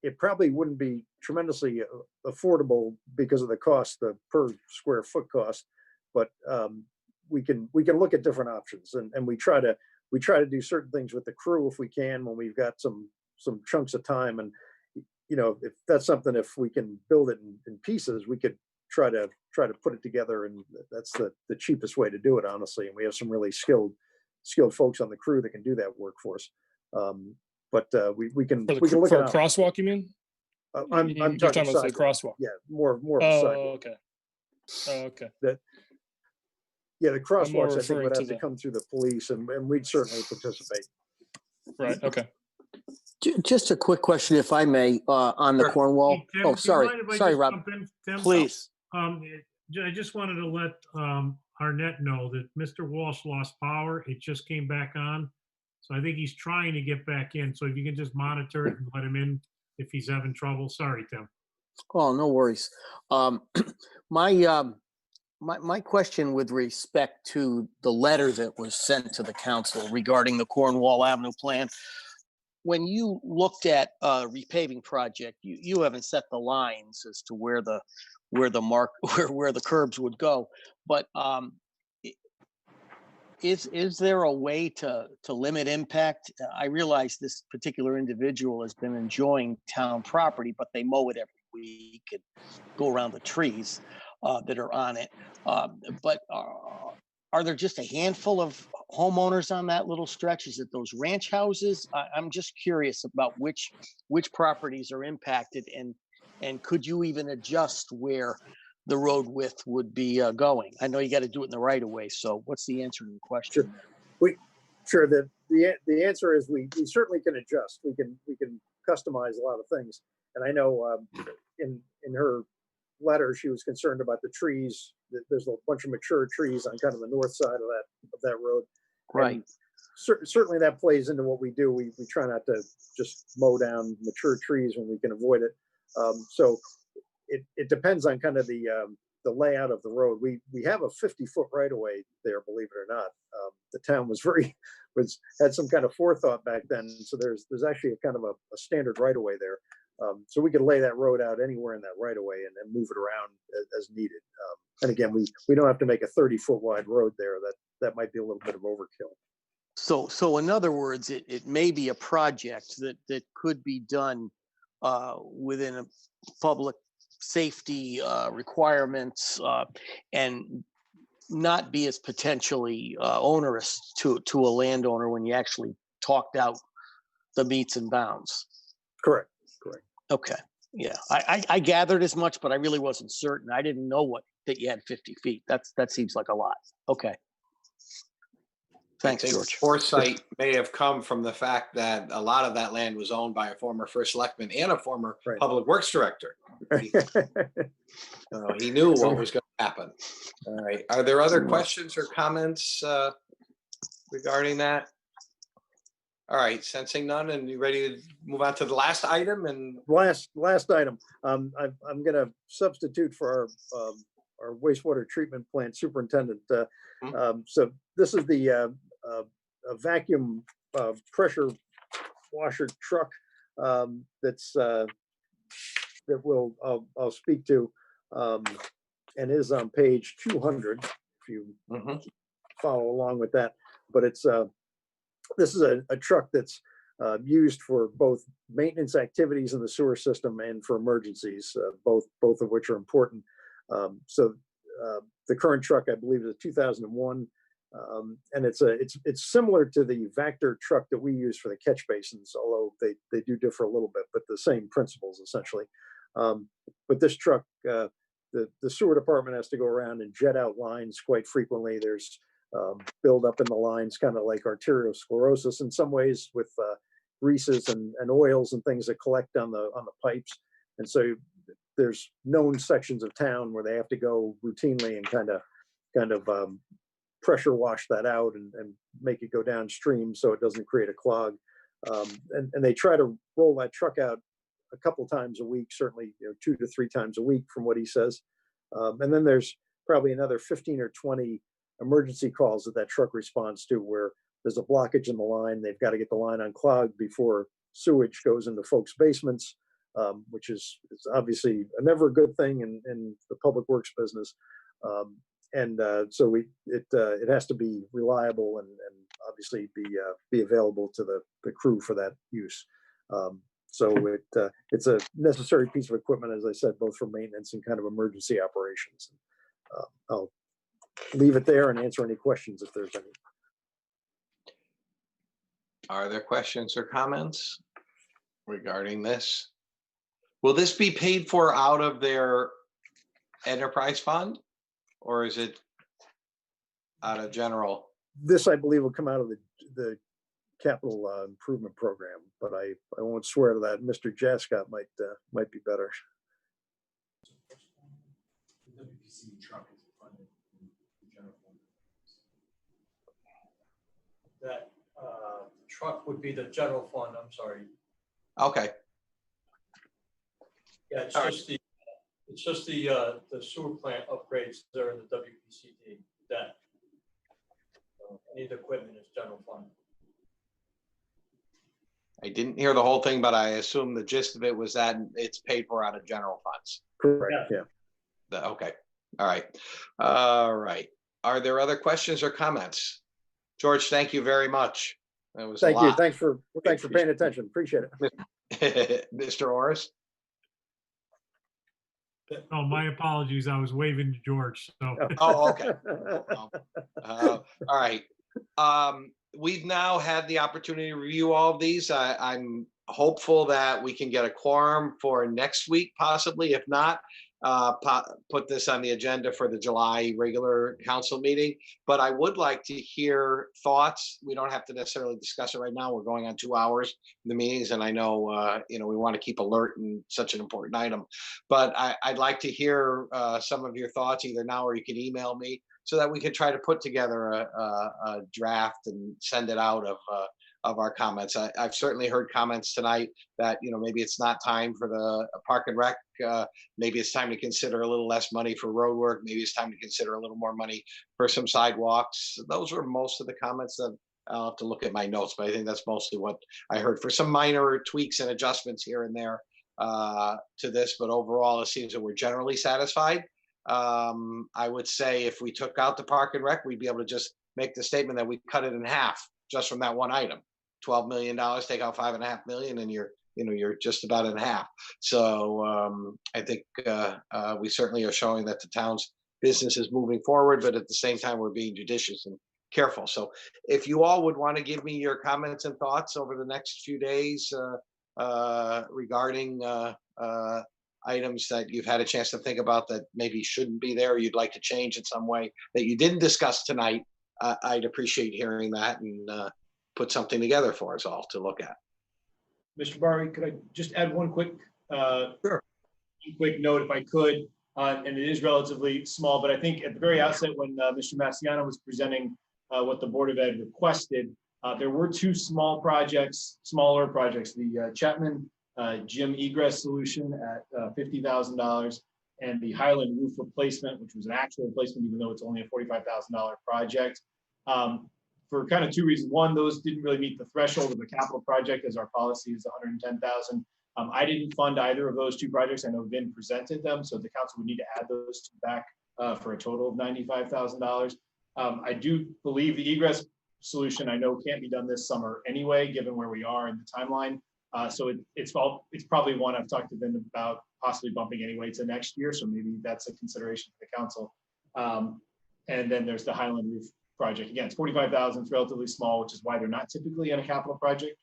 It probably wouldn't be tremendously affordable because of the cost, the per square foot cost, but we can look at different options, and we try to do certain things with the crew if we can when we've got some chunks of time. And if that's something, if we can build it in pieces, we could try to put it together, and that's the cheapest way to do it, honestly. And we have some really skilled folks on the crew that can do that work for us. But we can look for at a crosswalk, you mean? I'm You're talking about the sidewalk. crosswalk. Yeah, more of a Oh, sidewalk. okay. Oh, okay. The more crosswalks I think referring would to have to the- come through the police, and we'd certainly participate. Right. Okay. Just a quick question, if I may, on the Sure. Cornwall. Hey, Tim, Oh, do you sorry, mind if I sorry, just Rob. jump in, Tim? Please. I just wanted to let Arnett know that Mr. Walsh lost power. It just came back on. So I think he's trying to get back in. So if you can just monitor it and let him in if he's having trouble. Sorry, Tim. Oh, no worries. My My question with respect to the letter that was sent to the council regarding the Cornwall Avenue plan, when you looked at a repaving project, you haven't set the lines as to where the curbs would go, but is there a way to limit impact? I realize this particular individual has been enjoying town property, but they mow it every week and go around the trees that are on it. But are there just a handful of homeowners on that little stretch? Is it those ranch houses? I'm just curious about which properties are impacted, and could you even adjust where the road width would be going? I know you got to do it in the right of way. So what's the answer to the question? Sure. The answer is we certainly can adjust. We can customize a lot of things. And I know in her letter, she was concerned about the trees. There's a bunch of mature trees on kind of the north side of that road. Right. Certainly that plays into what we do. We try not to just mow down mature trees when we can avoid it. So it depends on kind of the layout of the road. We have a 50-foot right of way there, believe it or not. The town had some kind of forethought back then. So there's actually a kind of a standard right of way there. So we could lay that road out anywhere in that right of way and move it around as needed. And again, we don't have to make a 30-foot wide road there. That might be a little bit of overkill. So in other words, it may be a project that could be done within a public safety requirements and not be as potentially onerous to a landowner when you actually talked out the meets and bounds. Correct. Okay. Yeah, I gathered as much, but I really wasn't certain. I didn't know that you had 50 feet. That seems like a lot. Okay. Thanks, George. Foresight may have come from the fact that a lot of that land was owned by a former first selectman and a former public works director. He knew what was going to happen. All right. Are there other questions or comments regarding that? All right. Sensing none, and you ready to move on to the last item? And last item. I'm going to substitute for our wastewater treatment plant superintendent. So this is the a vacuum pressure washer truck that I'll speak to, and is on page 200 if you follow along with that. But this is a truck that's used for both maintenance activities in the sewer system and for emergencies, both of which are important. So the current truck, I believe, is a 2001, and it's similar to the Vector truck that we use for the catch basins, although they do differ a little bit, but the same principles essentially. But this truck, the sewer department has to go around and jet out lines quite frequently. There's buildup in the lines, kind of like arteriosclerosis in some ways, with greases and oils and things that collect on the pipes. And so there's known sections of town where they have to go routinely and kind of pressure wash that out and make it go downstream so it doesn't create a clog. And they try to roll that truck out a couple times a week, certainly 2 to 3 times a week from what he says. And then there's probably another 15 or 20 emergency calls that truck responds to, where there's a blockage in the line. They've got to get the line unclogged before sewage goes into folks' basements, which is obviously never a good thing in the public works business. So it has to be reliable and obviously be available to the crew for that use. So it's a necessary piece of equipment, as I said, both for maintenance and kind of emergency operations. I'll leave it there and answer any questions if there's any. Are there questions or comments regarding this? Will this be paid for out of their enterprise fund, or is it out of general? This, I believe, will come out of the capital improvement program, but I won't swear to that. Mr. Jascott might be better. That truck would be the general fund. I'm sorry. Okay. Yeah, it's All just It's just the sewer plant upgrades that are in the WPCD debt. Any equipment is general fund. I didn't hear the whole thing, but I assume the gist of it was that it's paid for out of general funds. Correct, yeah. Okay, all right. All right. Are there other questions or comments? George, thank you very much. That was a Thank you. lot. Thanks for paying attention. Appreciate it. Mr. Orris? Oh, my apologies. I was waving to George. So. Oh, okay. All right. We've now had the opportunity to review all of these. I'm hopeful that we can get a quorum for next week, possibly. If not, put this on the agenda for the July regular council meeting. But I would like to hear thoughts. We don't have to necessarily discuss it right now. We're going on 2 hours in the meetings, and I know we want to keep alert in such an important item. But I'd like to hear some of your thoughts either now or you can email me, so that we can try to put together a draft and send it out of our comments. I've certainly heard comments tonight that, maybe it's not time for the park and rec. Maybe it's time to consider a little less money for road work. Maybe it's time to consider a little more money for some sidewalks. Those were most of the comments that I'll have to look at my notes, but I think that's mostly what I heard, for some minor tweaks and adjustments here and there to this. But overall, it seems that we're generally satisfied. I would say if we took out the park and rec, we'd be able to just make the statement that we cut it in half just from that one item. $12 million, take out $5.5 million, and you're just about in half. So I think we certainly are showing that the town's business is moving forward, but at the same time, we're being judicious and careful. So if you all would want to give me your comments and thoughts over the next few days regarding items that you've had a chance to think about that maybe shouldn't be there, or you'd like to change in some way that you didn't discuss tonight, I'd appreciate hearing that and put something together for us all to look at. Mr. Barry, could I just add one quick Sure. quick note if I could, and it is relatively small, but I think at the very outset when Mr. Massiano was presenting what the Board of Ed requested, there were two smaller projects, the Chapman gym egress solution at $50,000 and the Highland roof replacement, which was an actual replacement, even though it's only a $45,000 project. For kind of two reasons. One, those didn't really meet the threshold of the capital project, as our policy is $110,000. I didn't fund either of those two projects. I know Vin presented them, so the council would need to add those two back for a total of $95,000. I do believe the egress solution, I know, can't be done this summer anyway, given where we are in the timeline. So it's probably one I've talked to Vin about possibly bumping anyway to next year. So maybe that's a consideration for the council. And then there's the Highland roof project. Again, it's $45,000, it's relatively small, which is why they're not typically in a capital project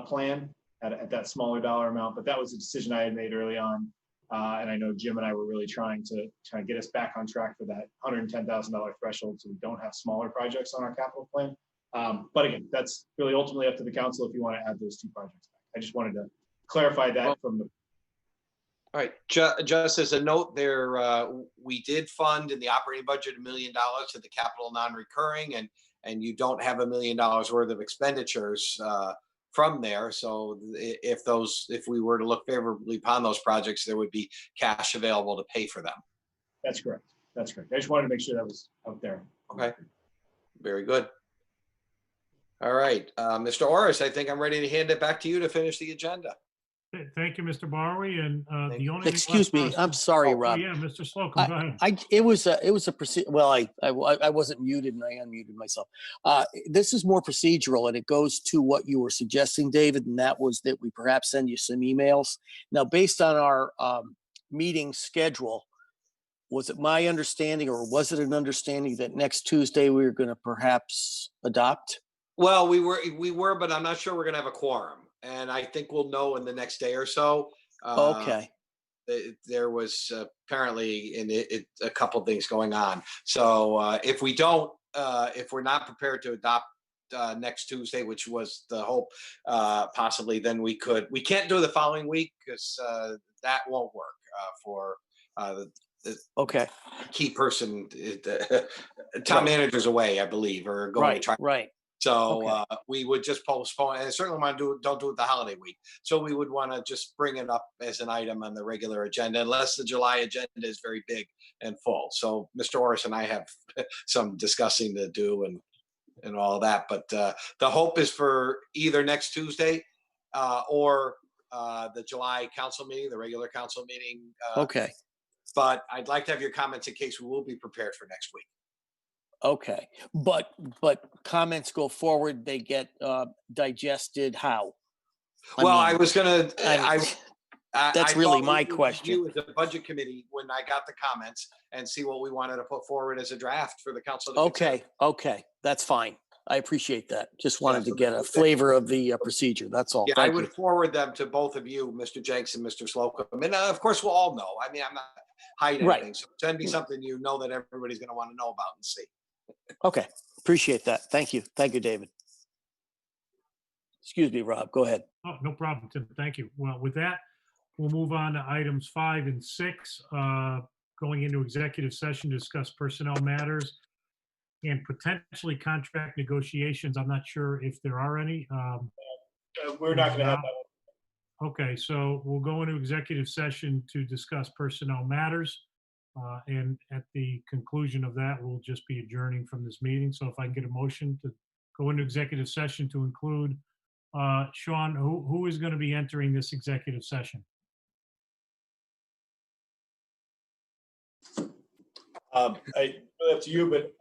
plan at that smaller dollar amount. But that was a decision I had made early on. And I know Jim and I were really trying to get us back on track for that $110,000 threshold, so we don't have smaller projects on our capital plan. But again, that's really ultimately up to the council if you want to add those two projects back. I just wanted to clarify that from the. All right, just as a note there, we did fund in the operating budget $1 million to the capital non-recurring, and you don't have $1 million worth of expenditures from there. So if we were to look favorably upon those projects, there would be cash available to pay for them. That's correct. That's correct. I just wanted to make sure that was out there. Okay, very good. All right, Mr. Orris, I think I'm ready to hand it back to you to finish the agenda. Thank you, Mr. Barwi. And the only Excuse me, I'm sorry, Rob. yeah, Mr. Slocum, go ahead. It was a procedure. Well, I wasn't muted and I unmuted myself. This is more procedural, and it goes to what you were suggesting, David, and that was that we perhaps send you some emails. Now, based on our meeting schedule, was it my understanding, or was it an understanding that next Tuesday we were going to perhaps adopt? Well, we were, but I'm not sure we're going to have a quorum. And I think we'll know in the next day or so. Okay. There was apparently a couple things going on. So if we don't, if we're not prepared to adopt next Tuesday, which was the hope, possibly, then we can't do the following week because that won't work for the okay. key person. Town manager's away, I believe, or going to try. Right. So Okay. we would just postpone, and I certainly want to don't do it the holiday week. So we would want to just bring it up as an item on the regular agenda, unless the July agenda is very big and full. So Mr. Orris and I have some discussing to do and all that. But the hope is for either next Tuesday or the July council meeting, the regular council meeting. Okay. But I'd like to have your comments in case we will be prepared for next week. Okay. But comments go forward, they get digested how? Well, mean, I was gonna, that's I really thought my we would question. review as a budget committee when I got the comments and see what we wanted to put forward as a draft for the council. To consider. Okay. Okay. That's fine. I appreciate that. Just wanted to so get a flavor of the procedure. That's all. Yeah, I Thank would you. forward them to both of you, Mr. Jenks and Mr. Slocum. And of course, we'll all know. I mean, I'm not hiding Right. anything. So send me something you know that everybody's going to want to know about and see. Okay. Appreciate that. Thank you. Thank you, David. Excuse me, Rob. Go ahead. Oh, no problem, Tim. Thank you. Well, with that, we'll move on to items 5 and 6, going into executive session to discuss personnel matters and potentially contract negotiations. I'm not sure if there are any. We're not going to have that. Okay, so we'll go into executive session to discuss personnel matters. And at the conclusion of that, we'll just be adjourning from this meeting. So if I can get a motion to go into executive session to include, Sean, who is going to be entering this executive session? Up to you, but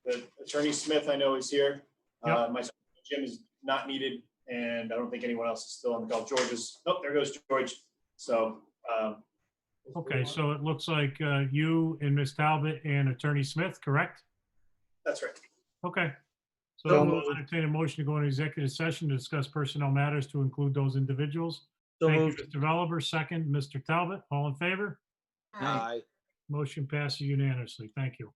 the Attorney Smith I know is here. Yep. My son Jim is not needed, and I don't think anyone else is still on the call. George is, oh, there goes George. So. Okay, so it looks like you and Ms. Talbot and Attorney Smith, correct? That's right. Okay. So So we'll entertain a motion to go into executive session to discuss personnel matters to include those individuals. So Thank moved. you, Mr. Veliver. Second, Mr. Talbot. All in favor? Aye. Motion passes unanimously. Thank you.